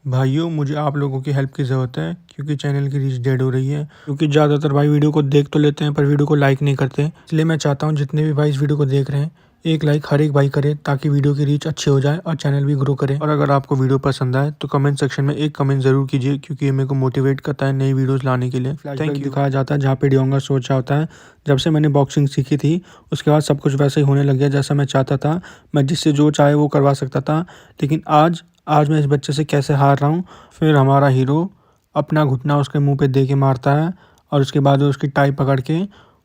भाइयों, मुझे आप लोगों की हेल्प की ज़रूरत है क्योंकि चैनल की रीच डेड हो रही है। क्योंकि ज़्यादातर भाई वीडियो को देख तो लेते हैं पर वीडियो को लाइक नहीं करते। इसलिए मैं चाहता हूँ जितने भी भाई इस वीडियो को देख रहे हैं, एक लाइक हर एक भाई करे ताकि वीडियो की रीच अच्छी हो जाए और चैनल भी ग्रो करे। और अगर आपको वीडियो पसंद आए तो कमेंट सेक्शन में एक कमेंट ज़रूर कीजिए क्योंकि ये मेरे को मोटिवेट करता है नई वीडियोज़ लाने के लिए। Thank you. दिखाया जाता है जहाँ पे डियोंगा सोचा होता है। जब से मैंने बॉक्सिंग सीखी थी उसके बाद सब कुछ वैसे ही होने लग गया जैसा मैं चाहता था। मैं जिससे जो चाहे वो करवा सकता था। लेकिन आज मैं इस बच्चे से कैसे हार रहा हूँ। फिर हमारा हीरो अपना घुटना उसके मुंह पे दे के मारता है और उसके बाद वो उसकी टाई पकड़ के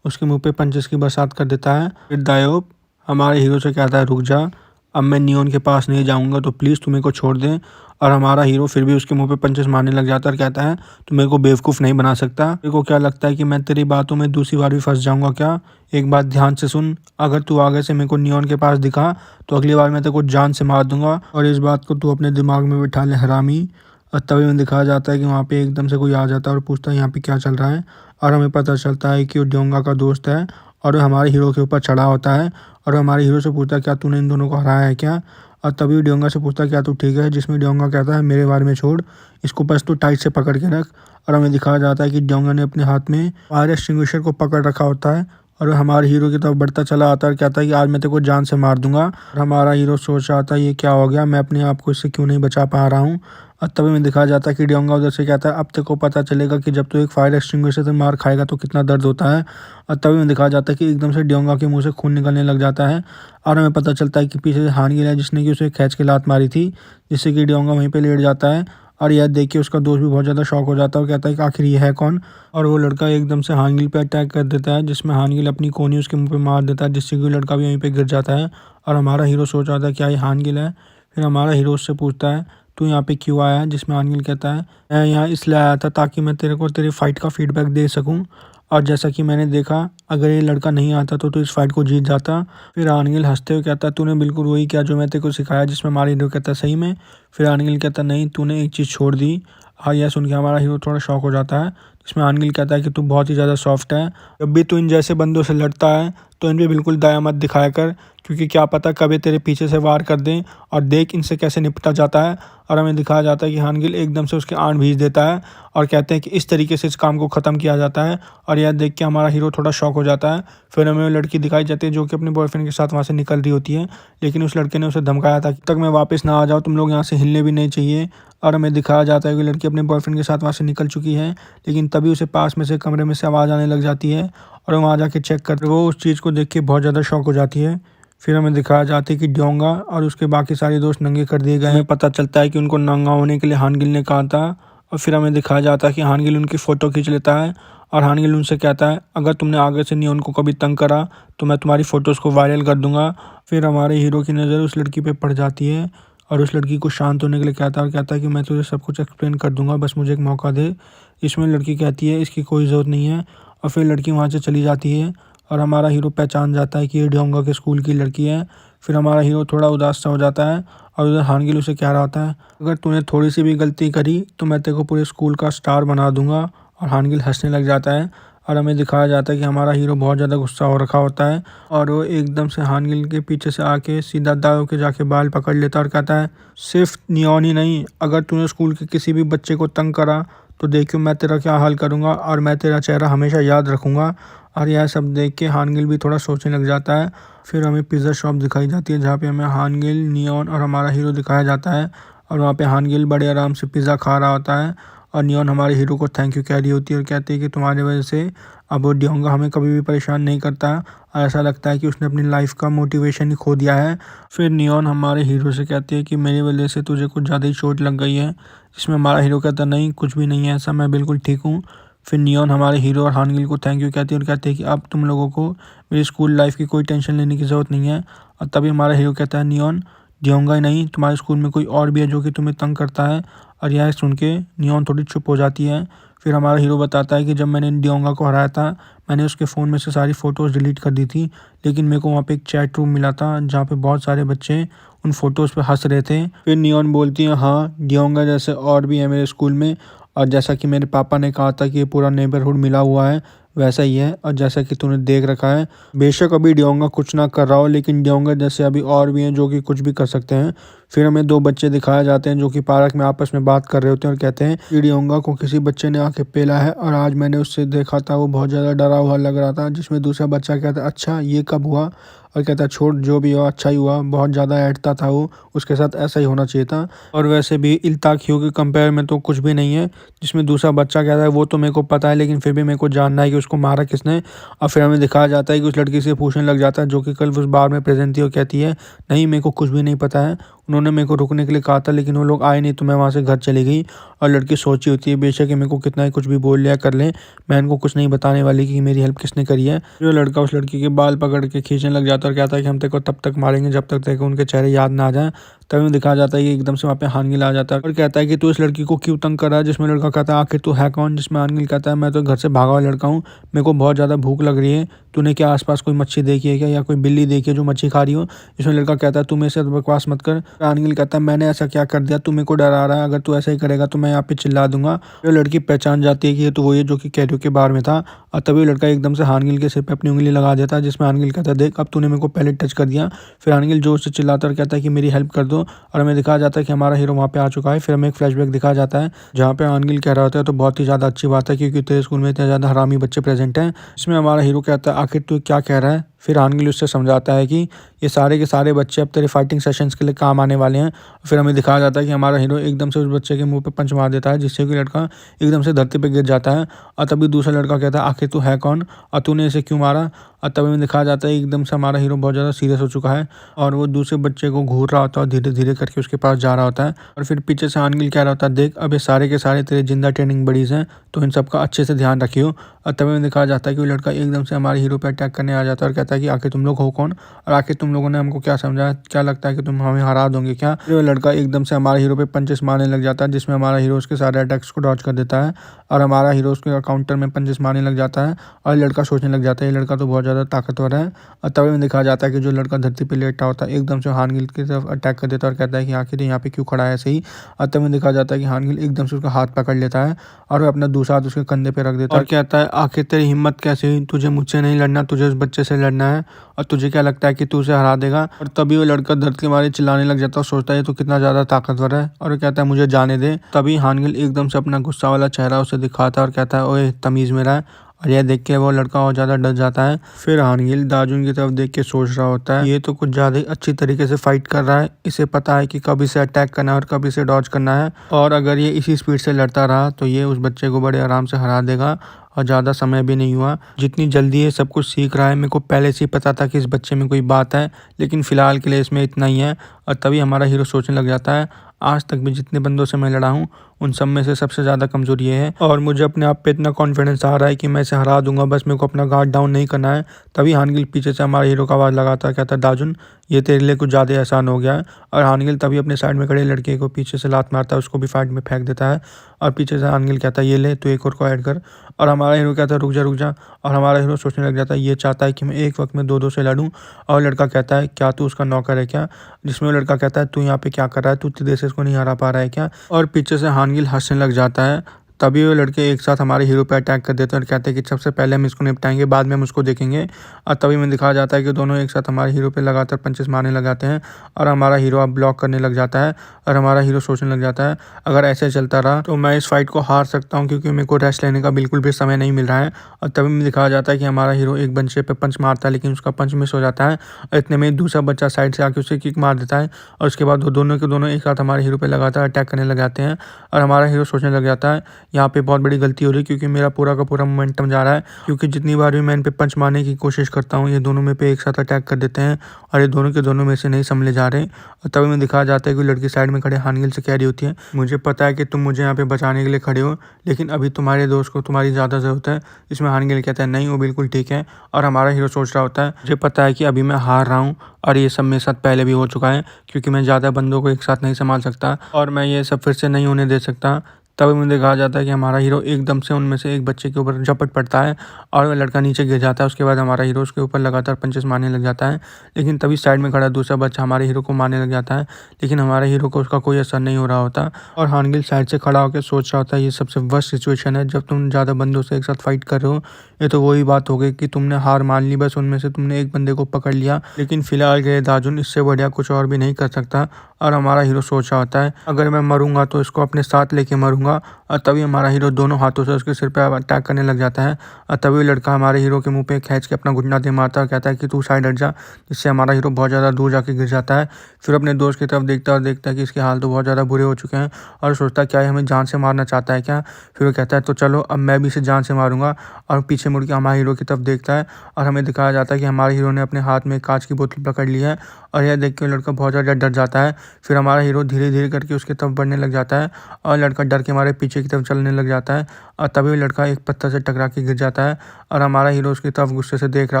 उसके मुंह पे पंचेस की बरसात कर देता है। फिर दायोप हमारे हीरो से कहता है, रुक जा, अब मैं नियोन के पास नहीं जाऊंगा तो प्लीज़ तू मेरे को छोड़ दे। और हमारा हीरो फिर भी उसके मुंह पे पंचेस मारने लग जाता है और कहता है, तू मेरे को बेवकूफ़ नहीं बना सकता। मेरे को क्या लगता है कि मैं तेरी बातों में दूसरी बार भी फंस जाऊंगा क्या। एक बात ध्यान से सुन, अगर तू आगे से मेरे को नियोन के पास दिखा तो अगली बार मैं तेरे को जान से मार दूंगा और इस बात को तू अपने दिमाग में बिठा ले हरामी। और तभी में दिखाया जाता है कि वहाँ पे एकदम से कोई आ जाता है और पूछता है यहाँ पे क्या चल रहा है। और हमें पता चलता है कि वो डियोंगा का दोस्त है और वो हमारे हीरो के ऊपर चढ़ा होता है। और हमारे हीरो से पूछता है, क्या तूने इन दोनों को हराया है क्या। और तभी डियोंगा से पूछता है, क्या तू ठीक है। जिसमें डियोंगा कहता है, मेरे बारे में छोड़, इसको बस तू टाइट से पकड़ के रख। और हमें दिखाया जाता है कि डियोंगा ने अपने हाथ में फायर एक्सटिंग्विशर को पकड़ रखा होता है और वो हमारे हीरो की तरफ बढ़ता चला आता है और कहता है कि आज मैं तेरे को जान से मार दूंगा। और हमारा हीरो सोच रहा था ये क्या हो गया, मैं अपने आप को इससे क्यों नहीं बचा पा रहा हूँ। और तभी में दिखाया जाता है कि डियोंगा उधर से कहता है, अब तेरे को पता चलेगा कि जब तू एक फायर एक्सटिंग्विशर से मार खाएगा तो कितना दर्द होता है। और तभी में दिखाया जाता है कि एकदम से डियोंगा के मुंह से खून निकलने लग जाता है और हमें पता चलता है कि पीछे से हानगिल है जिसने कि उसे खींच के लात मारी थी, जिससे कि डियोंगा वहीं पे लेट जाता है। और यह देख के उसका दोस्त भी बहुत ज़्यादा शॉक हो जाता है और कहता है कि आखिर ये है कौन। और वो लड़का एकदम से हानगिल पे अटैक कर देता है जिसमें हानगिल अपनी कोनी उसके मुंह पे मार देता है, जिससे कि वो लड़का भी वहीं पे गिर जाता है। और हमारा हीरो सोच रहा था क्या ये हानगिल है। फिर हमारा हीरो उससे पूछता है, तू यहाँ पे क्यों आया है। जिसमें हानगिल कहता है, मैं यहाँ इसलिए आया था ताकि मैं तेरे को तेरी फाइट का फीडबैक दे सकूँ। और जैसा कि मैंने देखा, अगर ये लड़का नहीं आता तो इस फाइट को जीत जाता। फिर हानगिल हंसते हुए कहता है, तूने बिल्कुल वही किया जो मैं तेरे को सिखाया। जिसमें हमारा हीरो कहता है, सही में। फिर हानगिल कहता है, नहीं, तूने एक चीज़ छोड़ दी। हाँ, यह सुन के हमारा हीरो थोड़ा शॉक हो जाता है। जिसमें हानगिल कहता है कि तू बहुत ही ज़्यादा सॉफ्ट है। जब भी तू इन जैसे बंदों से लड़ता है तो इन पे बिल्कुल दया मत दिखाया कर, क्योंकि क्या पता कभी तेरे पीछे से वार कर दें। और देख इनसे कैसे निपटा जाता है। और हमें दिखाया जाता है कि हानगिल एकदम से उसके आंट भींच देता है और कहते हैं कि इस तरीके से इस काम को ख़त्म किया जाता है। और यह देख के हमारा हीरो थोड़ा शॉक हो जाता है। फिर हमें वो लड़की दिखाई जाती है जो कि अपने बॉयफ्रेंड के साथ वहाँ से निकल रही होती है, लेकिन उस लड़के ने उसे धमकाया था कि तक मैं वापस ना आ जाऊँ तुम लोग यहाँ से हिलने भी नहीं चाहिए। और हमें दिखाया जाता है कि लड़की अपने बॉयफ्रेंड के साथ वहाँ से निकल चुकी है, लेकिन तभी उसे पास में से कमरे में से आवाज़ आने लग जाती है और वहाँ जाके चेक करते वो उस चीज़ को देख के बहुत ज़्यादा शॉक हो जाती है। फिर हमें दिखाया जाता है कि डियोंगा और उसके बाकी सारे दोस्त नंगे कर दिए गए हैं। पता चलता है कि उनको नंगा होने के लिए हानगिल ने कहा था। और फिर हमें दिखाया जाता है कि हानगिल उनकी फ़ोटो खींच लेता है और हानगिल उनसे कहता है, अगर तुमने आगे से नियोन को कभी तंग करा तो मैं तुम्हारी फ़ोटोज़ को वायरल कर दूंगा। फिर हमारे हीरो की नज़र उस लड़की पे पड़ जाती है और उस लड़की को शांत होने के लिए कहता है और कहता है कि मैं तुझे सब कुछ एक्सप्लेन कर दूंगा, बस मुझे एक मौका दे। इसमें लड़की कहती है, इसकी कोई ज़रूरत नहीं है। और फिर लड़की वहाँ से चली जाती है और हमारा हीरो पहचान जाता है कि ये डियोंगा के स्कूल की लड़की है। फिर हमारा हीरो थोड़ा उदास सा हो जाता है और उधर हानगिल उसे कह रहा होता है, अगर तूने थोड़ी सी भी गलती करी तो मैं तेरे को पूरे स्कूल का स्टार बना दूंगा। और हानगिल हंसने लग जाता है और हमें दिखाया जाता है कि हमारा हीरो बहुत ज़्यादा गुस्सा हो रखा होता है और वो एकदम से हानगिल के पीछे से आके सीधा दाव के जाके बाल पकड़ लेता है और कहता है, सिर्फ नियोन ही नहीं, अगर तूने स्कूल के किसी भी बच्चे को तंग करा तो देखियो मैं तेरा क्या हाल करूँगा और मैं तेरा चेहरा हमेशा याद रखूँगा। और यह सब देख के हानगिल भी थोड़ा सोचने लग जाता है। फिर हमें पिज़्ज़ा शॉप दिखाई जाती है जहाँ पे हमें हानगिल, नियोन और हमारा हीरो दिखाया जाता है। और वहाँ पे हानगिल बड़े आराम से पिज़्ज़ा खा रहा होता है और नियोन हमारे हीरो को थैंक यू कह रही होती है और कहती है कि तुम्हारी वजह से अब वो डियोंगा हमें कभी भी परेशान नहीं करता और ऐसा लगता है कि उसने अपनी लाइफ का मोटिवेशन ही खो दिया है। फिर नियोन हमारे हीरो से कहती है कि मेरी वजह से तुझे कुछ ज़्यादा ही चोट लग गई है। जिसमें हमारा हीरो कहता है, नहीं, कुछ भी नहीं है ऐसा, मैं बिल्कुल ठीक हूँ। फिर नियोन हमारे हीरो और हानगिल को थैंक यू कहती है और कहती है कि अब तुम लोगों को मेरी स्कूल लाइफ की कोई टेंशन लेने की ज़रूरत नहीं है। और तभी हमारा हीरो कहता है, नियोन, डियोंगा ही नहीं, तुम्हारे स्कूल में कोई और भी है जो कि तुम्हें तंग करता है। और यह सुन के नियोन थोड़ी चुप हो जाती है। फिर हमारा हीरो बताता है कि जब मैंने डियोंगा को हराया था मैंने उसके फ़ोन में से सारी फ़ोटोज़ डिलीट कर दी थी, लेकिन मेरे को वहाँ पे एक चैट रूम मिला था जहाँ पे बहुत सारे बच्चे उन फ़ोटोज़ पे हंस रहे थे। फिर नियोन बोलती है, हाँ, डियोंगा जैसे और भी है मेरे स्कूल में, और जैसा कि मेरे पापा ने कहा था कि ये पूरा नेबरहुड मिला हुआ है, वैसा ही है और जैसा कि तूने देख रखा है। बेशक अभी डियोंगा कुछ ना कर रहा हो, लेकिन डियोंगा जैसे अभी और भी हैं जो कि कुछ भी कर सकते हैं। फिर हमें 2 बच्चे दिखाए जाते हैं जो कि पार्क में आपस में बात कर रहे होते हैं और कहते हैं कि डियोंगा को किसी बच्चे ने आके पेला है और आज मैंने उससे देखा था, वो बहुत ज़्यादा डरा हुआ लग रहा था। जिसमें दूसरा बच्चा कहता है अच्छा ये कब हुआ, और कहता है छोड़ जो भी हुआ अच्छा ही हुआ, बहुत ज़्यादा ऐंठता था वो, उसके साथ ऐसा ही होना चाहिए था। और वैसे भी इल्ताक्यू के कंपेयर में तो कुछ भी नहीं है। जिसमें दूसरा बच्चा कहता है वो तो मेरे को पता है, लेकिन फिर भी मेरे को जानना है कि उसको मारा किसने। और फिर हमें दिखाया जाता है कि उस लड़की से पूछने लग जाता है जो कि कल उस बार में प्रेजेंट थी, और कहती है नहीं मेरे को कुछ भी नहीं पता है, उन्होंने मेरे को रुकने के लिए कहा था लेकिन वो लोग आए नहीं तो मैं वहाँ से घर चली गई। और लड़की सोची होती है बेशक मेरे को कितना ही कुछ भी बोल लिया कर ले, मैं इनको कुछ नहीं बताने वाली कि मेरी हेल्प किसने करी है। जो लड़का उस लड़की के बाल पकड़ के खींचने लग जाता है और कहता है कि हम तेरे को तब तक मारेंगे जब तक तेरे को उनके चेहरे याद ना आ जाए। तभी हमें दिखाया जाता है कि एकदम से वहाँ पे हानगिल आ जाता है और कहता है कि तू इस लड़की को क्यों तंग कर रहा है। जिसमें लड़का कहता है आखिर तू है कौन। जिसमें हानगिल कहता है मैं तो घर से भागा हुआ लड़का हूँ, मेरे को बहुत ज़्यादा भूख लग रही है, तूने क्या आसपास कोई मच्छी देखी है क्या, या कोई बिल्ली देखी है जो मच्छी खा रही हो। इसमें लड़का कहता है तू मेरे से बकवास मत कर। हानगिल कहता है मैंने ऐसा क्या कर दिया, तू मेरे को डरा रहा है, अगर तू ऐसा ही करेगा तो मैं यहाँ पे चिल्ला दूंगा। जो लड़की पहचान जाती है कि ये तो वही है जो कि कैरियो के बार में था। और तभी लड़का एकदम से हानगिल के सिर पे अपनी उंगली लगा देता है। जिसमें हानगिल कहता है देख अब तूने मेरे को पहले टच कर दिया। फिर हानगिल जोर से चिल्लाता और कहता है कि मेरी हेल्प कर दो। और हमें दिखाया जाता है कि हमारा हीरो वहाँ पे आ चुका है। फिर हमें एक फ्लैशबैक दिखाया जाता है जहाँ पे हानगिल कह रहा होता है तो बहुत ही ज़्यादा अच्छी बात है क्योंकि तेरे स्कूल में इतने ज़्यादा हरामी बच्चे प्रेजेंट हैं। इसमें हमारा हीरो कहता है आखिर तू क्या कह रहा है। फिर हानगिल उससे समझाता है कि ये सारे के सारे बच्चे अब तेरे फाइटिंग सेशंस के लिए काम आने वाले हैं। फिर हमें दिखाया जाता है कि हमारा हीरो एकदम से उस बच्चे के मुंह पे पंच मार देता है जिससे कि लड़का एकदम से धरती पे गिर जाता है। और तभी दूसरा लड़का कहता है आखिर तू है कौन और तूने इसे क्यों मारा। और तभी हमें दिखाया जाता है एकदम से हमारा हीरो बहुत ज़्यादा सीरियस हो चुका है और वो दूसरे बच्चे को घूर रहा होता है और धीरे धीरे करके उसके पास जा रहा होता है। और फिर पीछे से हानगिल कह रहा होता है देख अब ये सारे के सारे तेरे जिंदा ट्रेनिंग बडीज़ हैं तो इन सबका अच्छे से ध्यान रखियो। और तभी हमें दिखाया जाता है कि वो लड़का एकदम से हमारे हीरो पे अटैक करने आ जाता है और कहता है कि आखिर तुम लोग हो कौन और आखिर तुम लोगों ने हमको क्या समझा, क्या लगता है कि तुम हमें हरा दोगे क्या। फिर वो लड़का एकदम से हमारे हीरो पे पंचेस मारने लग जाता है जिसमें हमारा हीरो उसके सारे अटैक्स को डॉज कर देता है और हमारा हीरो उसके काउंटर में पंचेस मारने लग जाता है। और लड़का सोचने लग जाता है ये लड़का तो बहुत ज़्यादा ताकतवर है। और तभी में दिखाया जाता है कि जो लड़का धरती पे लेटा होता है एकदम से हानगिल की तरफ अटैक कर देता है और कहता है कि आखिर यहाँ पे क्यों खड़ा है सही। और तभी में दिखाया जाता है कि हानगिल एकदम से उसका हाथ पकड़ लेता है और वो अपना दूसरा हाथ उसके कंधे पे रख देता है और कहता है आखिर तेरी हिम्मत कैसे हुई, तुझे मुझसे नहीं लड़ना, तुझे उस बच्चे से लड़ना है और तुझे क्या लगता है कि तू उसे हरा देगा। और तभी वो लड़का दर्द के मारे चिल्लाने लग जाता है और सोचता है ये तो कितना ज़्यादा ताकतवर है और वो कहता है मुझे जाने दे। तभी हानगिल एकदम से अपना गुस्सा वाला चेहरा उसे दिखाता है और कहता है ओए तमीज़ मेरा है। और यह देख के वो लड़का और ज़्यादा डर जाता है। फिर हानगिल दाजुन की तरफ देख के सोच रहा होता है ये तो कुछ ज़्यादा ही अच्छी तरीके से फाइट कर रहा है, इसे पता है कि कब इसे अटैक करना है और कब इसे डॉज करना है और अगर ये इसी स्पीड से लड़ता रहा तो ये उस बच्चे को बड़े आराम से हरा देगा। और ज़्यादा समय भी नहीं हुआ, जितनी जल्दी ये सब कुछ सीख रहा है मेरे को पहले से ही पता था कि इस बच्चे में कोई बात है, लेकिन फ़िलहाल के लिए इसमें इतना ही है। और तभी हमारा हीरो सोचने लग जाता है आज तक भी जितने बंदों से मैं लड़ा हूँ उन सब में से सबसे ज़्यादा कमज़ोर ये है और मुझे अपने आप पे इतना कॉन्फिडेंस आ रहा है कि मैं इसे हरा दूंगा, बस मेरे को अपना गार्ड डाउन नहीं करना है। तभी हानगिल पीछे से हमारे हीरो का आवाज़ लगाता है, कहता है दाजुन ये तेरे लिए कुछ ज़्यादा आसान हो गया है। और हानगिल तभी अपने साइड में खड़े लड़के को पीछे से लात मारता है, उसको भी फाइट में फेंक देता है और पीछे से हानगिल कहता है ये ले तू एक और को ऐड कर। और हमारा हीरो कहता है रुक जा रुक जा। और हमारा हीरो सोचने लग जाता है ये चाहता है कि मैं एक वक्त में दो से लड़ूं। और लड़का कहता है क्या तू उसका नौकर है क्या। जिसमें वो लड़का कहता है तू यहाँ पे क्या कर रहा है, तू इतनी देर से इसको नहीं हरा पा रहा है क्या। और पीछे से हानगिल हंसने लग जाता है। तभी वो लड़के एक साथ हमारे हीरो पे अटैक कर देते हैं और कहते हैं कि सबसे पहले हम इसको निपटाएंगे बाद में हम उसको देखेंगे। और तभी में दिखाया जाता है कि दोनों एक साथ हमारे हीरो पे लगातार पंचेस मारने लग जाते हैं और हमारा हीरो अब ब्लॉक करने लग जाता है। और हमारा हीरो सोचने लग जाता है अगर ऐसे चलता रहा तो मैं इस फाइट को हार सकता हूँ क्योंकि मेरे को रेस्ट लेने का बिल्कुल भी समय नहीं मिल रहा है। और तभी में दिखाया जाता है कि हमारा हीरो एक बच्चे पे पंच मारता है लेकिन उसका पंच मिस हो जाता है और इतने में दूसरा बच्चा साइड से आके उसे किक मार देता है और उसके बाद वो दोनों के दोनों एक साथ हमारे हीरो पे लगातार अटैक करने लग जाते हैं। और हमारा हीरो सोचने लग जाता है यहाँ पे बहुत बड़ी गलती हो रही है क्योंकि मेरा पूरा का पूरा मोमेंटम जा रहा है, क्योंकि जितनी बार भी मैं इन पे पंच मारने की कोशिश करता हूँ ये दोनों में पे एक साथ अटैक कर देते हैं और ये दोनों के दोनों में से नहीं संभले जा रहे। और तभी में दिखाया जाता है कि लड़की साइड में खड़े हानगिल से कह रही होती है मुझे पता है कि तुम मुझे यहाँ पे बचाने के लिए खड़े हो लेकिन अभी तुम्हारे दोस्त को तुम्हारी ज़्यादा ज़रूरत है। इसमें हानगिल कहता है नहीं वो बिल्कुल ठीक है। और हमारा हीरो सोच रहा होता है मुझे पता है कि अभी मैं हार रहा हूँ और ये सब मेरे साथ पहले भी हो चुका है क्योंकि मैं ज़्यादा बंदों को एक साथ नहीं संभाल सकता और मैं ये सब फिर से नहीं होने दे सकता। तभी मुझे दिखाया जाता है कि हमारा हीरो एकदम से उनमें से एक बच्चे के ऊपर झपट पड़ता है और वह लड़का नीचे गिर जाता है। उसके बाद हमारा हीरो उसके ऊपर लगातार पंचेस मारने लग जाता है, लेकिन तभी साइड में खड़ा दूसरा बच्चा हमारे हीरो को मारने लग जाता है, लेकिन हमारे हीरो को उसका कोई असर नहीं हो रहा होता। और हानगिल साइड से खड़ा होकर सोच रहा होता है ये सबसे वर्स्ट सिचुएशन है, जब तुम ज़्यादा बंदों से एक साथ फाइट कर रहे हो। ये तो वही बात हो गई कि तुमने हार मान ली, बस उनमें से तुमने एक बंदे को पकड़ लिया, लेकिन फिलहाल के दाजुन इससे बढ़िया कुछ और भी नहीं कर सकता। और हमारा हीरो सोच रहा होता है अगर मैं मरूंगा तो इसको अपने साथ लेके मरूंगा। और तभी हमारा हीरो दोनों हाथों से उसके सिर पे अटैक करने लग जाता है। और तभी लड़का हमारे हीरो के मुंह पे खींच के अपना घुटना दे मारता है और कहता है कि तू साइड हट जा, जिससे हमारा हीरो बहुत ज़्यादा दूर जाके गिर जाता है। फिर अपने दोस्त की तरफ देखता है और देखता है कि इसके हाल तो बहुत ज़्यादा बुरे हो चुके हैं, और सोचता है क्या ये हमें जान से मारना चाहता है क्या। फिर वो कहता है तो चलो अब मैं भी इसे जान से मारूंगा, और पीछे मुड़ के हमारे हीरो की तरफ देखता है और हमें दिखाया जाता है कि हमारे हीरो ने अपने हाथ में कांच की बोतल पकड़ ली है। और यह देख के लड़का बहुत ज़्यादा डर जाता है। फिर हमारा हीरो धीरे धीरे करके उसकी तरफ बढ़ने लग जाता है और लड़का डर के हमारे पीछे की तरफ चलने लग जाता है। और तभी लड़का एक पत्थर से टकरा के गिर जाता है और हमारा हीरो उसकी तरफ गुस्से से देख रहा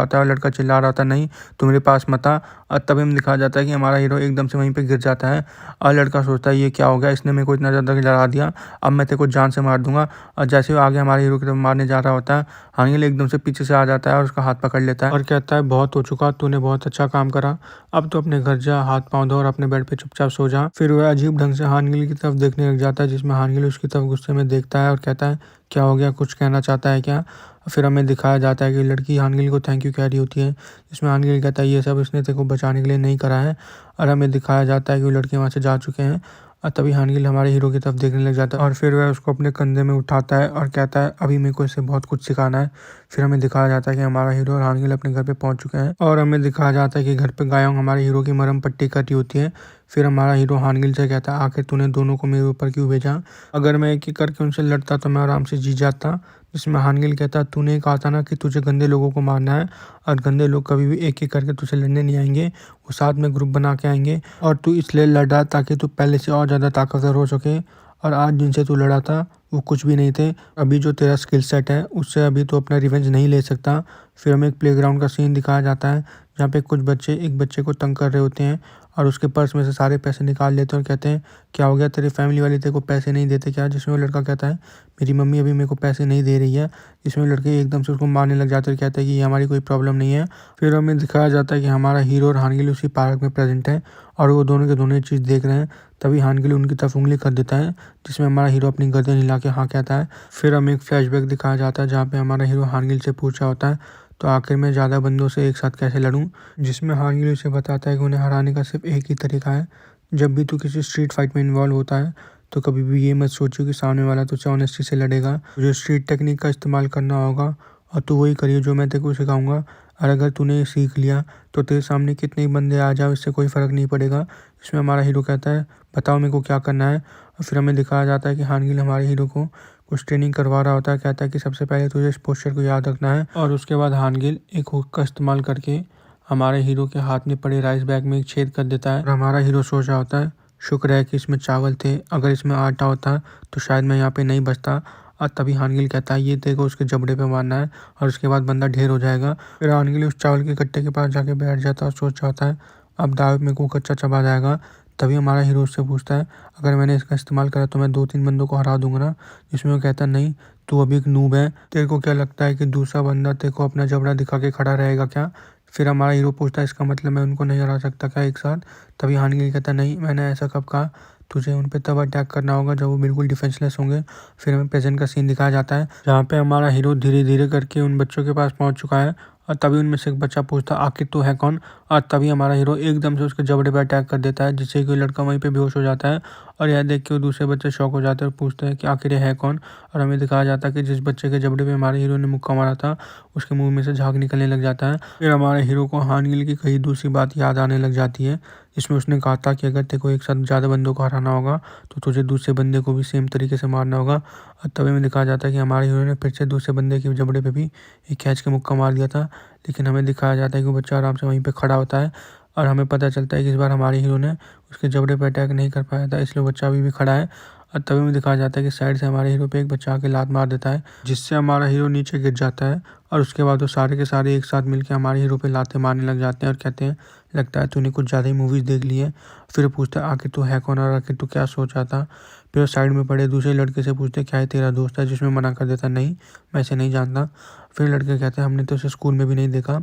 होता है और लड़का चिल्ला रहा होता है नहीं तू मेरे पास मत आ। और तभी हमें दिखाया जाता है कि हमारा हीरो एकदम से वहीं पे गिर जाता है और लड़का सोचता है ये क्या हो गया, इसने मेरे को इतना ज़्यादा डरा दिया, अब मैं तेरे को जान से मार दूंगा। और जैसे वो आगे हमारे हीरो की तरफ मारने जा रहा होता है, हानिल एकदम से पीछे से आ जाता है और उसका हाथ पकड़ लेता है और कहता है बहुत हो चुका, तूने बहुत अच्छा काम करा, अब तो अपने घर जा, हाथ पाँव धो और अपने बेड पे चुपचाप सो जा। फिर वह अजीब ढंग से हानगिल की तरफ देखने लग जाता है, जिसमें हानगिल उसकी तरफ गुस्से में देखता है और कहता है क्या हो गया, कुछ कहना चाहता है क्या। फिर हमें दिखाया जाता है कि लड़की हानगिल को थैंक यू कह रही होती है, जिसमें हानगिल कहता है ये सब इसने तेरे को बचाने के लिए नहीं करा है। और हमें दिखाया जाता है कि वो लड़के वहाँ से जा चुके हैं और तभी हानगिल हमारे हीरो की तरफ देखने लग जाता है और फिर वह उसको अपने कंधे में उठाता है और कहता है अभी मेरे को इसे बहुत कुछ सिखाना है। फिर हमें दिखाया जाता है कि हमारा हीरो और हानगिल अपने घर पे पहुंच चुके हैं और हमें दिखाया जाता है कि घर पे गायों हमारे हीरो की मरहम पट्टी कटी होती है। फिर हमारा हीरो हानगिल से कहता है आखिर तूने दोनों को मेरे ऊपर क्यों भेजा, अगर मैं एक एक करके उनसे लड़ता तो मैं आराम से जी जाता। जिसमें हानगिल कहता है तूने कहा था ना कि तुझे गंदे लोगों को मारना है, और गंदे लोग कभी भी एक एक करके तुझे लड़ने नहीं आएंगे, वो साथ में ग्रुप बना के आएंगे, और तू इसलिए लड़ा ताकि तू पहले से और ज़्यादा ताकतवर हो सके। और आज जिनसे तू लड़ा था वो कुछ भी नहीं थे, अभी जो तेरा स्किल सेट है उससे अभी तो अपना रिवेंज नहीं ले सकता। फिर हमें एक प्लेग्राउंड का सीन दिखाया जाता है जहाँ पे कुछ बच्चे एक बच्चे को तंग कर रहे होते हैं और उसके पर्स में से सारे पैसे निकाल लेते हैं और कहते हैं क्या हो गया, तेरी फैमिली वाले तेरे को पैसे नहीं देते क्या। जिसमें वो लड़का कहता है मेरी मम्मी अभी मेरे को पैसे नहीं दे रही है। जिसमें लड़के एकदम से उसको मारने लग जाते हैं और कहते हैं कि ये हमारी कोई प्रॉब्लम नहीं है। फिर हमें दिखाया जाता है कि हमारा हीरो और हानगिल उसी पार्क में प्रेजेंट है और वो दोनों के दोनों चीज़ देख रहे हैं। तभी हानगिल उनकी तरफ उंगली कर देता है, जिसमें हमारा हीरो अपनी गर्दन हिला के हाँ कहता है। फिर हमें एक फ्लैशबैक दिखाया जाता है जहाँ पे हमारा हीरो हानगिल से पूछ रहा होता है तो आखिर में ज़्यादा बंदों से एक साथ कैसे लड़ूं। जिसमें हानगिल उसे बताता है कि उन्हें हराने का सिर्फ एक ही तरीका है, जब भी तू किसी स्ट्रीट फाइट में इन्वॉल्व होता है तो कभी भी ये मत सोचो कि सामने वाला तुझसे ऑनेस्टी से लड़ेगा, तुझे स्ट्रीट टेक्निक का इस्तेमाल करना होगा और तू वही करिए जो मैं तेरे को सिखाऊंगा। और अगर तूने ये सीख लिया तो तेरे सामने कितने ही बंदे आ जाओ इससे कोई फ़र्क नहीं पड़ेगा। इसमें हमारा हीरो कहता है बताओ मेरे को क्या करना है। और फिर हमें दिखाया जाता है कि हानगिल हमारे हीरो को कुछ ट्रेनिंग करवा रहा होता है, कहता है कि सबसे पहले तुझे इस पोस्चर को याद रखना है, और उसके बाद हानगिल एक हुक का इस्तेमाल करके हमारे हीरो के हाथ में पड़े राइस बैग में एक छेद कर देता है। और हमारा हीरो सोच रहा होता है शुक्र है कि इसमें चावल थे, अगर इसमें आटा होता तो शायद मैं यहाँ पे नहीं बचता। और तभी हानगिल कहता है ये देखो उसके जबड़े पे मारना है और उसके बाद बंदा ढेर हो जाएगा। फिर हानगिल उस चावल के कट्टे के पास जाके बैठ जाता है और सोच रहा होता है अब दाव में को कच्चा चबा जाएगा। तभी हमारा हीरो उससे पूछता है अगर मैंने इसका इस्तेमाल करा तो मैं 2-3 बंदों को हरा दूंगा ना। जिसमें वो कहता है नहीं तू अभी एक नूब है, तेरे को क्या लगता है कि दूसरा बंदा तेरे को अपना जबड़ा दिखा के खड़ा रहेगा क्या। फिर हमारा हीरो पूछता है इसका मतलब मैं उनको नहीं हरा सकता क्या एक साथ। तभी हानगिल कहता नहीं मैंने ऐसा कब कहा, तुझे उन पे तब अटैक करना होगा जब वो बिल्कुल डिफेंसलेस होंगे। फिर हमें प्रेजेंट का सीन दिखाया जाता है जहाँ पे हमारा हीरो धीरे धीरे करके उन बच्चों के पास पहुँच चुका है और तभी उनमें से एक बच्चा पूछता आखिर तू है कौन। और तभी हमारा हीरो एकदम से उसके जबड़े पर अटैक कर देता है, जिससे कि लड़का वहीं पे बेहोश हो जाता है। और यह देख के वो दूसरे बच्चे शॉक हो जाते हैं और पूछते हैं कि आखिर ये है कौन। और हमें दिखाया जाता है कि जिस बच्चे के जबड़े पे हमारे हीरो ने मुक्का मारा था उसके मुंह में से झाग निकलने लग जाता है। फिर हमारे हीरो को हानगिल की कहीं दूसरी बात याद आने लग जाती है, जिसमें उसने कहा था कि अगर तेरे को एक साथ ज़्यादा बंदों को हराना होगा तो तुझे दूसरे बंदे को भी सेम तरीके से मारना होगा। और तभी हमें दिखाया जाता है कि हमारे हीरो ने फिर से दूसरे बंदे के जबड़े पे भी एक खींच के मुक्का मार दिया था, लेकिन हमें दिखाया जाता है कि वो बच्चा आराम से वहीं पे खड़ा होता है। और हमें पता चलता है कि इस बार हमारे हीरो ने उसके जबड़े पे अटैक नहीं कर पाया था, इसलिए बच्चा अभी भी खड़ा है। और तभी हमें दिखाया जाता है कि साइड से हमारे हीरो पे एक बच्चा आके लात मार देता है, जिससे हमारा हीरो नीचे गिर जाता है। और उसके बाद वो सारे के सारे एक साथ मिलकर हमारे हीरो पे लाते मारने लग जाते हैं और कहते हैं लगता है तूने कुछ ज़्यादा ही मूवीज़ देख ली है। फिर पूछता है आखिर तू है कौन और आखिर तू क्या सोच रहा था। फिर वो साइड में पड़े दूसरे लड़के से पूछते क्या है तेरा दोस्त है, जिसमें मना कर देता नहीं मैं इसे नहीं जानता। फिर लड़के कहते हैं हमने तो इसे स्कूल में भी नहीं देखा।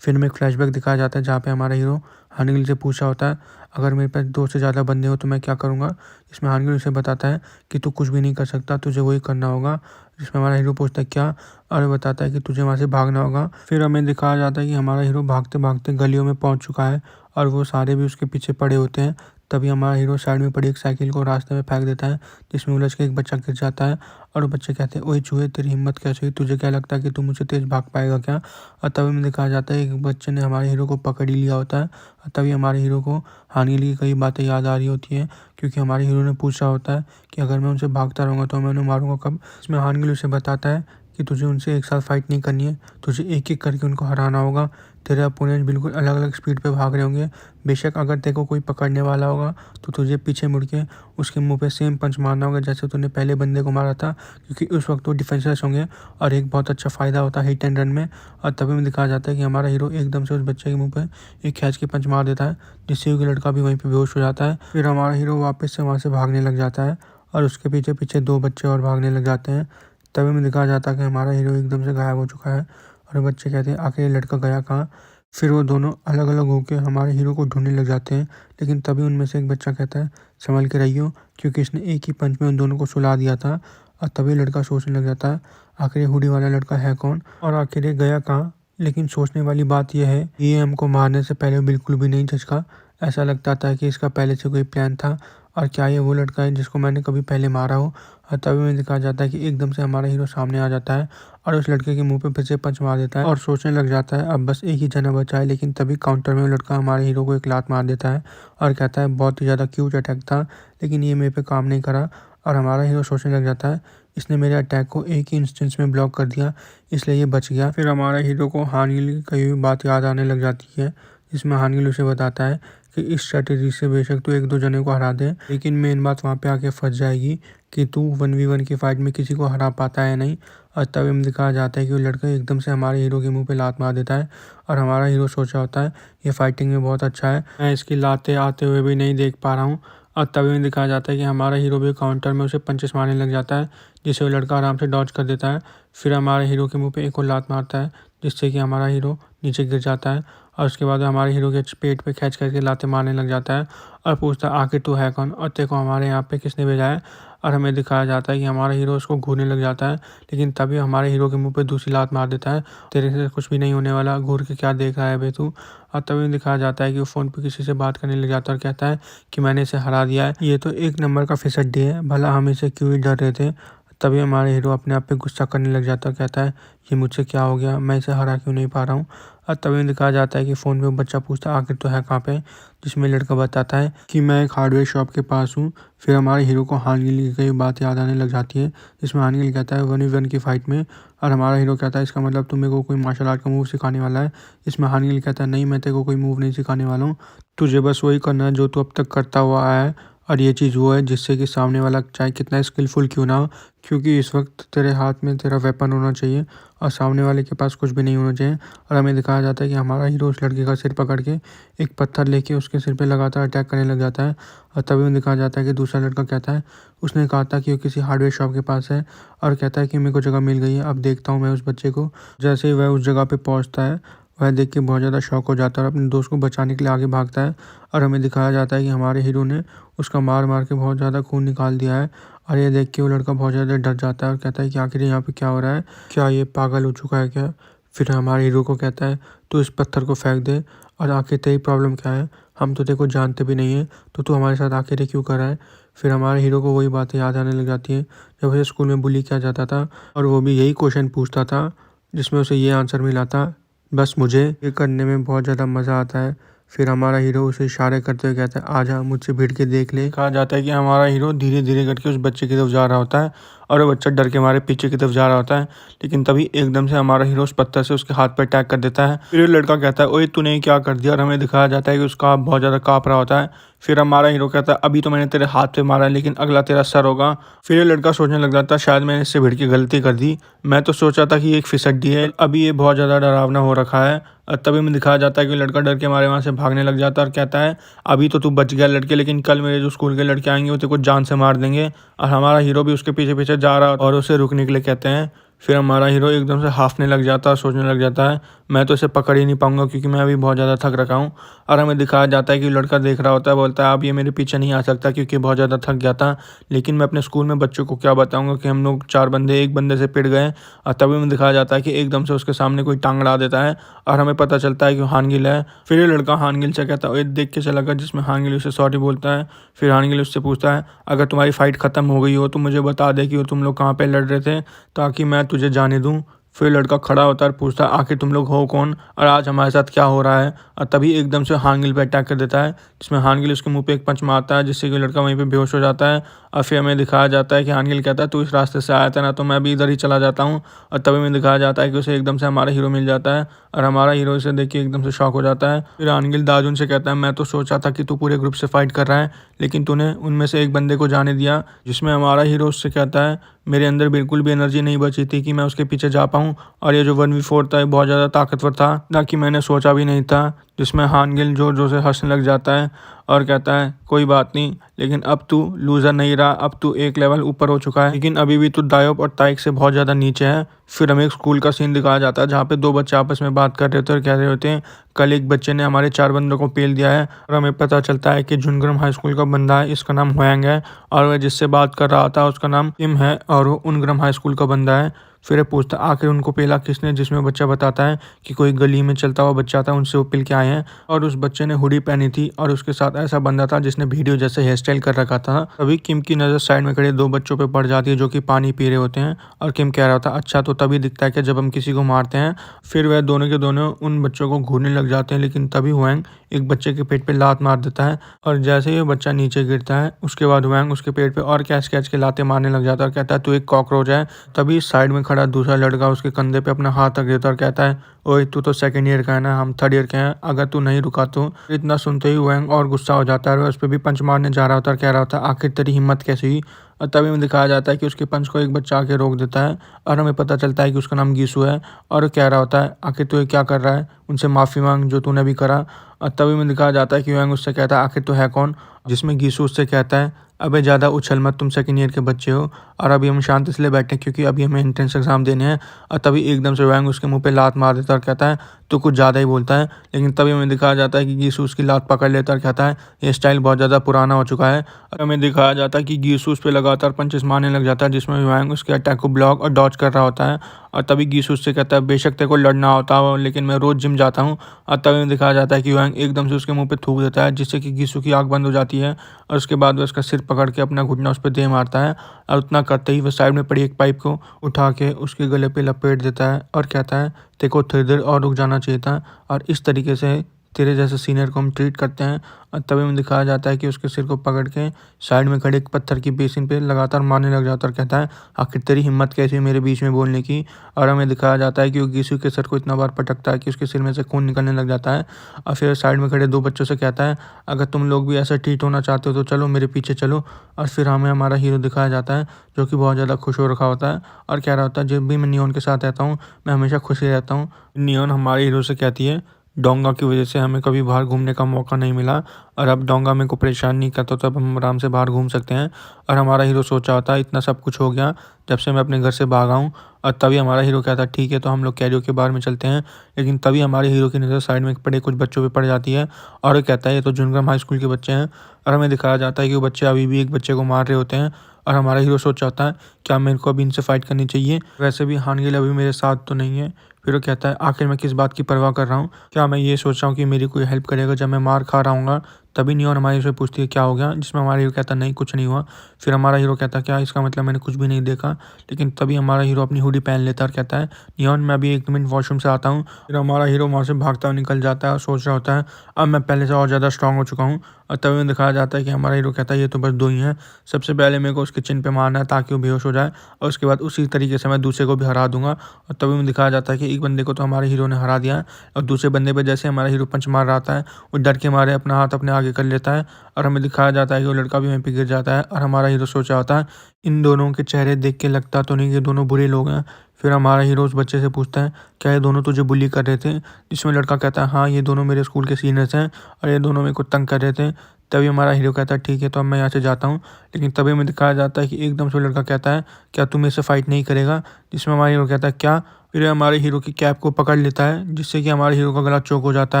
फिर में एक फ्लैशबैक दिखाया जाता है जहाँ पे हमारा हीरो हानिल से पूछा होता है अगर मेरे पास 2 से ज़्यादा बंदे हो तो मैं क्या करूँगा। इसमें हानिल उसे बताता है कि तू कुछ भी नहीं कर सकता, तुझे वही करना होगा। जिसमें हमारा हीरो पूछता है क्या, और बताता है कि तुझे वहाँ से भागना होगा। फिर हमें दिखाया जाता है कि हमारा हीरो भागते भागते गलियों में पहुँच चुका है और वो सारे भी उसके पीछे पड़े होते हैं। तभी हमारा हीरो साइड में पड़ी एक साइकिल को रास्ते में फेंक देता है, जिसमें उलझ के एक बच्चा गिर जाता है। और वो बच्चे कहते हैं ओए चूहे तेरी हिम्मत कैसे हुई, तुझे क्या लगता है कि तू मुझसे तेज भाग पाएगा क्या। और तभी हमें दिखाया जाता है एक बच्चे ने हमारे हीरो को पकड़ ही लिया होता है। और तभी हमारे हीरो को हानिल की कई बातें याद आ रही होती हैं, क्योंकि हमारे हीरो ने पूछा होता है कि अगर मैं उनसे भागता रहूँगा तो मैं उन्हें मारूंगा कब। इसमें हानिल उसे बताता है कि तुझे उनसे एक साथ फाइट नहीं करनी है, तुझे एक एक करके उनको हराना होगा। तेरे अपोनेंट बिल्कुल अलग अलग स्पीड पे भाग रहे होंगे। बेशक अगर तेरे को कोई पकड़ने वाला होगा तो तुझे पीछे मुड़ के उसके मुंह पे सेम पंच मारना होगा जैसे तूने पहले बंदे को मारा था, क्योंकि उस वक्त वो डिफेंसलेस होंगे और एक बहुत अच्छा फ़ायदा होता है हिट एंड रन में। और तभी में दिखाया जाता है कि हमारा हीरो एकदम से उस बच्चे के मुंह पे एक खींच के पंच मार देता है, जिससे कि लड़का भी वहीं पर बेहोश हो जाता है। फिर हमारा हीरो वापस से वहाँ से भागने लग जाता है और उसके पीछे पीछे 2 बच्चे और भागने लग जाते हैं। तभी में दिखाया जाता है कि हमारा हीरो एकदम से गायब हो चुका है और बच्चे कहते हैं आखिर ये लड़का गया कहाँ। फिर वो दोनों अलग अलग होकर हमारे हीरो को ढूंढने लग जाते हैं, लेकिन तभी उनमें से एक बच्चा कहता है संभल के रहियो, क्योंकि इसने एक ही पंच में उन दोनों को सुला दिया था। और तभी लड़का सोचने लग जाता है आखिर ये हुडी वाला लड़का है कौन और आखिर ये गया कहाँ। लेकिन सोचने वाली बात यह है ये हमको मारने से पहले बिल्कुल भी नहीं झचका। ऐसा लगता था कि इसका पहले से कोई प्लान था और क्या ये वो लड़का है जिसको मैंने कभी पहले मारा हो। और तभी में दिखाया जाता है कि एकदम से हमारा हीरो सामने आ जाता है और उस लड़के के मुंह पे फिर से पंच मार देता है और सोचने लग जाता है अब बस एक ही जना बचा है। लेकिन तभी काउंटर में वो लड़का हमारे हीरो को एक लात मार देता है और कहता है बहुत ही ज़्यादा क्यूट अटैक था, लेकिन ये मेरे पे काम नहीं करा। और हमारा हीरो सोचने लग जाता है इसने मेरे अटैक को एक ही इंस्टेंस में ब्लॉक कर दिया, इसलिए ये बच गया। फिर हमारा हीरो को हानिल की कही हुई बात याद आने लग जाती है, जिसमें हानिल उसे बताता है कि इस स्ट्रेटेजी से बेशक तू 1-2 जने को हरा दे, लेकिन मेन बात वहाँ पे आके फंस जाएगी कि तू 1v1 की फाइट में किसी को हरा पाता है नहीं। और तभी हमें दिखाया जाता है कि वो लड़का एकदम से हमारे हीरो के मुंह पे लात मार देता है और हमारा हीरो सोचा होता है ये फाइटिंग में बहुत अच्छा है, मैं इसकी लातें आते हुए भी नहीं देख पा रहा हूँ। और तभी हमें दिखाया जाता है कि हमारा हीरो भी काउंटर में उसे पंचेस मारने लग जाता है, जिसे वो लड़का आराम से डॉज कर देता है। फिर हमारे हीरो के मुंह पे एक और लात मारता है, जिससे कि हमारा हीरो नीचे गिर जाता है। और उसके बाद हमारे हीरो के पेट पे खींच करके लातें मारने लग जाता है और पूछता है आखिर तू है कौन और तेरे को हमारे यहाँ पे किसने भेजा है। और हमें दिखाया जाता है कि हमारा हीरो उसको घूरने लग जाता है, लेकिन तभी हमारे हीरो के मुंह पे दूसरी लात मार देता है, तेरे से कुछ भी नहीं होने वाला, घूर के क्या देख रहा है बे तू। और तभी दिखाया जाता है कि वो फ़ोन पे किसी से बात करने लग जाता है और कहता है कि मैंने इसे हरा दिया है, ये तो एक नंबर का फिसड्डी है, भला हम इसे क्यों ही डर रहे थे। तभी हमारे हीरो अपने आप पे गुस्सा करने लग जाता है, कहता है ये मुझसे क्या हो गया, मैं इसे हरा क्यों नहीं पा रहा हूँ। और तभी दिखाया जाता है कि फ़ोन पे वो बच्चा पूछता है आखिर तो है कहाँ पे, जिसमें लड़का बताता है कि मैं एक हार्डवेयर शॉप के पास हूँ। फिर हमारे हीरो को हानिल की कई बात याद आने लग जाती है, जिसमें हानिल कहता है 1v1 की फाइट में। और हमारा हीरो कहता है इसका मतलब तुम मेरे को कोई मार्शल आर्ट का मूव सिखाने वाला है। इसमें हानिल कहता है नहीं, मैं तेरे को कोई मूव नहीं सिखाने वाला हूँ, तुझे बस वही करना है जो तू अब तक करता हुआ आया है। और ये चीज़ वो है जिससे कि सामने वाला चाहे कितना स्किलफुल क्यों ना हो, क्योंकि इस वक्त तेरे हाथ में तेरा वेपन होना चाहिए और सामने वाले के पास कुछ भी नहीं होना चाहिए। और हमें दिखाया जाता है कि हमारा हीरो उस लड़के का सिर पकड़ के एक पत्थर लेके उसके सिर पे लगातार अटैक करने लग जाता है। और तभी हमें दिखाया जाता है कि दूसरा लड़का कहता है उसने कहा था कि वो किसी हार्डवेयर शॉप के पास है और कहता है कि मेरे को जगह मिल गई है, अब देखता हूँ मैं उस बच्चे को। जैसे ही वह उस जगह पे पहुँचता है वह देख के बहुत ज़्यादा शॉक हो जाता है और अपने दोस्त को बचाने के लिए आगे भागता है। और हमें दिखाया जाता है कि हमारे हीरो ने उसका मार मार के बहुत ज़्यादा खून निकाल दिया है। और ये देख के वो लड़का बहुत ज़्यादा डर जाता है और कहता है कि आखिर यहाँ पे क्या हो रहा है, क्या ये पागल हो चुका है क्या। फिर हमारे हीरो को कहता है तू इस पत्थर को फेंक दे, और आखिर तेरी प्रॉब्लम क्या है, हम तो तेरे को जानते भी नहीं है, तो तू हमारे साथ आखिर ये क्यों कर रहा है। फिर हमारे हीरो को वही बातें याद आने लग जाती हैं जब उसे स्कूल में बुली किया जाता था और वो भी यही क्वेश्चन पूछता था जिसमें उसे ये आंसर मिला था, बस मुझे ये करने में बहुत ज़्यादा मज़ा आता है। फिर हमारा हीरो उसे इशारे करते हुए कहता है आजा मुझसे भिड़ के देख ले। कहा जाता है कि हमारा हीरो धीरे धीरे करके उस बच्चे की तरफ जा रहा होता है और वो बच्चा डर के मारे पीछे की तरफ जा रहा होता है, लेकिन तभी एकदम से हमारा हीरो उस पत्थर से उसके हाथ पर अटैक कर देता है। फिर ये लड़का कहता है, ओए तूने क्या कर दिया, और हमें दिखाया जाता है कि उसका बहुत ज़्यादा काँप रहा होता है। फिर हमारा हीरो कहता है, अभी तो मैंने तेरे हाथ पे मारा है, लेकिन अगला तेरा सर होगा। फिर ये लड़का सोचने लग जाता है, शायद मैंने इससे भिड़ के गलती कर दी, मैं तो सोचा था कि ये एक फिसड्डी है, अभी ये बहुत ज़्यादा डरावना हो रखा है। और तभी हमें दिखाया जाता है कि लड़का डर के मारे वहाँ से भागने लग जाता है और कहता है, अभी तो तू बच गया लड़के, लेकिन कल मेरे जो स्कूल के लड़के आएंगे वो तेरे को जान से मार देंगे। और हमारा हीरो भी उसके पीछे पीछे जा रहा और उसे रुकने के लिए कहते हैं। फिर हमारा हीरो एकदम से हाफने लग जाता है, सोचने लग जाता है, मैं तो इसे पकड़ ही नहीं पाऊंगा क्योंकि मैं अभी बहुत ज़्यादा थक रखा हूँ। और हमें दिखाया जाता है कि लड़का देख रहा होता है, बोलता है, अब ये मेरे पीछे नहीं आ सकता क्योंकि बहुत ज़्यादा थक गया था, लेकिन मैं अपने स्कूल में बच्चों को क्या बताऊंगा कि हम लोग 4 बंदे एक बंदे से पिट गए। और तभी हमें दिखाया जाता है कि एकदम से उसके सामने कोई टांग अड़ा देता है और हमें पता चलता है कि हानगिल है। फिर ये लड़का हानगिल से कहता है, देख के चला गया, जिसमें हानगिल उसे सॉरी बोलता है। फिर हानगिल उससे पूछता है, अगर तुम्हारी फाइट ख़त्म हो गई हो तो मुझे बता दे कि वो तुम लोग कहाँ पे लड़ रहे थे, ताकि मैं तुझे जाने दूँ। फिर लड़का खड़ा होता है और पूछता है, आखिर तुम लोग हो कौन और आज हमारे साथ क्या हो रहा है। और तभी एकदम से हानगिल पे अटैक कर देता है, जिसमें हानगिल उसके मुंह पे एक पंच मारता है, जिससे कि लड़का वहीं पे बेहोश हो जाता है। और फिर हमें दिखाया जाता है कि हानगिल कहता है, तू इस रास्ते से आया था ना, तो मैं भी इधर ही चला जाता हूँ। और तभी हमें दिखाया जाता है कि उसे एकदम से हमारा हीरो मिल जाता है और हमारा हीरो इसे देख के एकदम से शॉक हो जाता है। फिर हानगिल दाजुन से कहता है, मैं तो सोचा था कि तू पूरे ग्रुप से फाइट कर रहा है, लेकिन तूने उनमें से एक बंदे को जाने दिया। जिसमें हमारा हीरो उससे कहता है, मेरे अंदर बिल्कुल भी एनर्जी नहीं बची थी कि मैं उसके पीछे जा पाऊँ, और ये जो 1v4 था ये बहुत ज़्यादा ताकतवर था ना कि मैंने सोचा भी नहीं था। जिसमें हानगिल जोर जोर से हंसने लग जाता है और कहता है, कोई बात नहीं, लेकिन अब तू लूज़र नहीं रहा, अब तू एक लेवल ऊपर हो चुका है, लेकिन अभी भी तू दायोप और ताइक से बहुत ज़्यादा नीचे है। फिर हमें एक स्कूल का सीन दिखाया जाता है जहाँ पे 2 बच्चे आपस में बात कर रहे होते हैं और कह रहे होते हैं, कल एक बच्चे ने हमारे 4 बंदों को पेल दिया है। और हमें पता चलता है कि जुनग्राम हाई स्कूल का बंदा है, इसका नाम होयांग है, और वह जिससे बात कर रहा था उसका नाम किम है और वो उनग्राम हाई स्कूल का बंदा है। फिर ये पूछता आखिर उनको पेला किसने, जिसमें बच्चा बताता है कि कोई गली में चलता हुआ बच्चा था, उनसे वो पिल के आए हैं, और उस बच्चे ने हुडी पहनी थी और उसके साथ ऐसा बंदा था जिसने वीडियो जैसे हेयर स्टाइल कर रखा था। तभी किम की नज़र साइड में खड़े 2 बच्चों पे पड़ जाती है जो कि पानी पी रहे होते हैं, और किम कह रहा था, अच्छा तो तभी दिखता है कि जब हम किसी को मारते हैं। फिर वह दोनों के दोनों उन बच्चों को घूरने लग जाते हैं, लेकिन तभी हुएंग एक बच्चे के पेट पे लात मार देता है, और जैसे ही बच्चा नीचे गिरता है उसके बाद हुएंग उसके पेट पे और कैच कैच के लाते मारने लग जाता है और कहता है, तू एक कॉकरोच है। तभी साइड में खड़ा दूसरा लड़का उसके कंधे पे अपना हाथ रख देता और कहता है, ओए तू तो सेकंड ईयर का है ना, हम थर्ड ईयर के हैं, अगर तू नहीं रुका तो। इतना सुनते ही वैंग और गुस्सा हो जाता है और उस पर भी पंच मारने जा रहा होता है और कह रहा होता है, आखिर तेरी हिम्मत कैसी हुई। और तभी हमें दिखाया जाता है कि उसके पंच को एक बच्चा आके रोक देता है और हमें पता चलता है कि उसका नाम गीसू है, और कह रहा होता है, आखिर तू ये क्या कर रहा है, उनसे माफ़ी मांग जो तूने भी करा। और तभी हमें दिखाया जाता है कि वैंग उससे कहता है, आखिर तो है कौन, जिसमें गीसू उससे कहता है, अबे ज़्यादा उछल मत, तुम सेकंड ईयर के बच्चे हो और अभी हम शांत इसलिए बैठे हैं क्योंकि अभी हमें एंट्रेंस एग्जाम देने हैं। और तभी एकदम से वैंग उसके मुंह पे लात मार देता है और कहता है, तो कुछ ज़्यादा ही बोलता है। लेकिन तभी हमें दिखाया जाता है कि गीसू उसकी लात पकड़ लेता है और कहता है, ये स्टाइल बहुत ज़्यादा पुराना हो चुका है। और हमें दिखाया जाता है कि गीसू उस पर लगातार पंचेस मारने लग जाता है, जिसमें वैंग उसके अटैक को ब्लॉक और डॉच कर रहा होता है। और तभी गीसू उससे कहता है, बेशक तेरे को लड़ना होता हो, लेकिन मैं रोज़ जिम जाता हूँ। और तभी हमें दिखाया जाता है कि वैंग एकदम से उसके मुँह पर थूक देता है, जिससे कि गीसू की आँख बंद हो जाती है, और उसके बाद वह उसका सिर पकड़ के अपना घुटना उस पर दे मारता है। और उतना करते ही वह साइड में पड़ी एक पाइप को उठा के उसके गले पे लपेट देता है और कहता है, तेरे को थोड़ी देर और रुक जाना चाहिए था, और इस तरीके से तेरे जैसे सीनियर को हम ट्रीट करते हैं। और तभी हमें दिखाया जाता है कि उसके सिर को पकड़ के साइड में खड़े एक पत्थर की बेसिन पे लगातार मारने लग जाता है और कहता है, आखिर तेरी हिम्मत कैसी है मेरे बीच में बोलने की। और हमें दिखाया जाता है कि वो गीसू के सर को इतना बार पटकता है कि उसके सिर में से खून निकलने लग जाता है। और फिर साइड में खड़े 2 बच्चों से कहता है, अगर तुम लोग भी ऐसा ट्रीट होना चाहते हो तो चलो मेरे पीछे चलो। और फिर हमें हमारा हीरो दिखाया जाता है जो कि बहुत ज़्यादा खुश हो रखा होता है और कह रहा होता है, जब भी मैं नियॉन के साथ रहता हूँ मैं हमेशा खुश ही रहता हूँ। नियॉन हमारे हीरो से कहती है, डोंगा की वजह से हमें कभी बाहर घूमने का मौका नहीं मिला, और अब डोंगा मेरे को परेशान नहीं करता, तो अब हम आराम से बाहर घूम सकते हैं। और हमारा हीरो सोचा होता है, इतना सब कुछ हो गया जब से मैं अपने घर से भागा हूँ। और तभी हमारा हीरो कहता है, ठीक है तो हम लोग कैरियोके बार में चलते हैं। लेकिन तभी हमारे हीरो की नज़र साइड में पड़े कुछ बच्चों पे पड़ जाती है और वो कहता है, ये तो जुनग्राम हाई स्कूल के बच्चे हैं। और हमें दिखाया जाता है कि वो बच्चे अभी भी एक बच्चे को मार रहे होते हैं, और हमारा हीरो सोच होता है, क्या मेरे को अभी इनसे फाइट करनी चाहिए, वैसे भी हानगिल अभी मेरे साथ तो नहीं है। फिर वो कहता है आखिर मैं किस बात की परवाह कर रहा हूँ, क्या मैं ये सोच रहा हूँ कि मेरी कोई हेल्प करेगा जब मैं मार खा रहा हूँगा। तभी नियॉन हमारे हीरो से पूछती है क्या हो गया, जिसमें हमारा हीरो कहता है नहीं कुछ नहीं हुआ। फिर हमारा हीरो कहता है क्या, इसका मतलब मैंने कुछ भी नहीं देखा। लेकिन तभी हमारा हीरो अपनी हुडी पहन लेता है और कहता है नियॉन मैं अभी 1 मिनट वॉशरूम से आता हूँ। फिर हमारा हीरो वहाँ से भागता हुआ निकल जाता है और सोच रहा होता है अब मैं पहले से और ज़्यादा स्ट्रांग हो चुका हूँ। और तभी में दिखाया जाता है कि हमारा हीरो कहता है ये तो बस 2 ही हैं, सबसे पहले मेरे को उसके चिन पे मारना है ताकि वो बेहोश हो जाए, और उसके बाद उसी तरीके से मैं दूसरे को भी हरा दूंगा। और तभी में दिखाया जाता है कि एक बंदे को तो हमारे हीरो ने हरा दिया है, और दूसरे बंदे पे जैसे हमारा हीरो पंच मार रहा था वो डर के मारे अपना हाथ अपने आगे कर लेता है, और हमें दिखाया जाता है कि वो लड़का भी वहीं पे गिर जाता है। और हमारा हीरो सोचा होता है इन दोनों के चेहरे देख के लगता तो नहीं कि दोनों बुरे लोग हैं। फिर हमारा हीरो उस बच्चे से पूछता है क्या ये दोनों तुझे बुली कर रहे थे, जिसमें लड़का कहता है हाँ ये दोनों मेरे स्कूल के सीनियर्स हैं और ये दोनों मेरे को तंग कर रहे थे। तभी हमारा हीरो कहता है ठीक है तो अब मैं यहाँ से जाता हूँ। लेकिन तभी हमें दिखाया जाता है कि एकदम से वो लड़का कहता है क्या तू मेरे से फाइट नहीं करेगा, जिसमें हमारा हीरो कहता है क्या। फिर हमारे हीरो की कैप को पकड़ लेता है जिससे कि हमारे हीरो का गला चौक हो जाता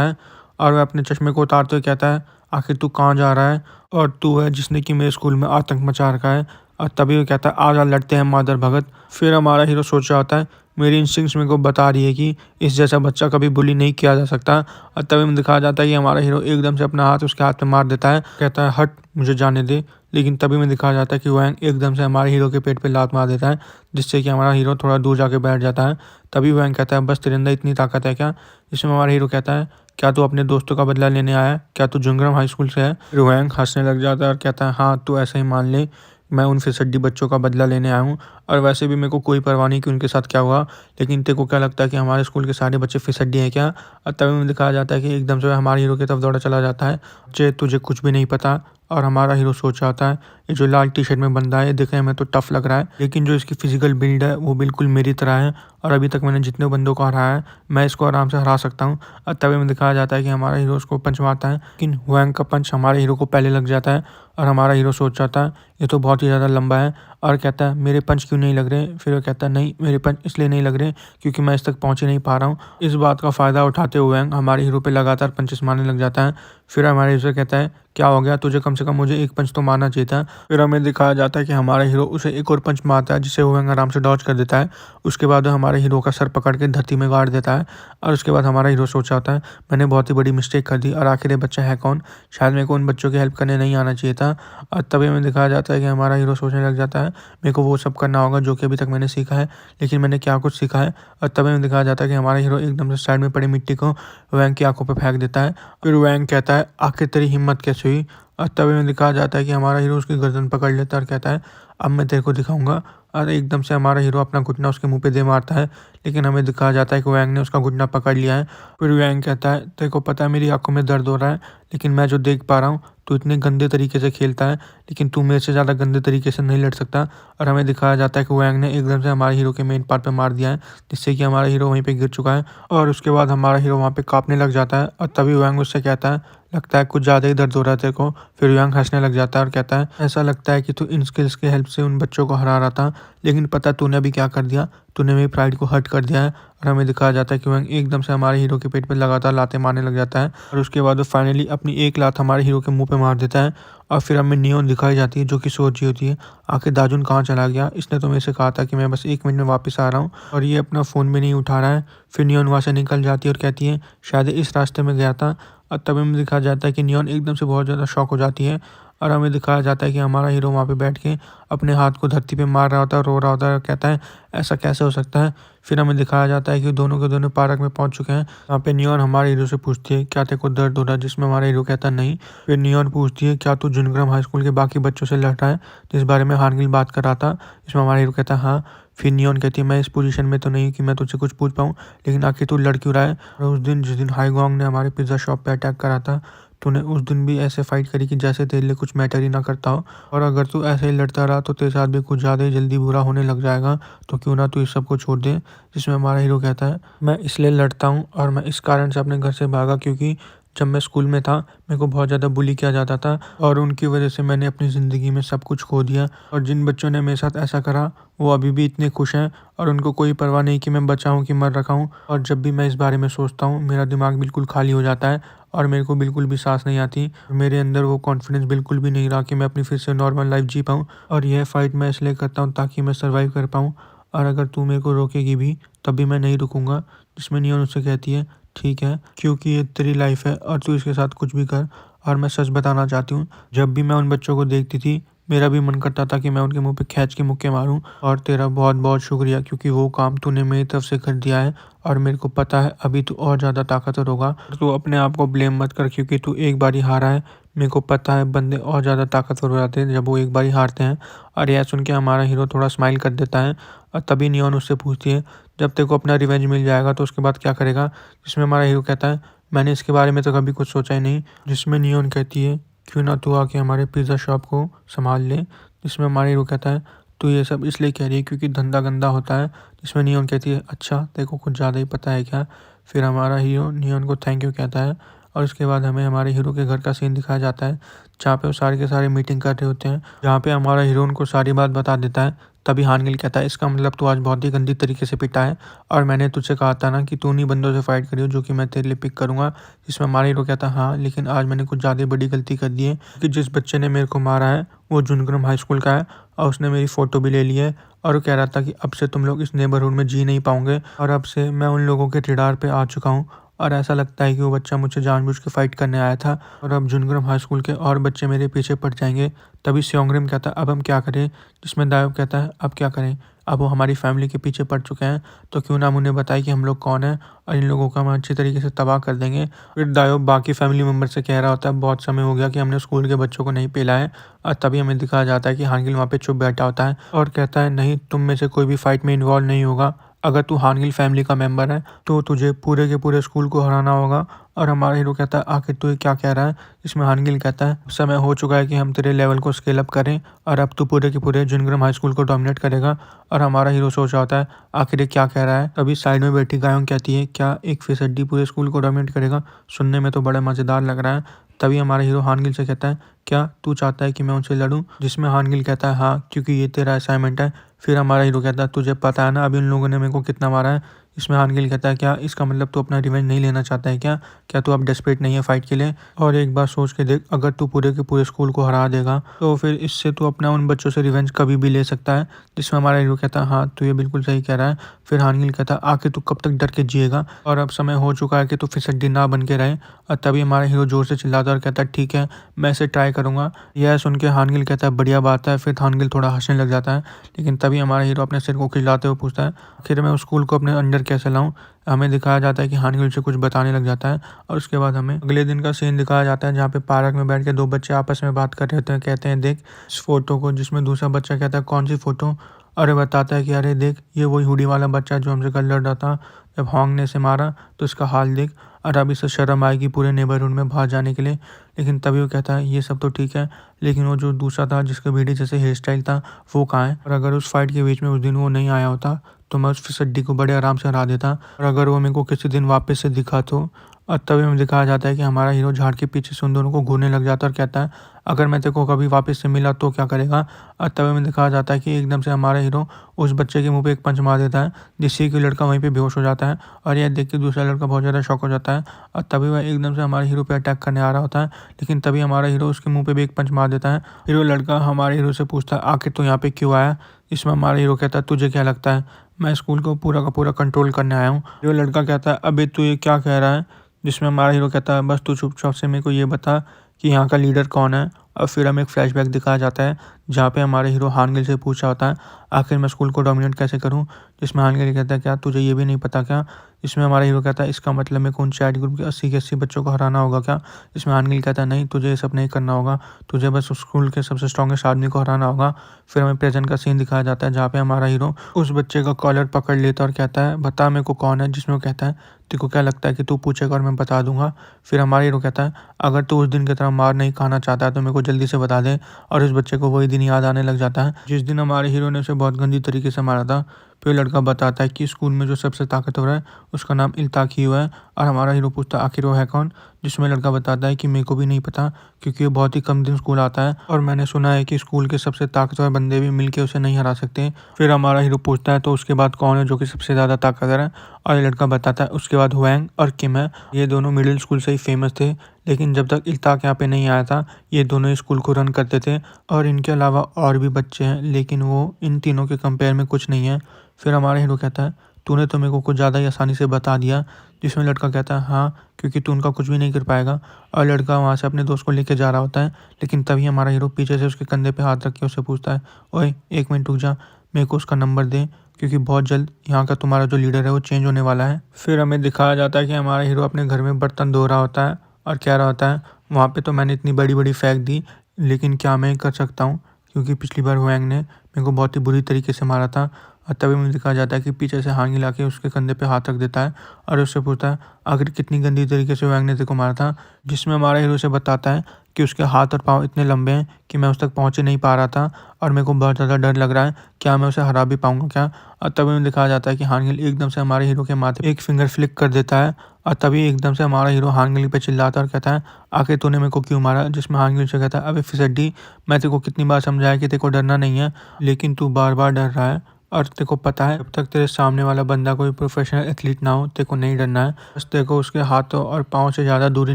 है, और वह अपने चश्मे को उतारते हुए कहता है आखिर तू कहाँ जा रहा है, और तू है जिसने कि मेरे स्कूल में आतंक मचा रखा है। और तभी वो कहता है आजा लड़ते हैं मादर भगत। फिर हमारा हीरो सोच रहा होता है मेरी इंस्टिंक्ट्स मेरे को बता रही है कि इस जैसा बच्चा कभी बुली नहीं किया जा सकता। और तभी में दिखाया जाता है कि हमारा हीरो एकदम से अपना हाथ उसके हाथ पे मार देता है, कहता है हट मुझे जाने दे। लेकिन तभी में दिखाया जाता है कि वैंग एकदम से हमारे हीरो के पेट पे लात मार देता है, जिससे कि हमारा हीरो थोड़ा दूर जाके बैठ जाता है। तभी वैंग कहता है बस तेरे अंदर इतनी ताकत है क्या, जिसमें हमारा हीरो कहता है क्या तू अपने दोस्तों का बदला लेने आया है, क्या तू जुंगरम हाई स्कूल से है। फिर वैंग हंसने लग जाता है और कहता है हाँ तू ऐसा ही मान ले, मैं उन फिसड्डी बच्चों का बदला लेने आया हूँ, और वैसे भी मेरे को कोई परवाह नहीं कि उनके साथ क्या हुआ। लेकिन तेरे को क्या लगता है कि हमारे स्कूल के सारे बच्चे फिसड्डी हैं क्या। और तभी में दिखाया जाता है कि एकदम से हमारे हीरो की तरफ दौड़ा चला जाता है, तुझे तुझे कुछ भी नहीं पता। और हमारा हीरो सोच रहा होता है ये जो लाल टी शर्ट में बंदा है दिखने में तो टफ लग रहा है, लेकिन जो इसकी फिजिकल बिल्ड है वो बिल्कुल मेरी तरह है, और अभी तक मैंने जितने बंदों को हराया है मैं इसको आराम से हरा सकता हूँ। और तभी में दिखाया जाता है कि हमारा हीरो उसको पंच मारता है, लेकिन वैंग का पंच हमारे हीरो को पहले लग जाता है। और हमारा हीरो सोच रहा था ये तो बहुत ही ज़्यादा लंबा है, और कहता है मेरे पंच क्यों नहीं लग रहे। फिर वो कहता है नहीं मेरे पंच इसलिए नहीं लग रहे क्योंकि मैं इस तक पहुँच ही नहीं पा रहा हूँ। इस बात का फ़ायदा उठाते हुए वैंग हमारे हीरो पे लगातार पंचेस मारने लग जाता है। फिर हमारे हीरो से कहता है क्या हो गया, तुझे कम से कम मुझे एक पंच तो मारना चाहिए था। फिर हमें दिखाया जाता है कि हमारा हीरो उसे एक और पंच मारता है जिसे वैंग आराम से डॉज कर देता है। उसके बाद हमारे हीरो का सर पकड़ के धरती में गाड़ देता है, और उसके बाद हमारा हीरो सोचा होता है मैंने बहुत ही बड़ी मिस्टेक कर दी, और आखिर ये बच्चा है कौन, शायद मेरे को उन बच्चों की हेल्प करने नहीं आना चाहिए था। और तभी हमें दिखाया जाता है कि हमारा हीरो सोचने लग जाता है मेरे को वो सब करना होगा जो कि अभी तक मैंने सीखा है, लेकिन मैंने क्या कुछ सीखा है। और तभी हमें दिखाया जाता है कि हमारा हीरो एकदम से साइड में पड़ी मिट्टी को वैंग की आंखों पर फेंक देता है। फिर वैंग कहता है आखिर तेरी हिम्मत कैसे हुई। और तभी में दिखाया जाता है कि हमारा हीरो उसकी गर्दन पकड़ लेता है और कहता है अब मैं तेरे को दिखाऊंगा। और एकदम से हमारा हीरो अपना घुटना उसके मुंह पे दे मारता है, लेकिन हमें दिखाया जाता है कि वैंग ने उसका घुटना पकड़ लिया है। फिर वैंग कहता है तेरे को पता है मेरी आंखों में दर्द हो रहा है, लेकिन मैं जो देख पा रहा हूँ तू इतने गंदे तरीके से खेलता है, लेकिन तू मेरे से ज़्यादा गंदे तरीके से नहीं लड़ सकता। और हमें दिखाया जाता है कि वैंग ने एकदम से हमारे हीरो के मेन पार्ट पे मार दिया है, जिससे कि हमारा हीरो वहीं पे गिर चुका है। और उसके बाद हमारा हीरो वहाँ पे कांपने लग जाता है, और तभी वैंग उससे कहता है लगता है कुछ ज़्यादा ही दर्द हो रहा है तेरे को। फिर वैंग हंसने लग जाता है और कहता है ऐसा लगता है कि तू इन स्किल्स की हेल्प से उन बच्चों को हरा रहा था, लेकिन पता तूने अभी क्या कर दिया, तूने मेरी प्राइड को हर्ट कर दिया है। और हमें दिखाया जाता है कि वैंग एकदम से हमारे हीरो के पेट पे लगातार लातें मारने लग जाता है, और उसके बाद वो फाइनली अपनी एक लात हमारे हीरो के मुंह पे मार देता है। और फिर हमें नियॉन दिखाई जाती है जो कि सोच रही होती है आखिर दाजुन कहाँ चला गया, इसने तो मेरे से कहा था कि मैं बस 1 मिनट में वापस आ रहा हूँ, और ये अपना फ़ोन भी नहीं उठा रहा है। फिर नियॉन वहाँ से निकल जाती है और कहती है शायद इस रास्ते में गया था। और तभी हमें दिखाया जाता है कि नियॉन एकदम से बहुत ज़्यादा शॉक हो जाती है, और हमें दिखाया जाता है कि हमारा हीरो वहाँ पे बैठ के अपने हाथ को धरती पे मार रहा होता है, रो रहा होता है और कहता है ऐसा कैसे हो सकता है। फिर हमें दिखाया जाता है कि दोनों के दोनों पार्क में पहुंच चुके हैं। यहाँ पे नियॉन हमारे हीरो से पूछती है क्या तेरे को दर्द हो रहा है, जिसमें हमारा हीरो कहता है नहीं। फिर नियॉन पूछती है क्या तू जुनग्राम हाई स्कूल के बाकी बच्चों से लड़ रहा है जिस बारे में हार्गिल बात कर रहा था, इसमें हमारा हीरो कहता है हाँ। फिर नियॉन कहती है मैं इस पोजीशन में तो नहीं कि मैं तुझसे कुछ पूछ पाऊँ, लेकिन आखिर तू लड़ क्यों रहा है। और उस दिन जिस दिन हाईगोंग ने हमारे पिज़्ज़ा शॉप पे अटैक करा था, तूने उस दिन भी ऐसे फाइट करी कि जैसे तेरे लिए कुछ मैटर ही ना करता हो, और अगर तू ऐसे ही लड़ता रहा तो तेरे साथ भी कुछ ज़्यादा ही जल्दी बुरा होने लग जाएगा, तो क्यों ना तू इस सब को छोड़ दे। जिसमें हमारा हीरो कहता है मैं इसलिए लड़ता हूँ और मैं इस कारण से अपने घर से भागा क्योंकि जब मैं स्कूल में था मेरे को बहुत ज़्यादा बुली किया जाता था, और उनकी वजह से मैंने अपनी ज़िंदगी में सब कुछ खो दिया। और जिन बच्चों ने मेरे साथ ऐसा करा वो अभी भी इतने खुश हैं, और उनको कोई परवाह नहीं कि मैं बचा हूँ कि मर रखा हूँ। और जब भी मैं इस बारे में सोचता हूँ मेरा दिमाग बिल्कुल खाली हो जाता है, और मेरे को बिल्कुल भी सांस नहीं आती। मेरे अंदर वो कॉन्फिडेंस बिल्कुल भी नहीं रहा कि मैं अपनी फिर से नॉर्मल लाइफ जी पाऊँ। और यह फ़ाइट मैं इसलिए करता हूँ ताकि मैं सर्वाइव कर पाऊँ। और अगर तू मेरे को रोकेगी भी तब भी मैं नहीं रुकूंगा। जिसमें नियॉन उससे कहती है ठीक है, क्योंकि ये तेरी लाइफ है और तू इसके साथ कुछ भी कर। और मैं सच बताना चाहती हूँ, जब भी मैं उन बच्चों को देखती थी मेरा भी मन करता था कि मैं उनके मुंह पे खींच के मुक्के मारूं। और तेरा बहुत बहुत शुक्रिया, क्योंकि वो काम तूने मेरी तरफ से कर दिया है और मेरे को पता है अभी तू और ज़्यादा ताकतवर होगा। तू अपने आप को ब्लेम मत कर, क्योंकि तू एक बार ही हारा है। मेरे को पता है बंदे और ज़्यादा ताकतवर हो जाते हैं जब वो एक बार ही हारते हैं। और यह सुन के हमारा हीरो थोड़ा स्माइल कर देता है। और तभी नियॉन उससे पूछती है जब तेरे को अपना रिवेंज मिल जाएगा तो उसके बाद क्या करेगा। जिसमें हमारा हीरो कहता है मैंने इसके बारे में तो कभी कुछ सोचा ही नहीं। जिसमें नियॉन कहती है क्यों ना तू आके हमारे पिज़्ज़ा शॉप को संभाल ले। जिसमें हमारा हीरो कहता है तू ये सब इसलिए कह रही है क्योंकि धंधा गंदा होता है। जिसमें नियॉन कहती है अच्छा तेरे को कुछ ज़्यादा ही पता है क्या। फिर हमारा हीरो नियॉन को थैंक यू कहता है। और उसके बाद हमें हमारे हीरो के घर का सीन दिखाया जाता है, जहाँ पे वो सारे के सारे मीटिंग कर रहे होते हैं, जहाँ पे हमारा हीरो उनको सारी बात बता देता है। तभी हानगिल कहता है इसका मतलब तू आज बहुत ही गंदी तरीके से पिटा है और मैंने तुझसे कहा था ना कि तू उन्हीं बंदों से फाइट करियो जो कि मैं तेरे लिए पिक करूंगा। जिसमें हमारा हीरो कहता है हाँ, लेकिन आज मैंने कुछ ज़्यादा बड़ी गलती कर दी है कि जिस बच्चे ने मेरे को मारा है वो जुनगरम हाई स्कूल का है और उसने मेरी फ़ोटो भी ले ली है। और वो कह रहा था कि अब से तुम लोग इस नेबरहुड में जी नहीं पाओगे और अब से मैं उन लोगों के रडार पे आ चुका हूँ। और ऐसा लगता है कि वो बच्चा मुझसे जानबूझ के फाइट करने आया था और अब जुनगरम हाई स्कूल के और बच्चे मेरे पीछे पड़ जाएंगे। तभी स्योंगरिम कहता है अब हम क्या करें। जिसमें दायोब कहता है अब क्या करें, अब वो हमारी फैमिली के पीछे पड़ चुके हैं तो क्यों ना हम उन्हें बताएं कि हम लोग कौन हैं और इन लोगों को हम अच्छी तरीके से तबाह कर देंगे। फिर दायोब बाकी फैमिली मेम्बर से कह रहा होता है बहुत समय हो गया कि हमने स्कूल के बच्चों को नहीं पिलाया है। और तभी हमें दिखाया जाता है कि हानगिल वहाँ पे चुप बैठा होता है और कहता है नहीं, तुम में से कोई भी फाइट में इन्वॉल्व नहीं होगा। अगर तू हानगिल फैमिली का मेंबर है तो तुझे पूरे के पूरे स्कूल को हराना होगा। और हमारा हीरो कहता है आखिर तू ये क्या कह रहा है। इसमें हानगिल कहता है समय हो चुका है कि हम तेरे लेवल को स्केल अप करें और अब तू पूरे के पूरे जुनगरम हाई स्कूल को डोमिनेट करेगा। और हमारा हीरो सोच रहा होता है आखिर ये क्या कह रहा है। तभी साइड में बैठी गायों कहती है क्या एक फिसड्डी पूरे स्कूल को डोमिनेट करेगा, सुनने में तो बड़ा मज़ेदार लग रहा है। तभी हमारा हीरो हानगिल से कहता है क्या तू चाहता है कि मैं उनसे लड़ूं। जिसमें हानगिल कहता है हाँ, क्योंकि ये तेरा असाइनमेंट है। फिर हमारा हीरो कहता है तुझे पता है ना अभी उन लोगों ने मेरे को कितना मारा है। इसमें हानगिल कहता है क्या इसका मतलब तू अपना रिवेंज नहीं लेना चाहता है क्या, क्या तू अब डेस्परेट नहीं है फाइट के लिए। और एक बार सोच के देख, अगर तू पूरे के पूरे स्कूल को हरा देगा तो फिर इससे तू अपना उन बच्चों से रिवेंज कभी भी ले सकता है। जिसमें हमारा हीरो कहता है हाँ तू ये बिल्कुल सही कह रहा है। फिर हानगिल कहता है आखिर तू कब तक डर के जिएगा और अब समय हो चुका है कि तू फिसड्डी ना बन के रहे। और तभी हमारा हीरो जोर से चिल्लाता है और कहता है ठीक है मैं इसे ट्राई करूंगा। यह सुन के हानगिल कहता है बढ़िया बात है। फिर हानगिल थोड़ा हंसने लग जाता है, लेकिन तभी हमारा हीरो अपने सिर को खिलाते हुए पूछता है आखिर मैं उस स्कूल को अपने अंडर कैसे लाऊं। हमें दिखाया जाता है कि हानगिल से कुछ बताने लग जाता है। और उसके बाद हमें अगले दिन का सीन दिखाया जाता है, जहाँ पे पार्क में बैठ के दो बच्चे आपस में बात कर रहे होते हैं। कहते हैं देख इस फोटो को। जिसमें दूसरा बच्चा कहता है कौन सी फोटो। अरे बताता है कि अरे देख ये वही हुडी वाला बच्चा जो हमसे कल लड़ रहा था, जब हॉन्ग ने इसे मारा तो इसका हाल देख। और अब इसे शर्म आएगी पूरे नेबरहुड में बाहर जाने के लिए। लेकिन तभी वो कहता है ये सब तो ठीक है, लेकिन वो जो दूसरा था जिसका भीड़ी जैसे हेयर स्टाइल था वो कहाँ है। और अगर उस फाइट के बीच में उस दिन वो नहीं आया होता तो मैं उस फिसड्डी को बड़े आराम से हरा देता। और अगर वो मेरे को किसी दिन वापस से दिखा तो। और तभी हमें दिखाया जाता है कि हमारा हीरो झाड़ के पीछे से उन दोनों को घूरने लग जाता है और कहता है अगर मैं तेरे को कभी वापस से मिला तो क्या करेगा। और तभी हमें दिखाया जाता है कि एकदम से हमारा हीरो उस बच्चे के मुंह पे एक पंच मार देता है, जिससे कि लड़का वहीं पे बेहोश हो जाता है। और यह देख के दूसरा लड़का बहुत ज़्यादा शॉक हो जाता है और तभी वह एकदम से हमारे हीरो पे अटैक करने आ रहा होता है। लेकिन तभी हमारा हीरो उसके मुंह पे भी एक पंच मार देता है। फिर वो लड़का हमारे हीरो से पूछता है आखिर तो यहाँ पे क्यों आया। इसमें हमारा हीरो कहता है तुझे क्या लगता है मैं स्कूल को पूरा का पूरा कंट्रोल करने आया हूँ। वो लड़का कहता है अबे तू ये क्या कह रहा है। जिसमें हमारा हीरो कहता है बस तू चुपचाप से मेरे को ये बता कि यहाँ का लीडर कौन है। और फिर हमें एक फ्लैशबैक दिखाया जाता है, जहाँ पे हमारे हीरो हानगिल से पूछा होता है आखिर मैं स्कूल को डोमिनेट कैसे करूँ। जिसमें हानगिल कहता है क्या तुझे ये भी नहीं पता क्या। इसमें हमारा हीरो कहता है इसका मतलब मेरे को उन चैट ग्रुप के 80 के 80 बच्चों को हराना होगा क्या। इसमें हानगिल कहता है नहीं, तुझे ये सब नहीं करना होगा, तुझे बस उस स्कूल के सबसे स्ट्रॉन्गेस्ट आदमी को हराना होगा। फिर हमें प्रेजेंट का सीन दिखाया जाता है, जहाँ पे हमारा हीरो उस बच्चे का कॉलर पकड़ लेता है और कहता है बता मेरे को कौन है। जिसमें वो कहता है तेरे को क्या लगता है कि तू पूछेगा और मैं बता दूंगा। फिर हमारा हीरो कहता है अगर तू उस दिन की तरह मार नहीं खाना चाहता है तो मेरे को जल्दी से बता दे। और उस बच्चे को वही दिन याद आने लग जाता है जिस दिन हमारे हीरो ने उसे बहुत गंदी तरीके से मारा था। फिर लड़का बताता है कि स्कूल में जो सबसे ताकतवर है उसका नाम इल्ताकीयो है। और हमारा हीरो पूछता है आखिर वो है कौन। जिसमें लड़का बताता है कि मेरे को भी नहीं पता, क्योंकि वो बहुत ही कम दिन स्कूल आता है और मैंने सुना है कि स्कूल के सबसे ताकतवर बंदे भी मिलके उसे नहीं हरा सकते। फिर हमारा हीरो पूछता है तो उसके बाद कौन है जो कि सबसे ज़्यादा ताकतवर है। और ये लड़का बताता है उसके बाद हुएंग और किम है। ये दोनों मिडिल स्कूल से ही फेमस थे, लेकिन जब तक इल्ताक यहाँ पे नहीं आया था ये दोनों स्कूल को रन करते थे। और इनके अलावा और भी बच्चे हैं, लेकिन वो इन तीनों के कंपेयर में कुछ नहीं है। फिर हमारा हीरो कहता है तूने तो मेरे को कुछ ज़्यादा ही आसानी से बता दिया। जिसमें लड़का कहता है हाँ, क्योंकि तू उनका कुछ भी नहीं कर पाएगा। और लड़का वहाँ से अपने दोस्त को लेके जा रहा होता है, लेकिन तभी हमारा हीरो पीछे से उसके कंधे पे हाथ रख के उससे पूछता है, ओए 1 मिनट रुक जा, मेरे को उसका नंबर दे, क्योंकि बहुत जल्द यहाँ का तुम्हारा जो लीडर है वो चेंज होने वाला है। फिर हमें दिखाया जाता है कि हमारा हीरो अपने घर में बर्तन धो रहा होता है और कह रहा होता है वहाँ पे तो मैंने इतनी बड़ी बड़ी फेंक दी, लेकिन क्या मैं कर सकता हूँ, क्योंकि पिछली बार वैंग ने मेरे को बहुत ही बुरी तरीके से मारा था। और तभी मुझे दिखाया जाता है कि पीछे से हांग हिला के उसके कंधे पे हाथ रख देता है और उससे पूछता है आखिर कितनी गंदी तरीके से वैंग ने तेरे को मारा था। जिसमें हमारा हीरो से बताता है कि उसके हाथ और पाँव इतने लंबे हैं कि मैं उस तक पहुँच ही नहीं पा रहा था और मेरे को बहुत ज़्यादा डर लग रहा है, क्या मैं उसे हरा भी पाऊंगा क्या। और तभी हमें दिखाया जाता है कि हांगिल एकदम से हमारे हीरो के माथे एक फिंगर फ्लिक कर देता है और तभी एकदम से हमारा हीरो हांगिल पे चिल्लाता है और कहता है आखिर तूने मेरे को क्यों मारा। जिसमें हांगिल से कहता है अबे फिसड्डी, मैं तेरे को कितनी बार समझाया कि तेरे को डरना नहीं है, लेकिन तू बार बार डर रहा है और तेरे को पता है जब तक तेरे सामने वाला बंदा कोई प्रोफेशनल एथलीट ना हो तेरे को नहीं डरना है, बस तेरे को उसके हाथों और पाँव से ज़्यादा दूरी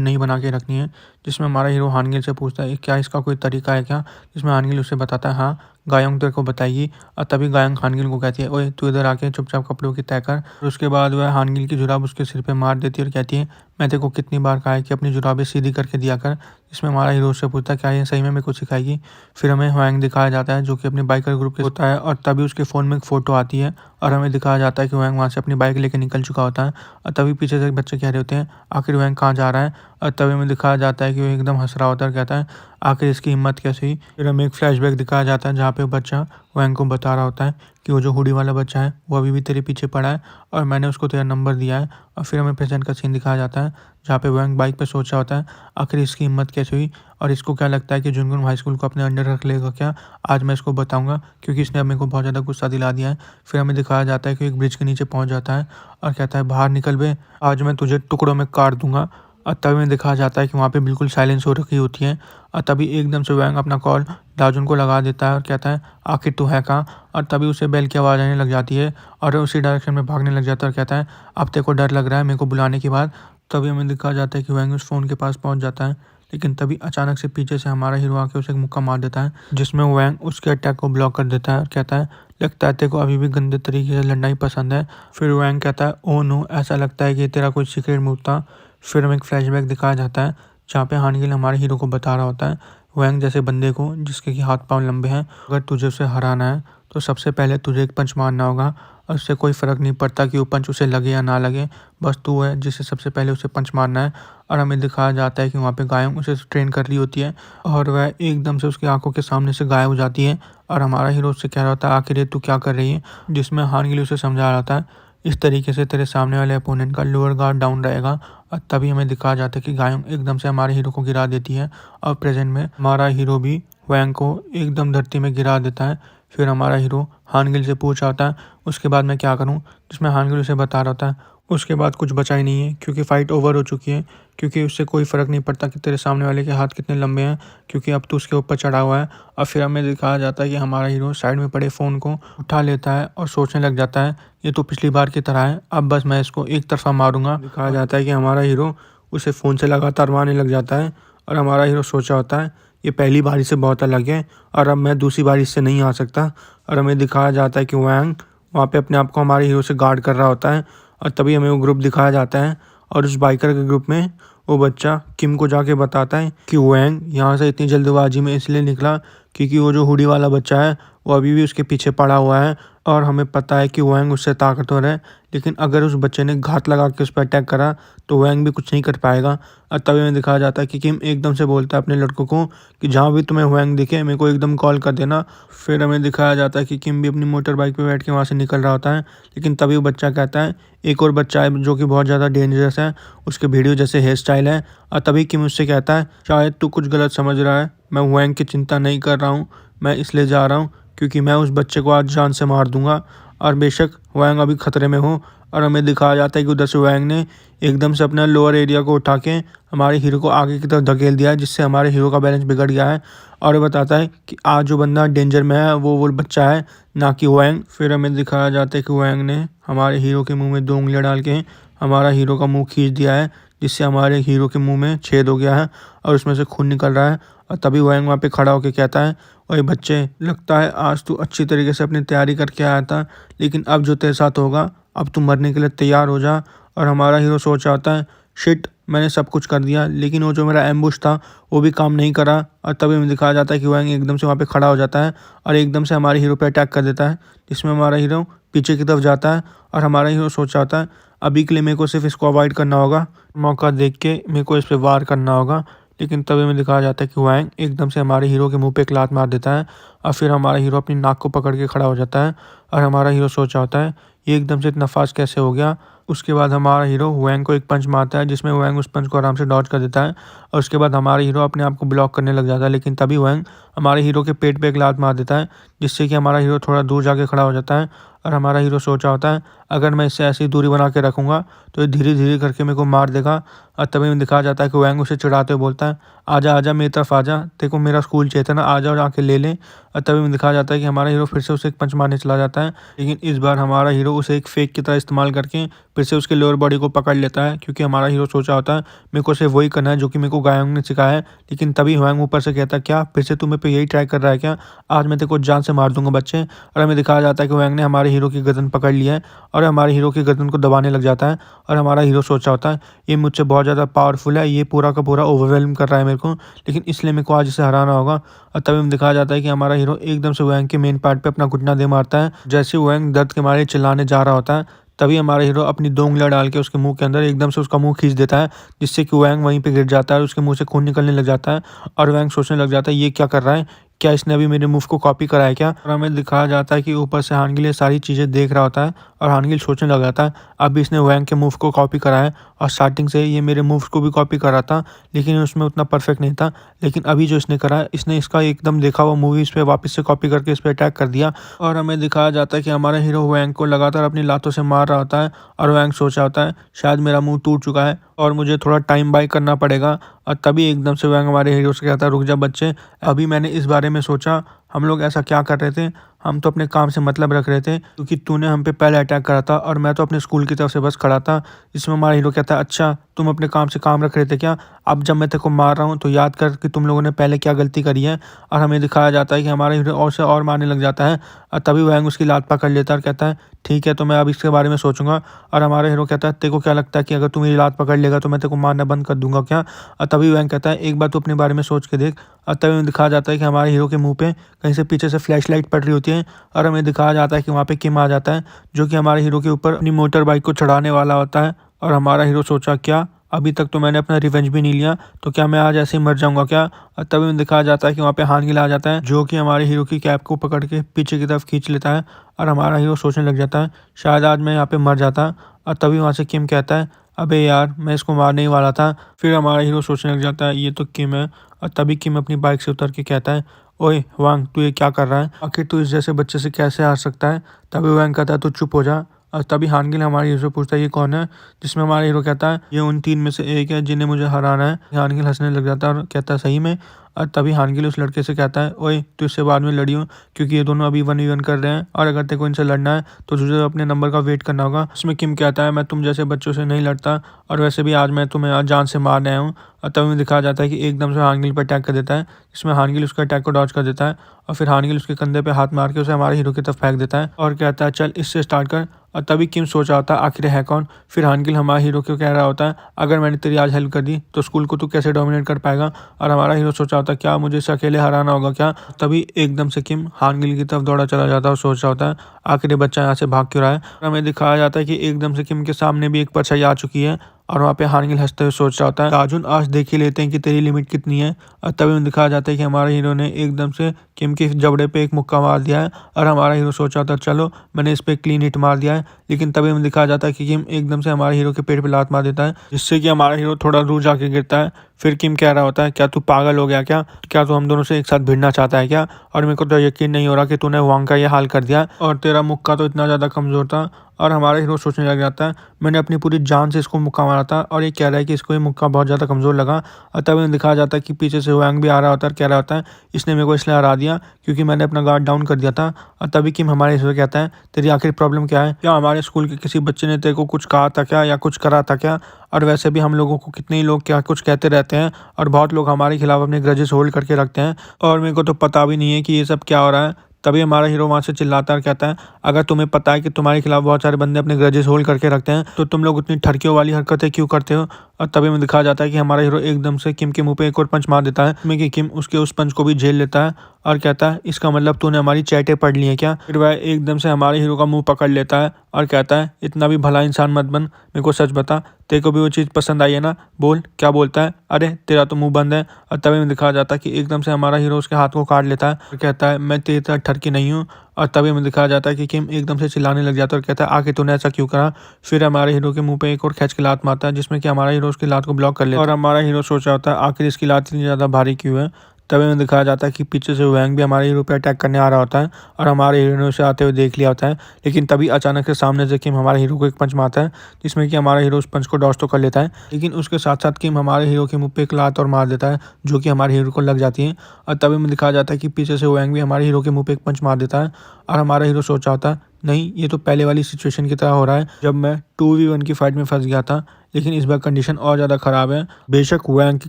नहीं बना के रखनी है। जिसमें हमारा हीरो हानगिल से पूछता है क्या इसका कोई तरीका है क्या। जिसमें हानगिल उसे बताता है हाँ, गायोंग तेरे को बताएगी। और तभी गायोंग हानगिल को कहती है ओए तू इधर आके चुपचाप कपड़ों की तय कर। और उसके बाद वह हानगिल की जुराब उसके सिर पे मार देती है और कहती है मैं तेरे को कितनी बार कहा है कि अपनी जुराबें सीधी करके दिया कर। इसमें हमारा हीरो उससे पूछता है क्या ये सही में मेरे को सिखाएगी। फिर हमें ह्वांग दिखाया जाता है जो कि अपनी बाइकर ग्रुप के होता है और तभी उसके फ़ोन में एक फ़ोटो आती है और हमें दिखाया जाता है कि वैंग वहाँ से अपनी बाइक लेके निकल चुका होता है। और तभी पीछे से बच्चे कह रहे होते हैं आखिर वैंग कहाँ जा रहा है। और तभी हमें दिखाया जाता है कि वो एकदम हंस रहा होता है और कहता है आखिर इसकी हिम्मत कैसे हुई। फिर हमें एक फ्लैशबैक दिखाया जाता है जहाँ पे बच्चा वैंग को बता रहा होता है कि वो जो हुडी वाला बच्चा है वो अभी भी तेरे पीछे पड़ा है और मैंने उसको तेरा नंबर दिया है। और फिर हमें प्रेजेंट का सीन दिखाया जाता है जहाँ पे वैंग बाइक पे सोच रहा होता है आखिर इसकी हिम्मत कैसे हुई और इसको क्या लगता है कि जुनगुन हाई स्कूल को अपने अंडर रख लेगा क्या। आज मैं इसको बताऊंगा क्योंकि इसने मेरे को बहुत ज़्यादा गुस्सा दिला दिया है। फिर हमें दिखाया जाता है कि एक ब्रिज के नीचे पहुंच जाता है और कहता है बाहर निकल बे, आज मैं तुझे टुकड़ों में काट दूंगा। और तभी हमें दिखाया जाता है कि वहाँ पे बिल्कुल साइलेंस हो रखी होती है और तभी एकदम से वैंग अपना कॉल दाजुन को लगा देता है और कहता है आखिर तू है कहाँ। और तभी उसे बेल की आवाज़ आने लग जाती है और उसी डायरेक्शन में भागने लग जाता है और कहता है अब तेरे को डर लग रहा है मेरे को बुलाने के बाद। तभी हमें दिखाया जाता है कि वैंग उस फ़ोन के पास पहुँच जाता है, लेकिन तभी अचानक से पीछे से हमारा हीरो आके उसे एक मुक्का मार देता है जिसमें वैंग उसके अटैक को ब्लॉक कर देता है और कहता है लगता है तेरे को अभी भी गंदे तरीके से लड़ना ही पसंद है। फिर वैंग कहता है ओ नो, ऐसा लगता है कि तेरा कोई सीक्रेट मूव था। फिर हमें एक फ्लैशबैक दिखाया जाता है जहाँ पे हानगिल हमारे हीरो को बता रहा होता है वैंग जैसे बंदे को जिसके कि हाथ पांव लंबे हैं, अगर तुझे उसे हराना है तो सबसे पहले तुझे एक पंच मारना होगा और उससे कोई फ़र्क नहीं पड़ता कि वो पंच उसे लगे या ना लगे, बस तू है जिसे सबसे पहले उसे पंच मारना है। और हमें दिखाया जाता है कि वहाँ पे गायों उसे ट्रेन कर रही होती है और वह एकदम से उसकी आंखों के सामने से गायब हो जाती है और हमारा हीरो उससे कह रहा होता है आखिर ये तू क्या कर रही है। जिसमें हानगिल उसे समझा रहा था इस तरीके से तेरे सामने वाले अपोनेंट का लोअर गार्ड डाउन रहेगा। और तभी हमें दिखाया जाता है कि गायों एकदम से हमारे हीरो को गिरा देती है और प्रेजेंट में हमारा हीरो भी वैंग को एकदम धरती में गिरा देता है। फिर हमारा हीरो हानगिल से पूछ रहा था उसके बाद मैं क्या करूं। जिसमें हानगिल उसे बता रहा था उसके बाद कुछ बचा ही नहीं है क्योंकि फ़ाइट ओवर हो चुकी है, क्योंकि उससे कोई फ़र्क नहीं पड़ता कि तेरे सामने वाले के हाथ कितने लंबे हैं, क्योंकि अब तो उसके ऊपर चढ़ा हुआ है। और फिर हमें दिखाया जाता है कि हमारा हीरो साइड में पड़े फ़ोन को उठा लेता है और सोचने लग जाता है ये तो पिछली बार की तरह है, अब बस मैं इसको एक तरफा मारूंगा। दिखाया जाता है कि हमारा हीरो उसे फ़ोन से लगातार मारने लग जाता है और हमारा हीरो सोचा होता है ये पहली बारी से बहुत अलग है और अब मैं दूसरी बारी से नहीं आ सकता। और हमें दिखाया जाता है कि वैंग वहाँ पे अपने आप को हमारे हीरो से गार्ड कर रहा होता है और तभी हमें वो ग्रुप दिखाया जाता है और उस बाइकर के ग्रुप में वो बच्चा किम को जाके बताता है कि वैंग यहाँ से इतनी जल्दबाजी में इसलिए निकला क्योंकि वो जो हुडी वाला बच्चा है वो अभी भी उसके पीछे पड़ा हुआ है और हमें पता है कि वैंग उससे ताकतवर है, लेकिन अगर उस बच्चे ने घात लगा के उस पर अटैक करा तो वैंग भी कुछ नहीं कर पाएगा। और तभी हमें दिखाया जाता है कि किम एकदम से बोलता है अपने लड़कों को कि जहाँ भी तुम्हें वैंग दिखे मेरे को एकदम कॉल कर देना। फिर हमें दिखाया जाता है कि किम भी अपनी मोटर बाइक पर बैठ के वहाँ से निकल रहा होता है, लेकिन तभी वो बच्चा कहता है एक और बच्चा है जो कि बहुत ज़्यादा डेंजरस है, उसके वीडियो जैसे हेयर स्टाइल है। और तभी किम उससे कहता है शायद तू कुछ गलत समझ रहा है, मैं वैंग की चिंता नहीं कर रहा हूँ, मैं इसलिए जा रहा हूँ क्योंकि मैं उस बच्चे को आज जान से मार दूंगा और बेशक वैंग अभी खतरे में हो। और हमें दिखाया जाता है कि उधर से वैंग ने एकदम से अपना लोअर एरिया को उठा के हमारे हीरो को आगे की तरफ धकेल दिया है, जिससे हमारे हीरो का बैलेंस बिगड़ गया है और ये बताता है कि आज जो बंदा डेंजर में है वो बच्चा है ना कि वैंग। फिर हमें दिखाया जाता है कि वैंग ने हमारे हीरो के मुँह में 2 उंगलियाँ डाल के हमारा हीरो का मुँह खींच दिया है, जिससे हमारे हीरो के मुँह में छेद हो गया है और उसमें से खून निकल रहा है। और तभी वैंग वहाँ पे खड़ा होकर कहता है ओए बच्चे, लगता है आज तू अच्छी तरीके से अपनी तैयारी करके आया था, लेकिन अब जो तेरे साथ होगा, अब तू मरने के लिए तैयार हो जा। और हमारा हीरो सोच रहा होता है, शिट, मैंने सब कुछ कर दिया, लेकिन वो जो मेरा एम्बुश था वो भी काम नहीं करा। और तभी हमें दिखाया जाता है कि वैंग एकदम से वहाँ पे खड़ा हो जाता है और एकदम से हमारे हीरो पे अटैक कर देता है, जिसमें हमारा हीरो पीछे की तरफ जाता है। और हमारा हीरो सोच रहा होता है, अभी के लिए मेरे को सिर्फ इसको अवॉइड करना होगा, मौका देख के मेरे को इस पर वार करना होगा। लेकिन तभी हमें दिखाया जाता है कि वैंग एकदम से हमारे हीरो के मुंह पे एक लात मार देता है और फिर हमारा हीरो अपनी नाक को पकड़ के खड़ा हो जाता है। और हमारा हीरो सोच रहा होता है, ये एकदम से इतना फास्ट कैसे हो गया। उसके बाद हमारा हीरो वैंग को एक पंच मारता है, जिसमें वैंग उस पंच को आराम से डॉज कर देता है। और उसके बाद हमारा हीरो अपने आप को ब्लॉक करने लग जाता है, लेकिन तभी वैंग हमारे हीरो के पेट पे एक लात मार देता है, जिससे कि हमारा हीरो थोड़ा दूर जाके खड़ा हो जाता है। और हमारा हीरो सोचा होता है, अगर मैं इससे ऐसी दूरी बना के रखूँगा तो ये धीरे धीरे करके मेरे को मार देगा। और तभी में दिखाया जाता है कि वैंग उसे चिढ़ाते हुए बोलता है, आजा आजा मेरी तरफ आजा, तेरे को मेरा स्कूल चाहिए था ना, आजा और आके ले लें। और तभी में दिखाया जाता है कि हमारा हीरो फिर से उसे एक पंच मारने चला जाता है, लेकिन इस बार हमारा हीरो उसे एक फेक की तरह इस्तेमाल करके फिर से उसके लोअर बॉडी को पकड़ लेता है, क्योंकि हमारा हीरो सोचा होता है मेरे को सिर्फ वही करना है जो कि मेरे को गायोंग ने सिखाया है। लेकिन तभी वैंग ऊपर से कहता है, क्या फिर से तुम्हें पे यही ट्राई कर रहा है क्या, आज मैं तेरे को जान से मार दूंगा बच्चे। और हमें दिखाया जाता है कि वैंग ने हमारे हीरो की गर्दन पकड़ लिया है और हमारे हीरो की गर्दन को दबाने लग जाता है। और हमारा हीरो सोचा होता है, ये मुझसे बहुत ज़्यादा पावरफुल है, ये पूरा का पूरा ओवरवेलम कर रहा है मेरे को, लेकिन इसलिए मेरे को आज इसे हराना होगा। और तभी हमें दिखाया जाता है कि हमारा हीरो एकदम से वैंग के मेन पार्ट पे अपना घुटना दे मारता है। जैसे वैंग दर्द के मारे चिल्लाने जा रहा होता है, तभी हमारा हीरो अपनी 2 उंगलियां डाल के उसके मुंह के अंदर एकदम से उसका मुंह खींच देता है, जिससे कि वैंग वहीं पे गिर जाता है और उसके मुंह से खून निकलने लग जाता है। और वैंग सोचने लग जाता है, ये क्या कर रहा है, क्या इसने अभी मेरे मूव को कॉपी करा है क्या। और हमें दिखाया जाता है कि ऊपर से हानगिल ये सारी चीज़ें देख रहा होता है और हानगिल सोचने लग जाता है, अभी इसने वैंग के मूव को कॉपी करा है और स्टार्टिंग से ये मेरे मूव्स को भी कॉपी कर रहा था, लेकिन उसमें उतना परफेक्ट नहीं था। लेकिन अभी जो इसने करा है, इसने इसका एकदम देखा हुआ मूवी इस पर वापस से कॉपी करके इस पर अटैक कर दिया। और हमें दिखाया जाता है कि हमारा हीरो वैंग को लगातार अपनी लातों से मार रहा होता है और वैंग सोचा होता है, शायद मेरा मुंह टूट चुका है और मुझे थोड़ा टाइम बाय करना पड़ेगा। और तभी एकदम से वैंग हमारे हीरो से कहता है, रुक जा बच्चे, अभी मैंने इस बारे में सोचा, हम लोग ऐसा क्या कर रहे थे, हम तो अपने काम से मतलब रख रहे थे, क्योंकि तूने हम पे पहले अटैक करा था और मैं तो अपने स्कूल की तरफ से बस खड़ा था। इसमें हमारा हीरो कहता है, अच्छा तुम अपने काम से काम रख रहे थे क्या, अब जब मैं तेरे को मार रहा हूँ तो याद कर कि तुम लोगों ने पहले क्या गलती करी है। और हमें दिखाया जाता है कि हमारा हीरो और से और मारने लग जाता है और तभी वैंग उसकी लात पकड़ लेता है और कहता है, ठीक है तो मैं अब इसके बारे में सोचूंगा। और हमारा हीरो कहता है, तेरे को क्या लगता है कि अगर तू मेरी लात पकड़ लेगा तो मैं तेरे को मारना बंद कर दूंगा क्या। और तभी वैंग कहता है, एक बार तू अपने बारे में सोच के देख। और तभी हमें दिखाया जाता है कि हमारे हीरो के मुंह पे कहीं से पीछे से फ्लैशलाइट पड़ रही होती है और हमें दिखाया जाता है कि वहाँ पे किम आ जाता है, जो कि हमारे हीरो के ऊपर अपनी मोटर बाइक को चढ़ाने वाला होता है। और हमारा हीरो सोचा, क्या अभी तक तो मैंने अपना रिवेंज भी नहीं लिया, तो क्या मैं आज ऐसे ही मर जाऊंगा क्या। और तभी हमें दिखाया जाता है कि वहाँ पे हानगिल आ जाता है, जो कि हमारे हीरो की कैप को पकड़ के पीछे की तरफ खींच लेता है और हमारा हीरो सोचने लग जाता है, शायद आज मैं यहाँ पे मर जाता। और तभी वहाँ से किम कहता है, अबे यार मैं इसको मारने ही वाला था। फिर हमारा हीरो सोचने लग जाता है, ये तो किम है। और तभी किम अपनी बाइक से उतर के कहता है, ओए वांग, तू ये क्या कर रहा है, आखिर तू इस जैसे बच्चे से कैसे हार सकता है। तभी वांग कहता है, तू चुप हो जा। और तभी हानगिल हमारे हीरो से पूछता है, ये कौन है, जिसमें हमारा हीरो कहता है, ये उन 3 में से एक है जिन्हें मुझे हराना है। हानगिल हंसने लग जाता है और कहता है, सही में। और तभी हानगिल उस लड़के से कहता है, ओए तू इससे बाद में लड़ियो, क्योंकि ये दोनों अभी 1v1 कर रहे हैं और अगर तेरे को इनसे लड़ना है तो तुझे अपने नंबर का वेट करना होगा। उसमें किम कहता है, मैं तुम जैसे बच्चों से नहीं लड़ता और वैसे भी आज मैं तुम्हें आज जान से मारने आया हूँ। और तभी दिखाया जाता है कि एकदम से हानगिल पर अटैक कर देता है, जिसमें हानगिल उसका अटैक को डॉज कर देता है और फिर हानगिल उसके कंधे पे हाथ मार के उसे हमारे हीरो की तरफ फेंक देता है और कहता है, चल इससे स्टार्ट कर। और तभी किम सोच रहा होता है, आखिर है कौन। फिर हानगिल हमारे हीरो को कह रहा होता है, अगर मैंने तेरी आज हेल्प कर दी तो स्कूल को तू कैसे डोमिनेट कर पाएगा। और हमारा हीरो सोचा होता है, क्या मुझे इसे अकेले हराना होगा क्या। तभी एकदम से किम हानगिल की तरफ दौड़ा चला जाता है और सोच रहा होता है, आखिर ये बच्चा यहाँ से भाग क्यों रहा है। और हमें दिखाया जाता है कि एकदम से किम के सामने भी एक परछाई आ चुकी है और वहाँ पे हानगिल हंसते हुए सोच रहा होता है, अर्जुन आज देख ही लेते हैं कि तेरी लिमिट कितनी है। और तभी हमें दिखाया जाता है कि हमारे हीरो ने एकदम से किम के जबड़े पे एक मुक्का मार दिया है और हमारा हीरो सोचा था, चलो मैंने इस पे क्लीन हिट मार दिया है। लेकिन तभी हमें दिखाया जाता है कि किम एकदम से हमारे हीरो के पेट पे लात मार देता है, जिससे कि हमारा हीरो थोड़ा दूर जाके गिरता है। फिर किम कह रहा होता है, क्या तू पागल हो गया क्या तू हम दोनों से एक साथ भिड़ना चाहता है क्या। और मेरे को तो यकीन नहीं हो रहा कि तूने वांग का ये हाल कर दिया और तेरा मुक्का तो इतना ज़्यादा कमज़ोर था और हमारा हीरो सोचने लग जाता है मैंने अपनी पूरी जान से इसको मुक्का मारा था और ये कह रहा है कि इसको ये मुक्का बहुत ज़्यादा कमज़ोर लगा। और तभी हमें दिखाया जाता है कि पीछे से वैंग भी आ रहा होता है और कह रहा होता है इसने मेरे को इसलिए हरा दिया क्योंकि मैंने अपना गार्ड डाउन कर दिया था। और तभी किम हमारे हीरो कहता है तेरी आखिर प्रॉब्लम क्या है, क्या हमारे स्कूल के किसी बच्चे ने तेरे को कुछ कहा था क्या या कुछ करा था क्या। और वैसे भी हम लोगों को कितने ही लोग क्या कुछ कहते रहते हैं और बहुत लोग हमारे खिलाफ अपने ग्रजेस होल्ड करके रखते हैं और मेरे को तो पता भी नहीं है कि ये सब क्या हो रहा है। तभी हमारा हीरो वहाँ से चिल्लाता है और कहता है अगर तुम्हें पता है कि तुम्हारे खिलाफ बहुत सारे बंदे अपने ग्रजेस होल्ड करके रखते हैं तो तुम लोग उतनी ठरकियों वाली हरकतें क्यों करते हो। और तभी हमें दिखाया जाता है कि हमारा हीरो एकदम से किम के मुंह पे एक और पंच मार देता है जिसमें कि किम उसके उस पंच को भी झेल लेता है और कहता है इसका मतलब तूने हमारी चैटें पढ़ ली हैं क्या। फिर वह एकदम से हमारे हीरो का मुंह पकड़ लेता है और कहता है इतना भी भला इंसान मत बन, मेरे को सच बता तेरे को भी वो चीज़ पसंद आई है ना, बोल क्या बोलता है, अरे तेरा तो मुंह बंद है। और तभी हमें दिखाया जाता है कि एकदम से हमारा हीरो उसके हाथ को काट लेता है और कहता है मैं तेरी तरह ठरकी नहीं हूँ। और तभी हमें दिखाया जाता है कि किम एकदम से चिल्लाने लग जाता है और कहता है आखिर तूने ऐसा क्यों करा। फिर हमारे हीरो के मुंह पे एक और खींच के लात मारता है जिसमें कि हमारा हीरो उसकी लात को ब्लॉक कर लेता है और हमारा हीरो सोच रहा होता है आखिर इसकी लात इतनी ज़्यादा भारी क्यों है। तभी हमें दिखाया जाता है कि पीछे से वैंग भी हमारे हीरो पे अटैक करने आ रहा होता है और हमारे हीरो ने उसे आते हुए देख लिया होता है। लेकिन तभी अचानक से सामने से किम हमारे हीरो को एक पंच मारता है जिसमें कि हमारा हीरो उस पंच को डॉज तो कर लेता है लेकिन उसके साथ साथ किम हमारे हीरो के मुंह पे एक लात और मार देता है जो कि हमारे हीरो को लग जाती है। और तभी हमें दिखाया जाता है कि पीछे से वैंग भी हमारे हीरो के मुंह पे एक पंच मार देता है और हमारा हीरो सोचा होता है नहीं ये तो पहले वाली सिचुएशन की तरह हो रहा है जब मैं 2v1 की फाइट में फंस गया था, लेकिन इस बार कंडीशन और ज़्यादा ख़राब है। बेशक वैंग की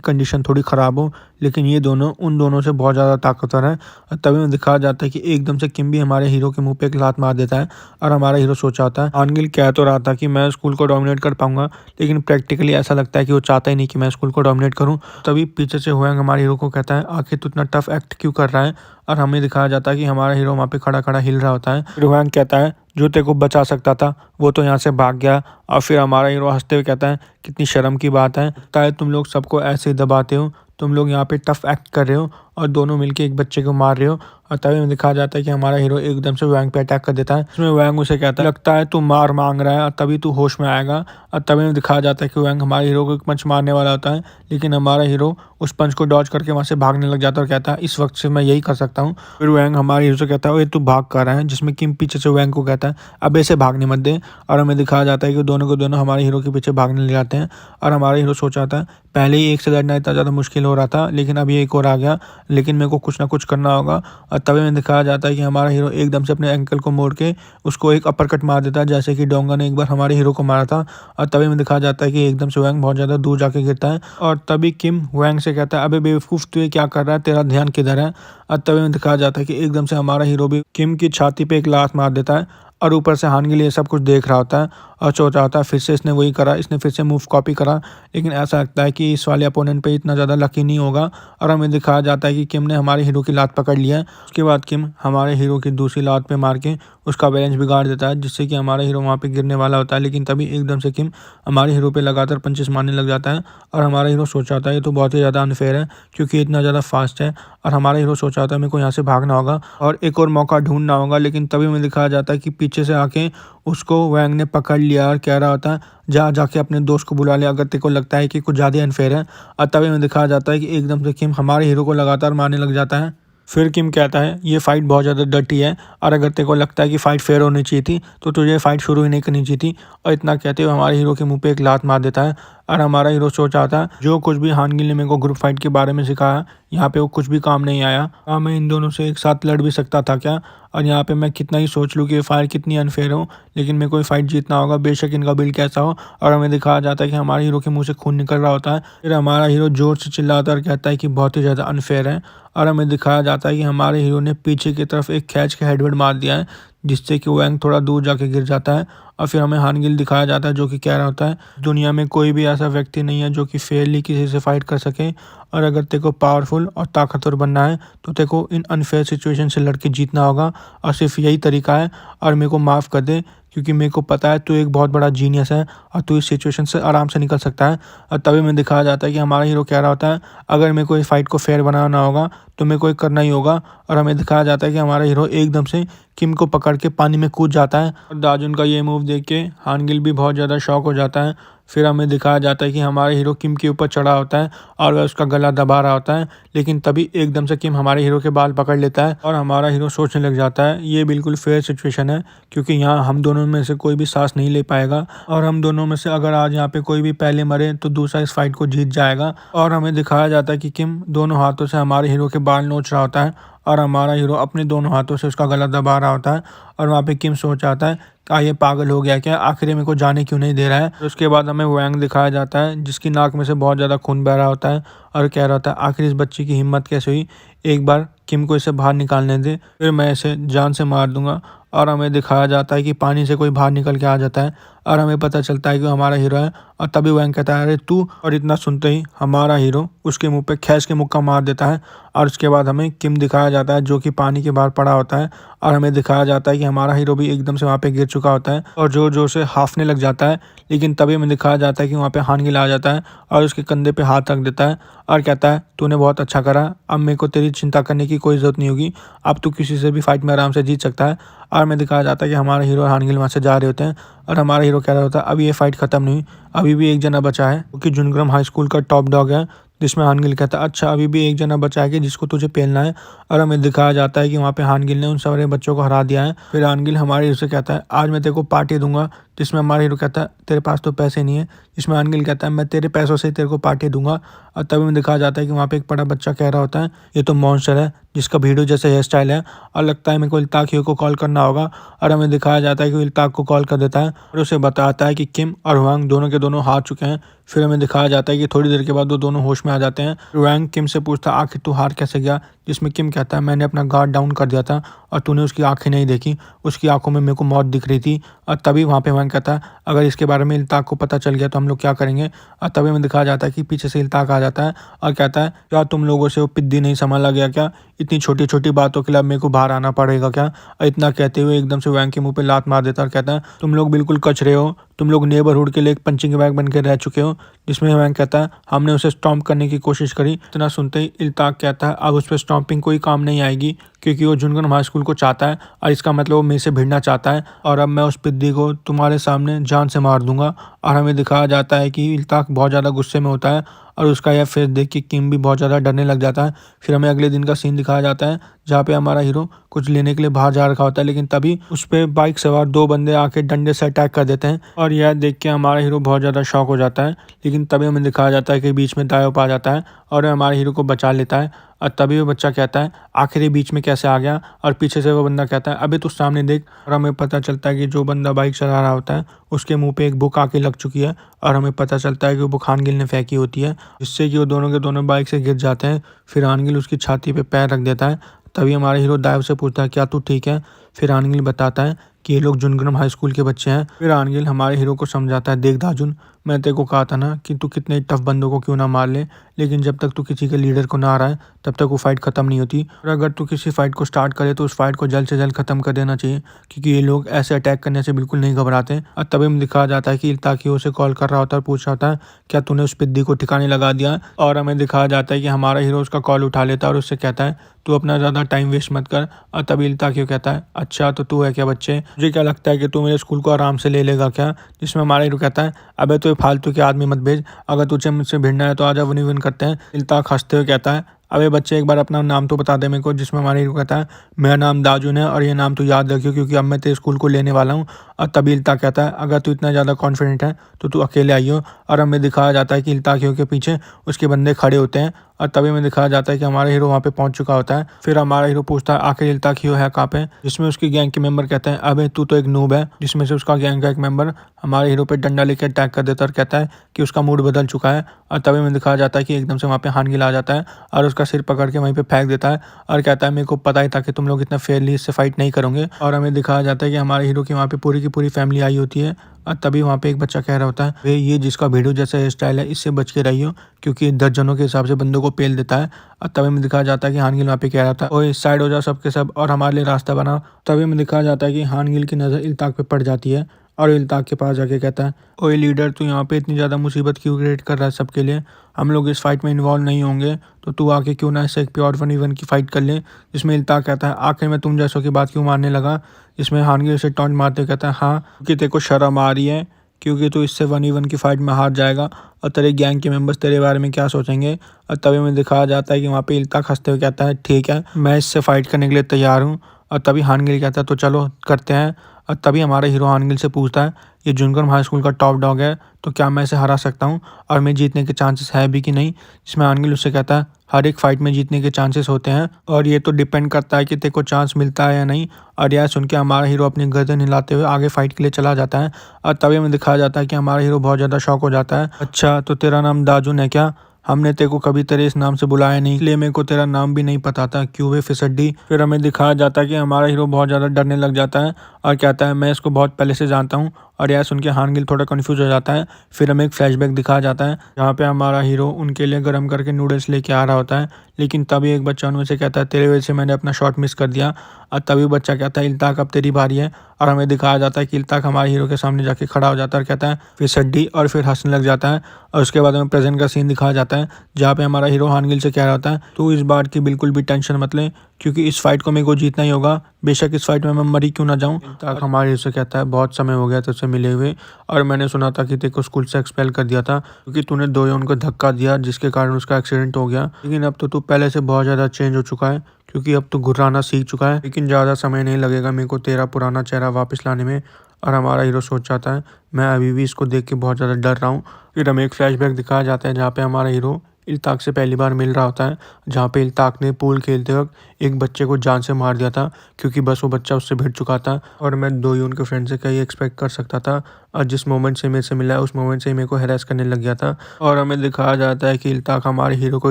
कंडीशन थोड़ी ख़राब हो लेकिन ये दोनों उन दोनों से बहुत ज़्यादा ताकतवर हैं। और तभी में दिखाया जाता है कि एकदम से किम भी हमारे हीरो के मुंह पे एक लात मार देता है और हमारा हीरो सोचा होता है हानगिल कह तो रहा था कि मैं स्कूल को डोमिनेट कर पाऊंगा लेकिन प्रैक्टिकली ऐसा लगता है कि वो चाहता ही नहीं कि मैं स्कूल को डोमिनेट करूँ। तभी पीछे से वैंग हमारे हीरो को कहता है आखिर तू इतना टफ एक्ट क्यों कर रहा है। और हमें दिखाया जाता है कि हमारा हीरो वहाँ पे खड़ा खड़ा हिल रहा होता है। फिर वैंग कहता है जो तेरे को बचा सकता था वो तो यहाँ से भाग गया। और फिर हमारा हीरो हंसते हुए कहता है कितनी शर्म की बात है, लगता है तुम लोग सबको ऐसे ही दबाते हो, तुम लोग यहाँ पे टफ एक्ट कर रहे हो और दोनों मिलके एक बच्चे को मार रहे हो। और तभी हमें दिखाया जाता है कि हमारा हीरो एकदम से वैंग पे अटैक कर देता है इसमें वैंग उसे कहता है लगता है तू मार मांग रहा है और तभी तू होश में आएगा। और तभी हमें दिखाया जाता है कि वैंग हमारे हीरो को एक पंच मारने वाला होता है लेकिन हमारा हीरो उस पंच को डॉज करके वहाँ से भागने लग जाता है और कहता है इस वक्त से मैं यही कर सकता हूँ। फिर वैंग हमारे हीरो से कहता है तू भाग कर रहा है, जिसमें किम पीछे से वैंग को कहता है अब ऐसे भागने मत दे। और हमें दिखाया जाता है कि दोनों को दोनों हमारे हीरो के पीछे भागने लग जाते हैं और हमारा हीरो सोचा था पहले ही एक से लड़ना इतना ज़्यादा मुश्किल हो रहा था लेकिन अब ये एक और आ गया, लेकिन मेरे को कुछ ना कुछ करना होगा। और तभी हमें दिखाया जाता है कि हमारा हीरो एकदम से अपने एंकल को मोड़ के उसको एक अपर कट मार देता है जैसे कि डोंगा ने एक बार हमारे हीरो को मारा था। और तभी हमें दिखाया जाता है कि एकदम से वैंग बहुत ज़्यादा दूर जाके गिरता है और तभी किम वैंग से कहता है अबे बेवकूफ़ तू ये क्या कर रहा है, तेरा ध्यान किधर है। और तभी हमें दिखाया जाता है कि एकदम से हमारा हीरो भी किम की छाती पे एक लात मार देता है और ऊपर से हानगिल ये सब कुछ देख रहा होता है और सोच रहा होता है फिर से इसने वही करा, इसने फिर से मूव कॉपी करा। लेकिन ऐसा लगता है कि इस वाले अपोनेंट पे इतना ज़्यादा लकी नहीं होगा और हमें दिखाया जाता है कि किम ने हमारे हीरो की लात पकड़ लिया है। उसके बाद किम हमारे हीरो की दूसरी लात पे मार के उसका बैलेंस बिगाड़ देता है जिससे कि हमारा हीरो वहाँ पे गिरने वाला होता है। लेकिन तभी एकदम से किम हमारे हीरो पे लगातार पंचेस मारने लग जाता है और हमारा हीरो सोच रहा है ये तो बहुत ही ज़्यादा अनफेयर है क्योंकि इतना ज़्यादा फास्ट है। और हमारा हीरो सोच रहा था मेरे को यहाँ से भागना होगा और एक और मौका ढूंढना होगा। लेकिन तभी हमें दिखाया जाता है कि पीछे से आके उसको वैंग ने पकड़ लिया और कह रहा होता है जाके अपने दोस्त को बुला ले अगर तेरे को लगता है कि कुछ ज़्यादा अनफेयर है। और तभी हमें दिखाया जाता है कि एकदम से किम हमारे हीरो को लगातार मारने लग जाता है। फिर किम कहता है ये फाइट बहुत ज़्यादा डर्टी है और अगर तेरे को लगता है कि फ़ाइट फेयर होनी चाहिए थी तो तुझे फाइट शुरू ही नहीं करनी चाहिए थी। और इतना कहते हुए हमारे हीरो के मुंह पे एक लात मार देता है और हमारा हीरो सोच रहा था जो कुछ भी हानगिल ने मेरे को ग्रुप फाइट के बारे में सिखाया यहाँ पे वो कुछ भी काम नहीं आया। हाँ मैं इन दोनों से एक साथ लड़ भी सकता था क्या, और यहाँ पे मैं कितना ही सोच लूँ कि ये फाइट कितनी अनफेयर हो लेकिन मेरे को ये फाइट जीतना होगा बेशक इनका बिल कैसा हो। और हमें दिखाया जाता है कि हमारे हीरो के मुंह से खून निकल रहा होता है। फिर हमारा हीरो जोर से चिल्लाता है और कहता है कि बहुत ही ज़्यादा अनफेयर है। और हमें दिखाया जाता है कि हमारे हीरो ने पीछे की तरफ एक खैच के हेडबट मार दिया है जिससे कि वैंग थोड़ा दूर जाके गिर जाता है। और फिर हमें हानगिल दिखाया जाता है जो कि कह रहा होता है दुनिया में कोई भी ऐसा व्यक्ति नहीं है जो कि फेयरली किसी से फाइट कर सके और अगर तेरे को पावरफुल और ताकतवर बनना है तो तेरे को इन अनफेयर सिचुएशन से लड़के जीतना होगा और सिर्फ यही तरीका है। और मेरे को माफ़ कर दे क्योंकि मेरे को पता है तू एक बहुत बड़ा जीनियस है और तू इस सिचुएशन से आराम से निकल सकता है। और तभी मैं दिखाया जाता है कि हमारा हीरो कह रहा होता है अगर मेरे को इस फाइट को फेयर बनाना होगा तो मेरे को एक करना ही होगा। और हमें दिखाया जाता है कि हमारा हीरो एकदम से किम को पकड़ के पानी में कूद जाता है और दाजुन का ये मूव देख के हानगिल भी बहुत ज़्यादा शॉक हो जाता है। फिर हमें दिखाया जाता है कि हमारे हीरो किम के ऊपर चढ़ा होता है और वह उसका गला दबा रहा होता है, लेकिन तभी एकदम से किम हमारे हीरो के बाल पकड़ लेता है और हमारा हीरो सोचने लग जाता है ये बिल्कुल फेयर सिचुएशन है, क्योंकि यहाँ हम दोनों में से कोई भी सांस नहीं ले पाएगा और हम दोनों में से अगर आज यहाँ पे कोई भी पहले मरे तो दूसरा इस फाइट को जीत जाएगा। और हमें दिखाया जाता है कि किम दोनों हाथों से हमारे हीरो के बाल नोच रहा होता है और हमारा हीरो अपने दोनों हाथों से उसका गला दबा रहा होता है। और वहाँ पे किम सोच आता है क्या ये पागल हो गया क्या, आखिर मेरे को जाने क्यों नहीं दे रहा है। तो उसके बाद हमें वैंग दिखाया जाता है जिसकी नाक में से बहुत ज़्यादा खून बह रहा होता है और कह रहा होता है आखिर इस बच्चे की हिम्मत कैसे हुई, एक बार किम को इसे बाहर निकालने दे फिर मैं इसे जान से मार दूंगा। और हमें दिखाया जाता है कि पानी से कोई बाहर निकल के आ जाता है और हमें पता चलता है कि वो हमारा हीरो है। और तभी वैंग कहता है अरे तू, और इतना सुनते ही हमारा हीरो उसके मुंह पे खींच के मुक्का मार देता है। और उसके बाद हमें किम दिखाया जाता है जो कि पानी के बाहर पड़ा होता है और हमें दिखाया जाता है कि हमारा हीरो भी एकदम से वहाँ पे गिर चुका होता है और जोर जोर से हाफने लग जाता है। लेकिन तभी हमें दिखाया जाता है कि वहाँ पे हानगिल आ जाता है और उसके कंधे पे हाथ रख देता है और कहता है तूने बहुत अच्छा करा, अब मेरे को तेरी चिंता करने की कोई ज़रूरत नहीं होगी, अब तू किसी से भी फाइट में आराम से जीत सकता है। और हमें दिखाया जाता है कि हमारे हीरो और हानगिल वहाँ से जा रहे होते हैं और हमारा हीरो कह रहा होता है अभी ये फाइट खत्म नहीं हुई, अभी भी एक जना बचा है क्योंकि जुनग्रम हाई स्कूल का टॉप डॉग है। जिसमें हानगिल कहता है अच्छा अभी भी एक जना बचा है कि जिसको तुझे पेलना है। और हमें दिखाया जाता है कि वहाँ पे हानगिल ने उन सारे बच्चों को हरा दिया है। फिर हानगिल हमारे हीरो से कहता है आज मैं तेरे को पार्टी दूंगा, जिसमें हमारा हीरो कहता है तेरे पास तो पैसे नहीं है, जिसमें हानगिल कहता है मैं तेरे पैसों से तेरे को पार्टी दूंगा। और तभी हमें दिखाया जाता है कि वहाँ पे एक बड़ा बच्चा कह रहा होता है ये तो मॉन्स्टर है जिसका भीड़ो जैसा हेयर स्टाइल है और लगता है मेरे को इल्ताक हीरो को कॉल करना होगा। और हमें दिखाया जाता है कि वो इल्ताक को कॉल कर देता है और उसे बताता है कि किम और वांग दोनों के दोनों हार चुके हैं। फिर हमें दिखाया जाता है कि थोड़ी देर के बाद वो दोनों होश में आ जाते हैं। वांग किम से पूछता है आखिर तू हार कैसे गया, जिसमें किम कहता है मैंने अपना गार्ड डाउन कर दिया था और तूने उसकी आंखें नहीं देखी, उसकी आंखों में मेरे को मौत दिख रही थी। और तभी वहाँ पे वांग कहता है अगर इसके बारे में इल्ताक को पता चल गया तो हम लोग क्या करेंगे। और तभी हमें दिखाया जाता है कि पीछे से इल्ताक आ जाता है और कहता है क्या तुम लोगों से वो पिद्दी नहीं संभाला गया क्या, इतनी छोटी छोटी बातों के लिए मेरे को बाहर आना पड़ेगा क्या। और इतना कहते हुए एकदम से वैंग के मुंह पे लात मार देता है और कहता है तुम लोग बिल्कुल कचरे हो, तुम लोग नेबरहुड के लिए एक पंचिंग बैग बन के रह चुके हो। जिसमें वैंग कहता है हमने उसे स्टॉम्प करने की कोशिश करी। इतना सुनते ही इल्ताक कहता है अब उस पर स्टॉम्पिंग कोई काम नहीं आएगी क्योंकि वो जुनगन हाई स्कूल को चाहता है और इसका मतलब वो मेरे से भिड़ना चाहता है और अब मैं उस पिद्दी को तुम्हारे सामने जान से मार दूंगा। और हमें दिखाया जाता है कि इल्ताक बहुत ज़्यादा गुस्से में होता है और उसका यह फेस देख के किम भी बहुत ज़्यादा डरने लग जाता है। फिर हमें अगले दिन का सीन दिखाया जाता है जहाँ पे हमारा हीरो कुछ लेने के लिए बाहर जा रखा होता है, लेकिन तभी उस पर बाइक सवार दो बंदे आके डंडे से अटैक कर देते हैं और यह देख के हमारा हीरो बहुत ज़्यादा शॉक हो जाता है। लेकिन तभी हमें दिखाया जाता है कि बीच में दायोप आ जाता है और हमारे हीरो को बचा लेता है। और तभी वो बच्चा कहता है आखिर ये बीच में कैसे आ गया, और पीछे से वो बंदा कहता है अबे तू सामने देख। और हमें पता चलता है कि जो बंदा बाइक चला रहा होता है उसके मुंह पे एक बुक आके लग चुकी है और हमें पता चलता है कि वो बुक हानगिल ने फेंकी होती है, जिससे कि वो दोनों के दोनों बाइक से गिर जाते हैं। फिर हानगिल उसकी छाती पे पैर रख देता है। तभी हमारा हीरो दायव से पूछता है क्या तू ठीक है। फिर हानगिल बताता है कि ये लोग जुनगनम हाई स्कूल के बच्चे हैं। फिर हानगिल हमारे हीरो को समझाता है देख दाजुन, मैं तेरे को कहा था ना कि तू कितने टफ बंदों को क्यों ना मार ले, लेकिन जब तक तू किसी के लीडर को ना हराए तब तक वो फाइट खत्म नहीं होती। और अगर तू किसी फाइट को स्टार्ट करे तो उस फाइट को जल्द से जल्द खत्म कर देना चाहिए, क्योंकि ये लोग ऐसे अटैक करने से बिल्कुल नहीं घबराते। और तभी हमें दिखाया जाता है कि इल्ताकी उसे कॉल कर रहा होता है, पूछ रहा होता है क्या तूने उस पिद्दी को ठिकाने लगा दिया। और हमें दिखाया जाता है कि हमारा हीरो उसका कॉल उठा लेता है और उससे कहता है तू अपना ज़्यादा टाइम वेस्ट मत कर। और तभी इल्ताकी कहता है अच्छा तो तू है क्या बच्चे, मुझे क्या लगता है कि तू मेरे स्कूल को आराम से ले लेगा क्या। जिसमें हमारा हीरो कहता है अबे तो फालतू के आदमी मत भेज, अगर तुझे मुझसे भिड़ना है तो आजा वन वन करते हैं। इल्ताक हंसते हुए कहता है अबे बच्चे एक बार अपना नाम तो बता दे मेरे को। जिसमें हमारा हीरो कहता है मेरा नाम दाजुन है और ये नाम तू याद रखियो क्योंकि अब मैं तेरे स्कूल को लेने वाला हूँ। और तभी इल्ताक कहता है अगर तू इतना ज़्यादा कॉन्फिडेंट है तो तू अकेले आइयो। और हमें दिखाया जाता है कि इल्ताकियों के पीछे उसके बंदे खड़े होते हैं और तभी हमें दिखाया जाता है कि हमारा हीरो वहाँ पे पहुँच चुका होता है। फिर हमारा हीरो पूछता है आखिर इल्ताकियो है कहाँ पे, जिसमें उसकी गैंग के मेंबर कहते हैं अबे तू तो एक नूब है। जिसमें से उसका गैंग का एक मेंबर हमारे हीरो पे डंडा लेकर अटैक कर देता है और कहता है कि उसका मूड बदल चुका है। और तभी हमें दिखाया जाता है कि एकदम से वहाँ पे हानगिल आ जाता है और उसका सिर पकड़ के वहीं पे फेंक देता है और कहता है मेरे को पता ही था कि तुम लोग इतना फेयरली इससे फाइट नहीं करोगे। और हमें दिखाया जाता है कि हमारे हीरो की वहाँ पे पूरी की पूरी फैमिली आई होती है। और तभी वहाँ पे एक बच्चा कह रहा होता है वे ये जिसका भीड़ो जैसा हेयर स्टाइल है इससे बच के रहियो, क्योंकि 10 जनों के हिसाब से बंदों को पेल देता है। और तभी हमें दिखाया जाता है कि हानगिल वहाँ पे कह रहा था ओए इस साइड हो जाओ सबके सब और हमारे लिए रास्ता बनाओ। तभी हमें दिखाया जाता है कि हानगिल की नज़र इल्ताक पे पड़ जाती है और इल्ताक के पास जाके कहता है ओए लीडर तू यहाँ पे इतनी ज़्यादा मुसीबत क्यों क्रिएट कर रहा है सबके लिए, हम लोग इस फाइट में इन्वॉल्व नहीं होंगे तो तू आके क्यों ना इससे एक प्योर 1v1 की फाइट कर ले। जिसमें इल्ताक कहता है आखिर में तुम जैसों की बात क्यों मारने लगा। जिसमें हानगिल उसे टॉन्ट मारते कहता है हाँ क्योंकि तेरे को शर्म आ रही है क्योंकि तू इससे 1v1 की फाइट में हार जाएगा और तेरे गैंग के मेंबर्स तेरे बारे में क्या सोचेंगे। और तभी हमें दिखाया जाता है कि वहाँ पे इल्ताक हंसते हुए कहता है ठीक है, मैं इससे फाइट करने के लिए तैयार हूँ। और तभी हानगिल कहता है तो चलो करते हैं। और तभी हमारा हीरो हानगिल से पूछता है ये जुनगुर्म हाई स्कूल का टॉप डॉग है, तो क्या मैं इसे हरा सकता हूँ और मैं जीतने के चांसेस है भी कि नहीं। जिसमें हानगिल उससे कहता है हर एक फाइट में जीतने के चांसेस होते हैं और ये तो डिपेंड करता है कि तेरे को चांस मिलता है या नहीं। और यह सुन के हमारा हीरो अपनी गर्दन हिलाते हुए आगे फाइट के लिए चला जाता है। और तभी हमें दिखाया जाता है कि हमारा हीरो बहुत ज़्यादा शॉक हो जाता है। अच्छा तो तेरा नाम दाजुन है क्या? हमने तेरे को कभी तेरे इस नाम से बुलाया नहीं, इसलिए मेरे को तेरा नाम भी नहीं पता था, क्यों वे फिसड्डी। फिर हमें दिखाया जाता है कि हमारा हीरो बहुत ज़्यादा डरने लग जाता है और कहता है मैं इसको बहुत पहले से जानता हूँ। और यह सुन के हानगिल थोड़ा कंफ्यूज हो जाता है। फिर हमें एक फ्लैशबैक दिखाया जाता है जहाँ पे हमारा हीरो उनके लिए गर्म करके नूडल्स लेके आ रहा होता है। लेकिन तभी एक बच्चा उनमें से कहता है तेरे वजह से मैंने अपना शॉट मिस कर दिया। और तभी बच्चा कहता है इल्ताक अब तेरी बारी है। और हमें दिखाया जाता है कि इल्ताक हमारे हीरो के सामने जाके खड़ा हो जाता है और कहता है फिसड्डी, और फिर हंसने लग जाता है। और उसके बाद हमें प्रेजेंट का सीन दिखाया जाता है जहाँ पे हमारा हीरो हानगिल से कह रहा होता है तू इस बार की बिल्कुल भी टेंशन मत ले, क्योंकि इस फाइट को मेरे को जीतना ही होगा, बेशक इस फाइट में मैं मरी क्यों ना जाऊं। तक हमारे से कहता है बहुत समय हो गया तुझसे मिले हुए, और मैंने सुना था कि तेरे को स्कूल से एक्सपेल कर दिया था क्योंकि तूने दो उनको धक्का दिया जिसके कारण उसका एक्सीडेंट हो गया। लेकिन अब तो तू पहले से बहुत ज़्यादा चेंज हो चुका है, क्योंकि अब तो घुर्राना सीख चुका है। लेकिन ज़्यादा समय नहीं लगेगा मेरे को तेरा पुराना चेहरा वापस लाने में। और हमारा हीरो सोच जाता है मैं अभी भी इसको देख के बहुत ज़्यादा डर रहा हूँ। फिर हमें एक फ्लैशबैक दिखाया जाता है जहाँ पे हमारा हीरो इल्ताक से पहली बार मिल रहा होता है, जहाँ पे इल्ताक ने पूल खेलते वक्त एक बच्चे को जान से मार दिया था, क्योंकि बस वो बच्चा उससे भिड़ चुका था। और मैं दो ही उनके फ्रेंड से कहीं एक्सपेक्ट कर सकता था, और जिस मोमेंट से मेरे से मिला है उस मोमेंट से ही मेरे को हैरेस करने लग गया था। और हमें दिखाया जाता है कि इल्ताक हमारे हीरो को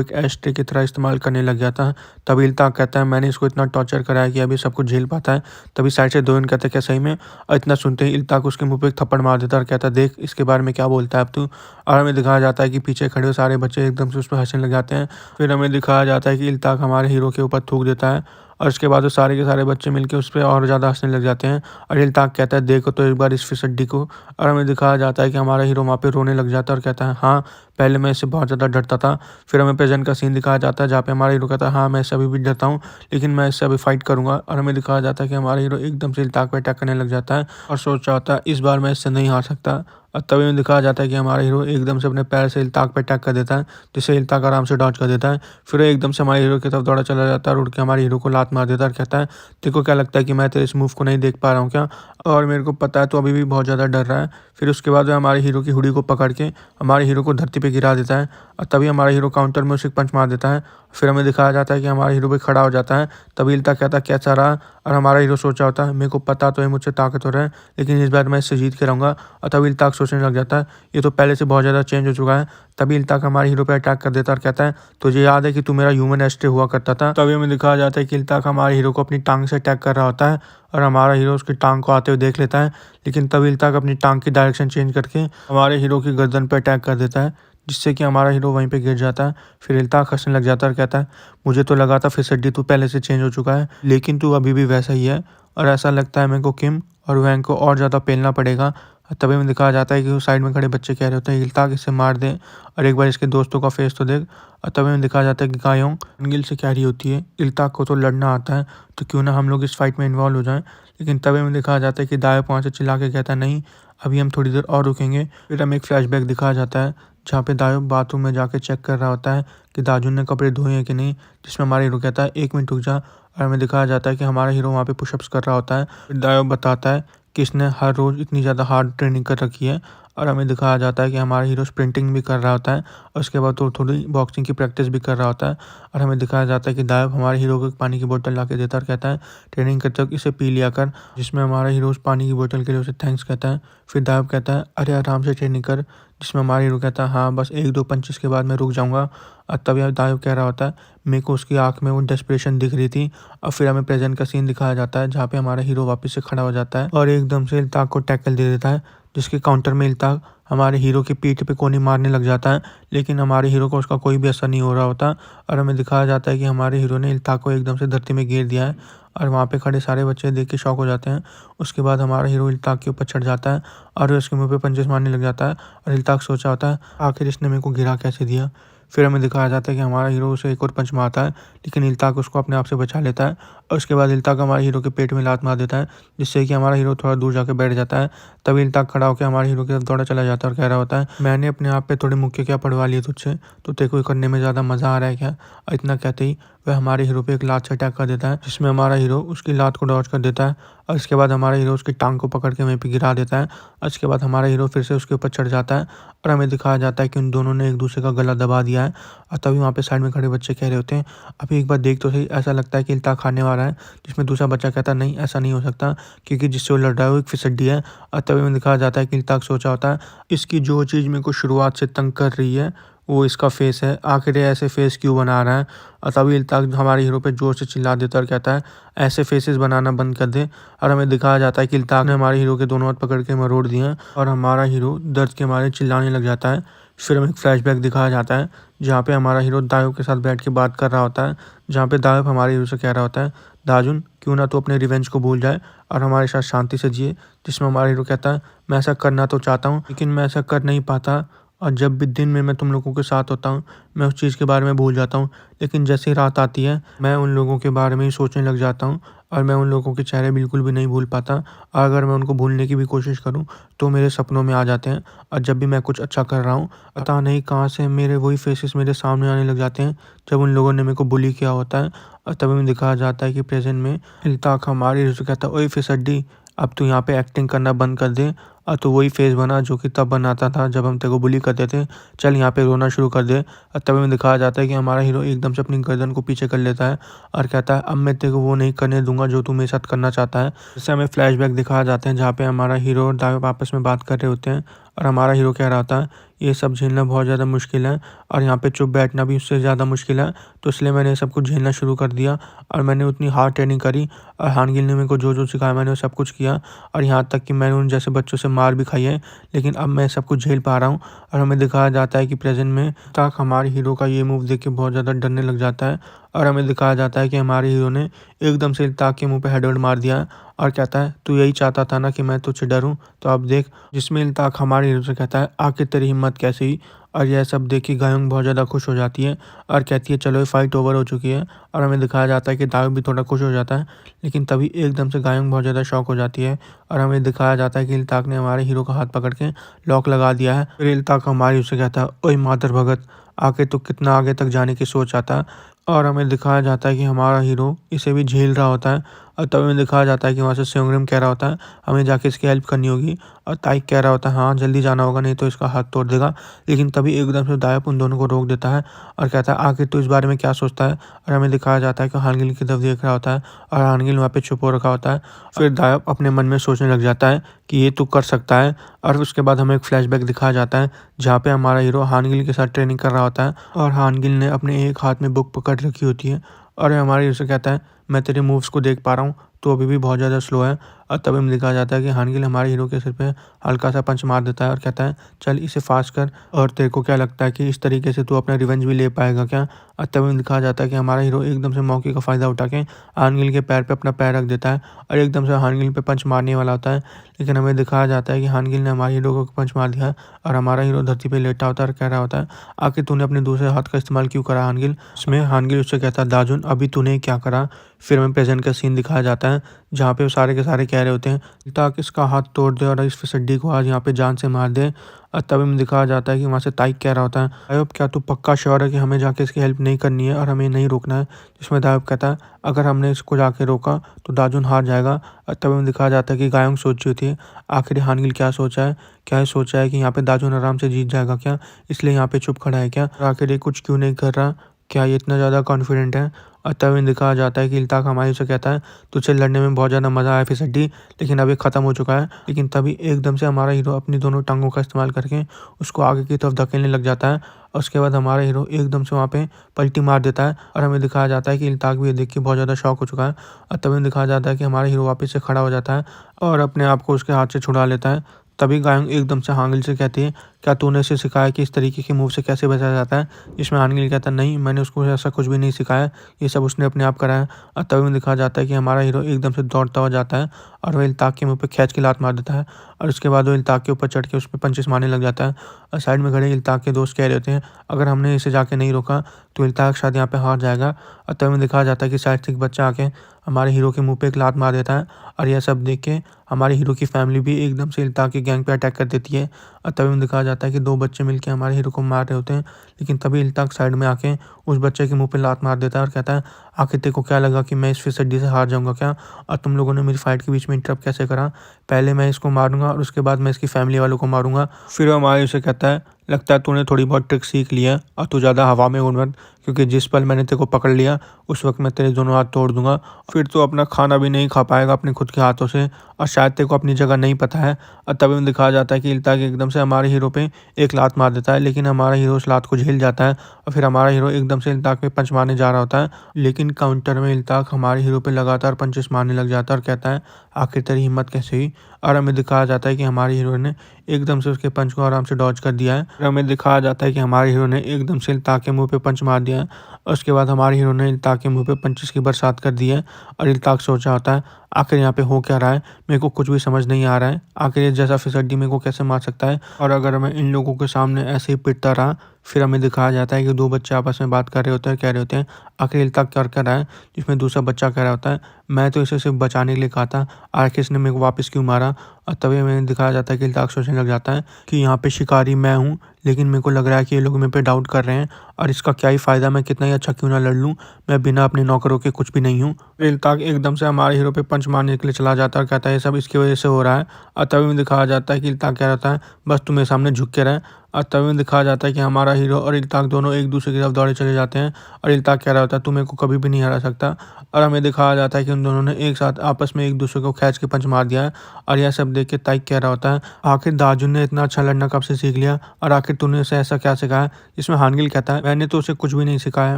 एक एस्ट्रे की तरह इस्तेमाल करने लग गया था। तभी इल्ताक कहता है मैंने इसको इतना टॉर्चर कराया कि अभी सब कुछ झेल पाता है। तभी साइड से दोयन कहते हैं क्या सही में? और इतना सुनते ही इल्ताक उसके मुंह पे एक थप्पड़ मार देता है और कहता है देख इसके बारे में क्या बोलता है अब तू। और हमें दिखाया जाता है कि पीछे खड़े हुए सारे बच्चे एकदम से उस पर हंसने लग जाते हैं। फिर हमें दिखाया जाता है कि इल्ताक हमारे हीरो के ऊपर थूक देता है, और उसके बाद वो सारे के सारे बच्चे मिलकर उस पर और ज़्यादा हंसने लग जाते हैं। और इल्ताक कहता है देखो तो एक बार इस फिसड्डी को। और हमें दिखाया जाता है कि हमारा हीरो वहाँ पे रोने लग जाता है और कहता है हाँ पहले मैं इससे बहुत ज़्यादा डरता था। फिर हमें प्रेजेंट का सीन दिखाया जाता है जहाँ पे हमारा हीरो कहता है हाँ मैं इससे अभी भी डरता हूँ, लेकिन मैं इससे अभी फाइट करूँगा। और हमें दिखाया जाता है कि हमारा हीरो एकदम से इल्ताक पर अटैक करने लग जाता है और सोच रहा होता है इस बार मैं इससे नहीं हार सकता। और तभी में दिखाया जाता है कि हमारा हीरो एकदम से अपने पैर से इल्ताक पर अटैक कर देता है, जिससे इल्ताक आराम से डॉज कर देता है। फिर वो एकदम से हमारे हीरो की तरफ दौड़ा चला जाता है और उड़ के हमारे हीरो को लात मार देता है और कहता है तेरे को क्या लगता है कि मैं तेरे इस मूव को नहीं देख पा रहा हूँ क्या? और मेरे को पता है तो अभी भी बहुत ज़्यादा डर रहा है। फिर उसके बाद वो हमारे हीरो की हुडी को पकड़ के हमारे हीरो को धरती पे गिरा देता है, और तभी हमारा हीरो काउंटर में उसे पंच मार देता है। फिर हमें दिखाया जाता है कि हमारा हीरो भी खड़ा हो जाता है। तभी इल्ताक कहता है कैसा रहा? और हमारा हीरो सोचा होता है मेरे को पता तो है मुझसे ताकतवर है, लेकिन इस बार मैं इससे जीत के रहूँगा। और तभी इल्ताक सोचने लग जाता है ये तो पहले से बहुत ज़्यादा चेंज हो चुका है। तभी इल्ताक हमारे हीरो पे अटैक कर देता है और कहता है तुझे याद है कि तू मेरा ह्यूमन एस्ट्रे हुआ करता था? तभी हमें दिखाया जाता है कि इल्ताक हमारे हीरो को अपनी टांग से अटैक कर रहा होता है, और हमारा हीरो उसकी टांग को आते हुए देख लेता है। लेकिन तभी इल्ताक अपनी टांग की डायरेक्शन चेंज करके हमारे हीरो की गर्दन पर अटैक कर देता है, जिससे कि हमारा हीरो वहीं पे गिर जाता है। फिर इल्ताक हंसने लग जाता है और कहता है मुझे तो लगा था फिसड्डी तू पहले से चेंज हो चुका है, लेकिन तू अभी भी वैसा ही है, और ऐसा लगता है मेरे को किम और वैंग को और ज़्यादा पेलना पड़ेगा। तभी में दिखाया जाता है कि वो साइड में खड़े बच्चे कह रहे होते हैं इल्ताक इसे मार दे और एक बार इसके दोस्तों का फेस तो देख। और तभी में दिखाया जाता है कि गायोंग गिल से कह रही होती है इल्ताक को तो लड़ना आता है, तो क्यों ना हम लोग इस फाइट में इन्वॉल्व हो जाएं। लेकिन तभी में दिखाया जाता है कि दायो वहाँ से चिल्ला के कहता है नहीं अभी हम थोड़ी देर और रुकेंगे। फिर हमें एक फ्लैशबैक दिखाया जाता है जहाँ पे दायो बाथरूम में जाके चेक कर रहा होता है कि दाजुन ने कपड़े धोए हैं कि नहीं, जिसमें हमारा हीरो कहता है 1 मिनट रुक जा। और हमें दिखाया जाता है कि हमारा हीरो वहाँ पे पुशअप्स कर रहा होता है। फिर दायो बताता है कि इसने हर रोज़ इतनी ज़्यादा हार्ड ट्रेनिंग कर रखी है। और हमें दिखाया जाता है कि हमारा हीरो स्प्रिंटिंग भी कर रहा होता है, और उसके बाद तो थोड़ी बॉक्सिंग की प्रैक्टिस भी कर रहा होता है। और हमें दिखाया जाता है कि दायो हमारे हीरो को एक पानी की बोतल ला के देता है और कहता है ट्रेनिंग करते वक्त इसे पी लिया कर, जिसमें हमारा हीरो उस पानी की बोतल के लिए उसे थैंक्स कहता है। फिर दायो कहता है अरे आराम से ट्रेनिंग कर, जिसमें हमारा हीरो कहता है हाँ बस 1-2 पंचेस के बाद मैं रुक जाऊँगा। और तभी दायो कह रहा होता है मेरे को उसकी आँख में वो डेस्परेशन दिख रही थी। और फिर हमें प्रेजेंट का सीन दिखाया जाता है जहाँ पे हमारा हीरो वापस से खड़ा हो जाता है और एकदम से इल्ताक को टैकल दे देता है, जिसके काउंटर में इल्ताक हमारे हीरो की पीठ पे कोनी मारने लग जाता है। लेकिन हमारे हीरो को उसका कोई भी असर नहीं हो रहा होता, और हमें दिखाया जाता है कि हमारे हीरो ने इल्ताक को एकदम से धरती में गिर दिया है, और वहाँ पे खड़े सारे बच्चे देख के शॉक हो जाते हैं। उसके बाद हमारा हीरो इल्ताक के ऊपर चढ़ जाता है और उसके मुंह पे पंचेस मारने लग जाता है, और इल्ताक सोचा होता है आखिर इसने मेरे को गिरा कैसे दिया। फिर हमें दिखाया जाता है कि हमारा हीरो उसे एक और पंच मारता है, लेकिन इल्ताक उसको अपने आप से बचा लेता है और उसके बाद इल्ताक हमारे हीरो के पेट में लात मार देता है, जिससे कि हमारा हीरो थोड़ा दूर जाकर बैठ जाता है। तभी इल्ताक खड़ा होकर हमारे हीरो की तरफ दौड़ा चला जाता है और कह रहा होता है, मैंने अपने आप पे थोड़े मुक्के क्या पढ़वा लिए तुझसे, तो तेरे को करने में ज़्यादा मज़ा आ रहा है क्या। और इतना कहते ही वह हमारे हीरो पे एक लात से अटैक कर देता है, जिसमें हमारा हीरो उसकी लात को डॉज कर देता है और इसके बाद हमारा हीरो उसकी टांग को पकड़ के वहीं पे गिरा देता है। और इसके बाद हमारा हीरो फिर से उसके ऊपर चढ़ जाता है और हमें दिखाया जाता है कि उन दोनों ने एक दूसरे का गला दबा दिया है। और तभी वहाँ पे साइड में खड़े बच्चे कह रहे होते हैं, अभी एक बार देख तो सही, ऐसा लगता है कि इल्ताक खाने वाला है। जिसमें दूसरा बच्चा कहता है, नहीं ऐसा नहीं हो सकता, क्योंकि जिससे वो लड़ रहा है वो एक फिसड्डी है। और तभी में दिखाया जाता है कि इल्ताक सोचा होता है, इसकी जो चीज़ मेरे को शुरुआत से तंग कर रही है वो इसका फेस है, आखिर ये ऐसे फेस क्यों बना रहा है। और तभी इल्ताक हमारे हीरो पे जोर से चिल्ला देता है और कहता है, ऐसे फेसेस बनाना बंद कर दे। और हमें दिखाया जाता है कि इल्ताक ने हमारे हीरो के दोनों हाथ पकड़ के मरोड़ दिए हैं और हमारा हीरो दर्द के मारे चिल्लाने लग जाता है। फिर हमें एक फ्लैशबैक दिखाया जाता है जहाँ पे हमारा हीरो दायब के साथ बैठ के बात कर रहा होता है, जहाँ पे दायब हमारे हीरो से कह रहा होता है, दाजुन क्यों ना तो अपने रिवेंज को भूल जाए और हमारे साथ शांति से जिए। जिसमें हमारा हीरो कहता है, मैं ऐसा करना तो चाहता हूँ लेकिन मैं ऐसा कर नहीं पाता, और जब भी दिन में मैं तुम लोगों के साथ होता हूँ मैं उस चीज़ के बारे में भूल जाता हूँ, लेकिन जैसे ही रात आती है मैं उन लोगों के बारे में ही सोचने लग जाता हूँ और मैं उन लोगों के चेहरे बिल्कुल भी नहीं भूल पाता। और अगर मैं उनको भूलने की भी कोशिश करूँ तो मेरे सपनों में आ जाते हैं, और जब भी मैं कुछ अच्छा कर रहा हूँ पता नहीं कहाँ से मेरे वही फेसेस मेरे सामने आने लग जाते हैं जब उन लोगों ने मेरे को बुली किया होता है। और तभी में दिखाया जाता है कि प्रेजेंट में इल्ताक हमारी हीरो से कहता है, ओए फिसड्डी, अब तू यहाँ पे एक्टिंग करना बंद कर दे और तू वही फेस बना जो कि तब बनाता था जब हम तेरे को बुली करते थे, चल यहाँ पे रोना शुरू कर दे। और तभी में दिखाया जाता है कि हमारा हीरो एकदम से अपनी गर्दन को पीछे कर लेता है और कहता है, अब मैं तेरे को वो नहीं करने दूंगा जो तू मेरे साथ करना चाहता है। इससे हमें फ्लैशबैक दिखाया जाते हैं जहाँ पे हमारा हीरो और दावे आपस में बात कर रहे होते हैं और हमारा हीरो कह रहा था, ये सब झेलना बहुत ज़्यादा मुश्किल है और यहाँ पे चुप बैठना भी उससे ज़्यादा मुश्किल है, तो इसलिए मैंने सब कुछ झेलना शुरू कर दिया और मैंने उतनी हार्ड ट्रेनिंग करी और हानगिल ने मेरे को जो जो सिखाया मैंने वो सब कुछ किया, और यहाँ तक कि मैंने उन जैसे बच्चों से मार भी खाई है, लेकिन अब मैं सब कुछ झेल पा रहा हूँ। और हमें दिखाया जाता है कि प्रेजेंट में तक हमारे हीरो का ये मूव देख के बहुत ज़्यादा डरने लग जाता है और हमें दिखाया जाता है कि हमारे हीरो ने एकदम से इल्ताक के मुंह पे हेडशॉट मार दिया है और कहता है, तू यही चाहता था ना कि मैं तुझसे डरूं, तो अब देख। जिसमें इल्ताक हमारे हीरो से कहता है, आखिर तेरी हिम्मत कैसे हुई। और यह सब देख के गायोंग बहुत ज़्यादा खुश हो जाती है और कहती है, चलो ये फाइट ओवर हो चुकी है। और हमें दिखाया जाता है कि दाग भी थोड़ा खुश हो जाता है, लेकिन तभी एकदम से गायोंग बहुत ज़्यादा शॉक हो जाती है और हमें दिखाया जाता है कि इल्ताक ने हमारे हीरो का हाथ पकड़ के लॉक लगा दिया है। फिर इल्ताक हमारे हीरो से कहता है, ओए मादर भगत, आके तू कितना आगे तक जाने की सोच आता है। और हमें दिखाया जाता है कि हमारा हीरो इसे भी झेल रहा होता है और तभी हमें दिखाया जाता है कि वहाँ से सेओंगरिम कह रहा होता है, हमें जाके इसकी हेल्प करनी होगी। और ताइक कह रहा होता है, हाँ जल्दी जाना होगा नहीं तो इसका हाथ तोड़ देगा। लेकिन तभी एकदम से दायप उन दोनों को रोक देता है और कहता है, आखिर तू इस बारे में क्या सोचता है। और हमें दिखाया जाता है कि हानगिल की तरफ देख रहा होता है और हानगिल वहाँ पे छुप हो रखा होता है। फिर दायप अपने मन में सोचने लग जाता है कि ये तू कर सकता है। और उसके बाद हमें एक फ्लैशबैक दिखाया जाता है जहाँ पे हमारा हीरो हानगिल के साथ ट्रेनिंग कर रहा होता है और हानगिल ने अपने एक हाथ में बुक पकड़ रखी होती है और हमारे हीरो से कहता है, मैं तेरे मूव्स को देख पा रहा हूँ, तो अभी भी बहुत ज़्यादा स्लो है। और तभी हमें दिखाया जाता है कि हानगिल हमारे हीरो के सिर पे हल्का सा पंच मार देता है और कहता है, चल इसे फास्ट कर। और तेरे को क्या लगता है कि इस तरीके से तू अपना रिवेंज भी ले पाएगा क्या। और तभी हमें दिखाया जाता है कि हमारा हीरो एकदम से मौके का फ़ायदा उठा के हानगिल के पैर पे अपना पैर रख देता है और एकदम से हानगिल पे पंच मारने वाला होता है, लेकिन हमें दिखाया जाता है कि हानगिल ने हमारे हीरो को पंच मार दिया और हमारा हीरो धरती पे लेटा होता है और कह रहा होता है, आखिर तूने अपने दूसरे हाथ का इस्तेमाल क्यों करा हानगिल। उसमें हानगिल उससे कहता है, दाजुन अभी तूने क्या करा। फिर हमें प्रेजेंट का सीन दिखाया जाता है जहाँ पे वो सारे के सारे कह रहे होते हैं, ताकि इसका हाथ तोड़ दे और इस फिसड्डी को आज यहाँ पे जान से मार दे। और तभी में दिखाया जाता है कि वहाँ से ताइक कह रहा होता है, दायब क्या तू पक्का श्योर है कि हमें जाके इसकी हेल्प नहीं करनी है और हमें नहीं रोकना है। जिसमें दायब कहता है, अगर हमने इसको जाके रोका तो दाजुन हार जाएगा। और तभी में दिखाया जाता है कि गायोंग सोच रही थी आखिर हानगिल क्या सोचा है, क्या ये सोचा है कि यहाँ पे दाजुन आराम से जीत जाएगा क्या, इसलिए यहाँ पे चुप खड़ा है क्या, आखिर ये कुछ क्यों नहीं कर रहा, क्या ये इतना ज़्यादा कॉन्फिडेंट है। और तभी दिखाया जाता है कि इल्ताक हमारे से कहता है, तुझसे लड़ने में बहुत ज़्यादा मज़ा आया फिसड्डी, लेकिन अब ये ख़त्म हो चुका है। लेकिन तभी एकदम से हमारा हीरो अपनी दोनों टांगों का इस्तेमाल करके उसको आगे की तरफ धकेलने लग जाता है और उसके बाद हमारा हीरो एकदम से वहाँ पे पलटी मार देता है और हमें दिखाया जाता है कि इल्ताक भी ये देख के बहुत ज़्यादा शॉक हो चुका है। और तभी दिखाया जाता है कि हमारा हीरो वापस से खड़ा हो जाता है और अपने आप को उसके हाथ से छुड़ा लेता है। तभी गायंग एकदम से हांगिल से कहती है, क्या तूने इसे सिखाया कि इस तरीके के मूव से कैसे बचा जाता है? जिसमें हांगिल कहता है, नहीं, मैंने उसको ऐसा कुछ भी नहीं सिखाया, ये सब उसने अपने आप करा है। और तभी में दिखाया जाता है कि हमारा हीरो एकदम से दौड़ता हुआ जाता है और वह इल्ताक के मुँह पे खींच के लात मार देता है। और उसके बाद वो इल्ताक के ऊपर चढ़ के उस पे पंचेस मारने लग जाता है। और साइड में खड़े इल्ताक के दोस्त कह रहे होते हैं, अगर हमने इसे जाके नहीं रोका तो इल्ताक शायद यहाँ पे हार जाएगा। और तभी में दिखाया जाता है कि साइड से एक बच्चा आके हमारे हीरो के मुँह पे एक लात मार देता है। और यह सब देख के हमारे हीरो की फैमिली भी एकदम से इल्ताक की गैंग पे अटैक कर देती है। और तभी में दिखाया जाता है कि 2 बच्चे मिलके हमारे हीरो को मार रहे होते हैं, लेकिन तभी इल्ताक साइड में आके उस बच्चे के मुँह पे लात मार देता है और कहता है, आखिर तेरे को क्या लगा कि मैं इस फिसड्डी से हार जाऊँगा क्या? और तुम लोगों ने मेरी फाइट के बीच में इंटरप्ट कैसे करा? पहले मैं इसको मारूँगा और उसके बाद मैं इसकी फैमिली वालों को मारूँगा। फिर वो हमारे उसे कहता है, लगता है तूने थोड़ी बहुत ट्रिक सीख ली है और तू ज़्यादा हवा में उड़ मत, क्योंकि जिस पल मैंने तेरे को पकड़ लिया उस वक्त मैं तेरे दोनों हाथ तोड़ दूंगा। फिर तो अपना खाना भी नहीं खा पाएगा अपने खुद के हाथों से, और शायद तेरे को अपनी जगह नहीं पता है। और तभी में दिखाया जाता है कि इल्ताक एकदम से हमारे हीरो पे एक लात मार देता है, लेकिन हमारा हीरो उस लात को झेल जाता है। और फिर हमारा हीरो एकदम से इल्ताक पे पंच मारने जा रहा होता है, लेकिन काउंटर में इल्ताक हमारे हीरो पे लगातार पंचेस मारने लग जाता है और कहता है, आखिर तेरी हिम्मत कैसे हुई? और हमें दिखाया जाता है कि हमारे हीरो ने एकदम से उसके पंच को आराम से डॉज कर दिया है। और हमें दिखाया जाता है कि हमारे हीरो ने एकदम से इल्ताक के मुंह पे पंच मार दिया है। और उसके बाद हमारे हीरो ने इल्ताक के मुंह पे पंचेस की बरसात कर दी है। और इल्ताक सोचा होता है, आखिर यहाँ पे हो क्या रहा है, मेरे को कुछ भी समझ नहीं आ रहा है, आखिर ये जैसा फिसड्डी मेरे को कैसे मार सकता है? और अगर मैं इन लोगों के सामने ऐसे ही पिटता रहा। फिर हमें दिखाया जाता है कि 2 बच्चे आपस में बात कर रहे होते हैं, कह रहे होते हैं, आखिर इल्ताक क्या कर रहा है? जिसमें दूसरा बच्चा कह रहा होता है, मैं तो इसे सिर्फ बचाने के लिए कहा था, आखिर इसने मेरे को वापस क्यों मारा? और तभी हमें दिखाया जाता है कि इल्ताक सोचने लग जाता है कि यहाँ पे शिकारी मैं हूँ, लेकिन मेरे को लग रहा है कि ये लोग मेरे पे डाउट कर रहे हैं, और इसका क्या ही फ़ायदा, मैं कितना ही अच्छा क्यों ना लड़ लूँ, मैं बिना अपने नौकरों के कुछ भी नहीं हूँ। इल्ताक एकदम से हमारे हीरो पे पंच मारने के लिए चला जाता है और कहता है, ये सब इसकी वजह से हो रहा है। और तभी में दिखाया जाता है कि इल्ताक कह रहता है, बस तुम्हें सामने झुक के रहे। और तभी में दिखाया जाता है कि हमारा हीरो और इल्ताक दोनों एक दूसरे की तरफ दौड़े चले जाते हैं। और इल्ताक कह रहा होता है, तू मेरे को कभी भी नहीं हरा सकता। और हमें दिखाया जाता है कि उन दोनों ने एक साथ आपस में एक दूसरे को खींच के पंच मार दिया है। और यह सब देख के ताइक कह रहा होता है, आखिर दाजुन ने इतना अच्छा लड़ना कब से सीख लिया, और आखिर तूने उसे ऐसा क्या सिखाया? इसमें हानगिल कहता है, मैंने तो उसे कुछ भी नहीं सिखाया,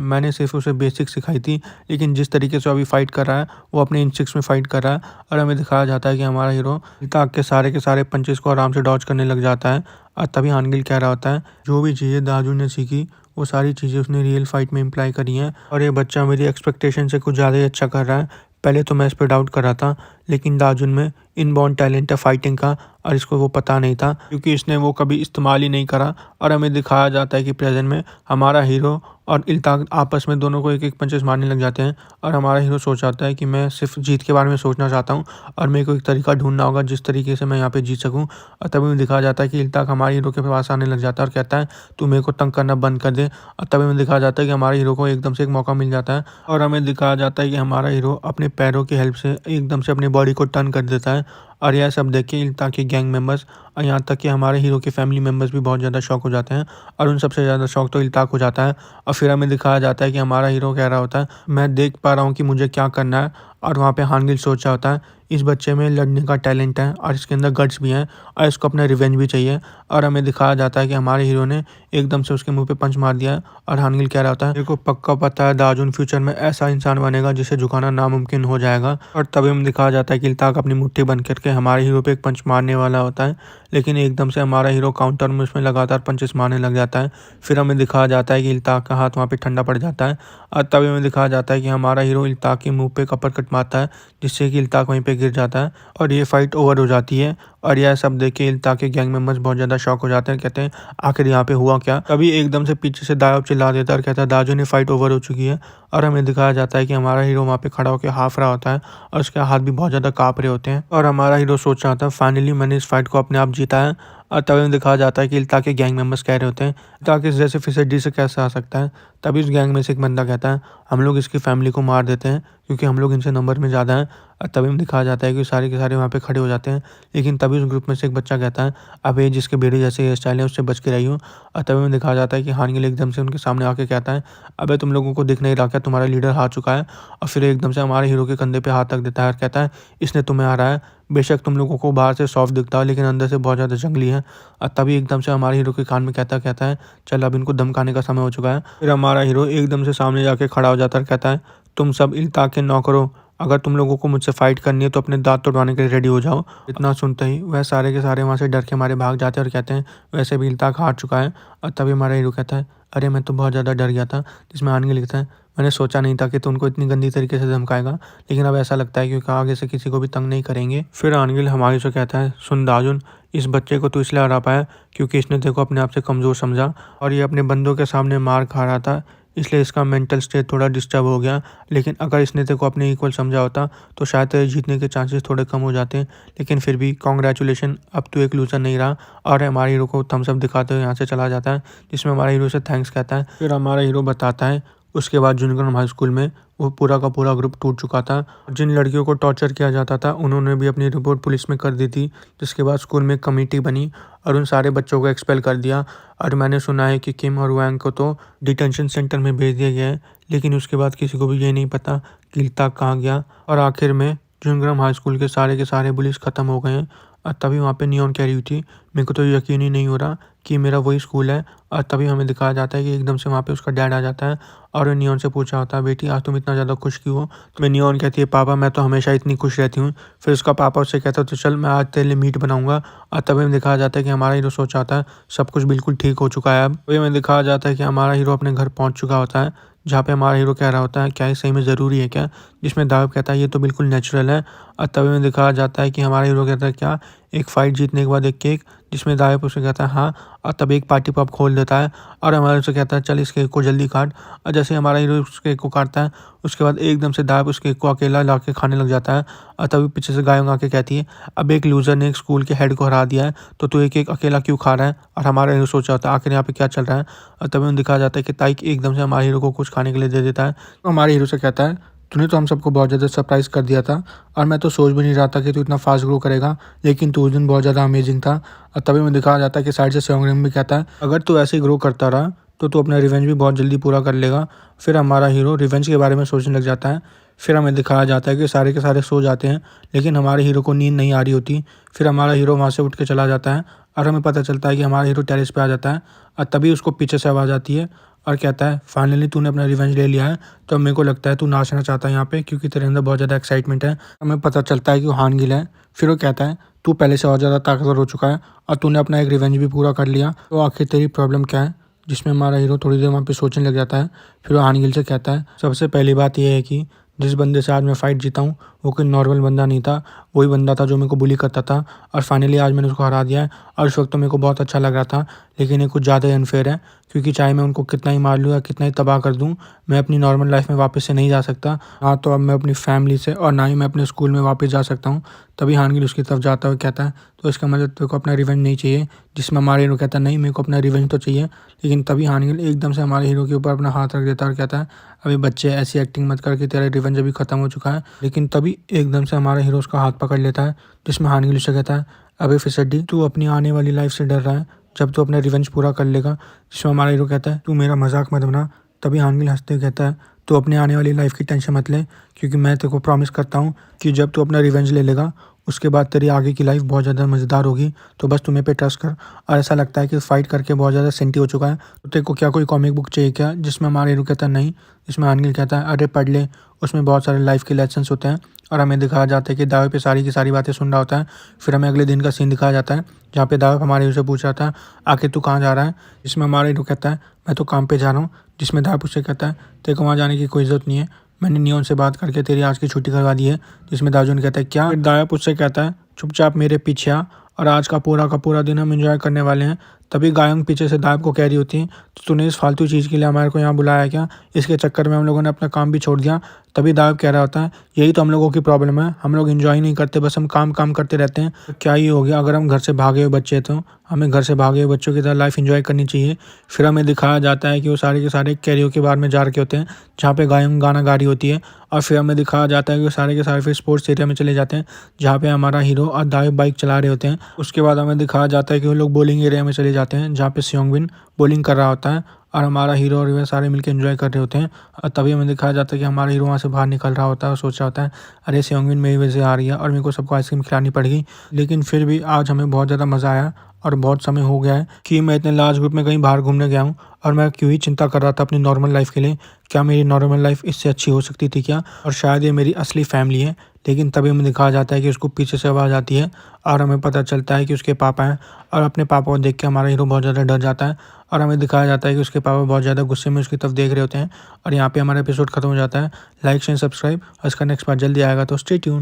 मैंने सिर्फ उसे बेसिक सिखाई थी, लेकिन जिस तरीके से अभी फाइट कर रहा है वो अपने इंस्टिंक्ट्स में फाइट कर रहा है। और हमें दिखाया जाता है कि हमारा हीरो इल्ताक के सारे पंचेस को आराम से डॉज करने लग जाता है। और तभी हानगिल कह रहा होता है, जो भी चीज़ें दाजुन ने सीखी वो सारी चीज़ें उसने रियल फाइट में इम्प्लाई करी हैं, और ये बच्चा मेरी एक्सपेक्टेशन से कुछ ज़्यादा ही अच्छा कर रहा है। पहले तो मैं इस पर डाउट कर रहा था, लेकिन दाजुन में इनबॉर्न टैलेंट है फाइटिंग का, और इसको वो पता नहीं था क्योंकि इसने वो कभी इस्तेमाल ही नहीं करा। और हमें दिखाया जाता है कि प्रेजेंट में हमारा हीरो और इल्ताक आपस में दोनों को एक एक पंचेस मारने लग जाते हैं। और हमारा हीरो सोच जाता है कि मैं सिर्फ जीत के बारे में सोचना चाहता हूँ, और मेरे को एक तरीका ढूंढना होगा जिस तरीके से मैं यहाँ पे जीत सकूँ। और तभी में दिखाया जाता है कि इल्ताक हमारे हीरो के पास आने लग जाता है और कहता है, तू मेरे को तंग करना बंद कर दे। और तभी में दिखाया जाता है कि हमारे हीरो को एकदम से एक मौका मिल जाता है, और हमें दिखाया जाता है कि हमारा हीरो अपने पैरों की हेल्प से एकदम से अपनी बॉडी को टर्न कर देता है। और यह सब देख के इल्ताक के गैंग मेंबर्स और यहाँ तक कि हमारे हीरो के फैमिली मेंबर्स भी बहुत ज़्यादा शॉक हो जाते हैं, और उन सबसे ज़्यादा शॉक तो इल्ताक हो जाता है। और फिर हमें दिखाया जाता है कि हमारा हीरो कह रहा होता है, मैं देख पा रहा हूँ कि मुझे क्या करना है। और वहाँ पे हानगिल सोच रहा होता है, इस बच्चे में लड़ने का टैलेंट है और इसके अंदर गट्स भी हैं, और इसको अपना रिवेंज भी चाहिए। और हमें दिखाया जाता है कि हमारे हीरो ने एकदम से उसके मुंह पे पंच मार दिया है, और हानगिल कह रहा होता है, मेरे को पक्का पता है दाजुन फ्यूचर में ऐसा इंसान बनेगा जिसे झुकाना नामुमकिन हो जाएगा। और तभी हमें दिखाया जाता है कि इल्ताक अपनी मुट्ठी बंद करके हमारे हीरो पे एक पंच मारने वाला होता है, लेकिन एकदम से हमारा हीरो काउंटर में उसमें लगातार पंचेस मारने लग जाता है। फिर हमें दिखाया जाता है कि इल्ताक का हाथ वहाँ पे ठंडा पड़ जाता है, और तभी हमें दिखाया जाता है कि हमारा हीरो इल्ताक के मुंह पे एक अपरकट मारता है, जिससे कि इल्ताक वहीं पे गिर जाता है, और ये फाइट ओवर हो जाती है। और यह सब देख के इल्ताक के गैंग मेंबर्स बहुत ज़्यादा शॉक हो जाते हैं, कहते हैं, आखिर यहाँ पे हुआ क्या? तभी एकदम से पीछे से दायाब चिल्ला देता है और कहता है, दाजू ने फाइट ओवर हो चुकी है। और हमें दिखाया जाता है कि हमारा हीरो वहाँ पे खड़ा होकर हाफ रहा होता है, और उसके हाथ भी बहुत ज़्यादा काँप रहे होते हैं, और हमारा हीरो सोच रहा था, फाइनली मैंने इस फाइट को अपने आप जीता है। और तभी हमें दिखाया जाता है कि इल्ताक के गैंग मेंबर्स कह रहे होते हैं, इल्ताक इस जैसे फिसड्डी से कैसे आ सकता है? तभी उस गैंग में से एक बंदा कहता है, हम लोग इसकी फैमिली को मार देते हैं क्योंकि हम लोग इनसे नंबर में ज़्यादा हैं। और तभी हमें दिखाया जाता है कि सारे के सारे वहाँ पे खड़े हो जाते हैं, लेकिन तभी उस ग्रुप में से एक बच्चा कहता है, अब ये जिसके बेड़े जैसे हेयर स्टाइल है उससे बच के रही हूँ। और तभी हमें दिखाया जाता है कि हानगिल एकदम से उनके सामने आके कहता है, अबे तुम लोगों को दिख नहीं रहा क्या, तुम्हारा लीडर हार चुका है? और फिर एकदम से हमारे हीरो के कंधे पे हाथ रख देता है और कहता है, इसने तुम्हें हराया है, बेशक तुम लोगों को बाहर से सॉफ्ट दिखता है लेकिन अंदर से बहुत ज़्यादा जंगली है। और तभी एकदम से हमारे हीरो के कान में कहता है, चल अब इनको धमकाने का समय हो चुका है। फिर हमारा हीरो एकदम से सामने जाके खड़ा हो जाता है और कहता है, तुम सब इल्ताक के नौकरों अगर तुम लोगों को मुझसे फाइट करनी है तो अपने दांत तोड़वाने के लिए रेडी हो जाओ। इतना सुनते ही वह सारे के सारे वहाँ से डर के मारे भाग जाते हैं और कहते हैं वैसे भी इल्ताक हार चुका है। और तभी हमारा हीरो कहता है अरे मैं तो बहुत ज़्यादा डर गया था। जिसमें आगे लिखता है मैंने सोचा नहीं था कि तू उनको इतनी गंदी तरीके से धमकाएगा, लेकिन अब ऐसा लगता है कि आगे से किसी को भी तंग नहीं करेंगे। फिर आनगिल हमारे से कहता है सुन दाजुन, इस बच्चे को तो इसलिए हरा पाया क्योंकि इसने देखो अपने आप से कमज़ोर समझा और ये अपने बंदों के सामने मार खा रहा था, इसलिए इसका मेंटल स्टेट थोड़ा डिस्टर्ब हो गया। लेकिन अगर इसने तेरे को अपने इक्वल समझा होता तो शायद तेरे जीतने के चांसेस थोड़े कम हो जाते हैं। लेकिन फिर भी कॉन्ग्रेचुलेशन, अब तू एक लूजर नहीं रहा। और हमारे हीरो को थम्स अप दिखाते हुए यहाँ से चला जाता है, जिसमें हमारा हीरो से थैंक्स कहता है। फिर हमारा हीरो बताता है उसके बाद जूनियर हाई स्कूल में वो पूरा का पूरा ग्रुप टूट चुका था। जिन लड़कियों को टॉर्चर किया जाता था उन्होंने भी अपनी रिपोर्ट पुलिस में कर दी थी, जिसके बाद स्कूल में एक कमेटी बनी और उन सारे बच्चों को एक्सपेल कर दिया। और मैंने सुना है कि किम और वैंग को तो डिटेंशन सेंटर में भेज दिया गया है, लेकिन उसके बाद किसी को भी ये नहीं पता कि इल्ताक कहाँ गया। और आखिर में जूनियर हाई स्कूल के सारे बुलिस ख़त्म हो गए हैं। और तभी वहाँ पे नियॉन कह रही थी मेरे को तो यकीन ही नहीं हो रहा कि मेरा वही स्कूल है। और तभी हमें दिखाया जाता है कि एकदम से वहाँ पे उसका डैड आ जाता है और वो नियॉन से पूछा होता है बेटी आज तुम इतना ज़्यादा खुश क्यों हो। तो नियॉन कहती है पापा मैं तो हमेशा इतनी खुश रहती हूँ। फिर उसका पापा उससे कहता है तो चल मैं आज तेरे लिए मीट बनाऊंगा। और तभी हमें दिखाया जाता है कि हमारा हीरो सोच आता है सब कुछ बिल्कुल ठीक हो चुका है। अब वही हमें दिखाया जाता है कि हमारा हीरो अपने घर पहुँच चुका होता है, जहाँ पे हमारा हीरो कह रहा होता है क्या ये सही में ज़रूरी है क्या, जिसमें दाव कहता है ये तो बिल्कुल नेचुरल है। और तभी हमें दिखाया जाता है कि हमारा हीरो कहता है क्या एक फ़ाइट जीतने के बाद एक केक, जिसमें दाव उसे कहता है हाँ। और तभी एक पार्टी पॉप खोल देता है और हमारे से कहता है चल इस केक को जल्दी काट। और जैसे हमारा हीरो उस केक को काटता है उसके बाद एकदम से दाव उस केक को अकेला ला के खाने लग जाता है। और तभी पीछे से गायों आके कहती है अब एक लूज़र ने एक स्कूल के हेड को हरा दिया है तो तू एक अकेला क्यों खा रहा है। और हमारा हीरो सोचा होता है आखिर यहाँ पे क्या चल रहा है। और तभी उन्हें दिखाया जाता है कि ताइक एकदम से हमारे हीरो को कुछ खाने के लिए दे देता है। तो हमारे हीरो से कहता है तूने तो हम सबको बहुत ज़्यादा सरप्राइज़ कर दिया था और मैं तो सोच भी नहीं रहा था कि तू इतना फास्ट ग्रो करेगा, लेकिन तू उस दिन बहुत ज़्यादा अमेजिंग था। और तभी मैं दिखाया जाता है कि साइड से सेओंगरिम भी कहता है अगर तू ऐसे ही ग्रो करता रहा तो तू अपना रिवेंज भी बहुत जल्दी पूरा कर लेगा। फिर हमारा हीरो रिवेंज के बारे में सोचने लग जाता है। फिर हमें दिखाया जाता है कि सारे के सारे सो जाते हैं, लेकिन हमारे हीरो को नींद नहीं आ रही होती। फिर हमारा हीरो वहाँ से उठ के चला जाता है और हमें पता चलता है कि हमारा हीरो टेरेस पे आ जाता है। और तभी उसको पीछे से आवाज़ आती है और कहता है फाइनली तूने अपना रिवेंज ले लिया है, तो अब मेरे को लगता है तू नाचना चाहता है यहाँ पे क्योंकि तेरे अंदर बहुत ज़्यादा एक्साइटमेंट है। हमें पता चलता है कि वो हानगिल है। फिर वो कहता है तू पहले से और ज़्यादा ताकतवर हो चुका है और तूने अपना एक रिवेंज भी पूरा कर लिया, तो आखिर तेरी प्रॉब्लम क्या है। जिसमें हमारा हीरो थोड़ी देर वहाँ पे सोचने लग जाता है। फिर वो हानगिल से कहता है सबसे पहली बात यह है कि जिस बंदे से आज मैं फ़ाइट जीता हूँ वो कोई नॉर्मल बंदा नहीं था, वही बंदा था जो मेरे को बुली करता था और फाइनली आज मैंने उसको हरा दिया है। और उस वक्त तो मेरे को बहुत अच्छा लग रहा था, लेकिन ये कुछ ज़्यादा ही अनफेयर है क्योंकि चाहे मैं उनको कितना ही मार लूँ या कितना ही तबाह कर दूँ, मैं अपनी नॉर्मल लाइफ में वापस से नहीं जा सकता। ना तो अब मैं अपनी फैमिली से और ना ही मैं अपने स्कूल में वापस जा सकता हूँ। तभी हानगिल उसकी तरफ जाता हुआ कहता है तो इसका मतलब तेरे को अपना रिवेंज नहीं चाहिए। जिसमें हमारे हीरो कहता है नहीं मेरे को अपना रिवेंज तो चाहिए। लेकिन तभी हानगिल एकदम से हमारे हीरो के ऊपर अपना हाथ रख देता है और कहता है अभी बच्चे ऐसी एक्टिंग मत कर कि तेरा रिवेंज अभी ख़त्म हो चुका है। लेकिन तभी एकदम से हमारा हीरो उसका हाथ पकड़ लेता है, जिसमें हानगिल उससे कहता है अबे फिसड्डी तू अपनी आने वाली लाइफ से डर रहा है जब तू अपना रिवेंज पूरा कर लेगा। जिसमें हमारा हीरो कहता है तू मेरा मजाक मत बना। तभी हानगिल हंसते हुए कहता है तू अपने आने वाली लाइफ की टेंशन मत ले, क्योंकि मैं तेरे को प्रॉमिस करता हूँ कि जब तू अपना रिवेंज ले लेगा उसके बाद तेरी आगे की लाइफ बहुत ज़्यादा मज़ेदार होगी। तो बस तुम्हें पे ट्रस्ट कर। और ऐसा लगता है कि फ़ाइट करके बहुत ज़्यादा सेंटी हो चुका है, तो तेरे को क्या कोई कॉमिक बुक चाहिए क्या। जिसमें हमारा हीरो कहता है नहीं। जिसमें हानगिल कहता है अरे पढ़ ले, उसमें बहुत सारे लाइफ के लेसन्स होते हैं। और हमें दिखाया जाता है कि दावे पे सारी की सारी बातें सुन रहा होता है। फिर हमें अगले दिन का सीन दिखाया जाता है जहाँ पे दावे हमारे हीरो से पूछ रहा था आखिर तू कहाँ जा रहा है। जिसमें हमारा हीरो कहता है मैं तो काम पे जा रहा हूँ। जिसमें दावे उससे कहता है तेरे को वहाँ जाने की कोई ज़रूरत नहीं है, मैंने नियॉन से बात करके तेरी आज की छुट्टी करवा दी है। जिसमें दाजू ने कहता है क्या। दायप उससे कहता है चुपचाप मेरे पीछे आ और आज का पूरा दिन हम एंजॉय करने वाले हैं। तभी गायंग पीछे से दायब को कह रही होती है तो तूने इस फालतू चीज़ के लिए हमारे को यहाँ बुलाया क्या, इसके चक्कर में हम लोगों ने अपना काम भी छोड़ दिया। तभी दायब कह रहा होता है यही तो हम लोगों की प्रॉब्लम है, हम लोग एंजॉय नहीं करते, बस हम काम करते रहते हैं। तो क्या ही हो गया अगर हम घर से भागे हुए बच्चे, तो हमें घर से भागे हुए बच्चों की तरह लाइफ एंजॉय करनी चाहिए। फिर हमें दिखाया जाता है कि वो सारे के सारे कैरियोके बार में जा रखे होते हैं जहाँ पे गायंग गाना गा रही होती है। और फिर हमें दिखाया जाता है कि वो सारे के सारे फिर स्पोर्ट्स एरिया में चले जाते हैं जहाँ पे हमारा हीरो और दायब बाइक चला रहे होते हैं। उसके बाद हमें दिखाया जाता है कि वो लोग बॉलिंग एरिया में चले जाते हैं जहाँ पे सियोंगबिन बॉलिंग कर रहा होता है। और हमारा हीरो और हीरोइन सारे मिलकर एंजॉय कर रहे होते हैं। और तभी हमें दिखाया जाता है कि हमारा हीरो वहाँ से बाहर निकल रहा होता है और सोच रहा होता है, अरे सेयोंगमिन मेरी वजह से आ रही है और मेरे को सबको आइसक्रीम खिलानी पड़ेगी। लेकिन फिर भी आज हमें बहुत ज़्यादा मज़ा आया और बहुत समय हो गया है कि मैं इतने लार्ज ग्रुप में कहीं बाहर घूमने गया हूँ और मैं क्यों ही चिंता कर रहा था अपनी नॉर्मल लाइफ के लिए। क्या मेरी नॉर्मल लाइफ इससे अच्छी हो सकती थी क्या? और शायद ये मेरी असली फैमिली है। लेकिन तभी हमें दिखाया जाता है कि उसको पीछे से आवाज़ आती है और हमें पता चलता है कि उसके पापा हैं। और अपने पापा को देख के हमारा हीरो बहुत ज़्यादा डर जाता है और हमें दिखाया जाता है कि उसके पापा बहुत ज़्यादा गुस्से में उसकी तरफ देख रहे होते हैं। और यहाँ पे हमारा एपिसोड खत्म हो जाता है। लाइक शेयर सब्सक्राइब और इसका नेक्स्ट पार्ट जल्दी आएगा, तो स्टे ट्यून।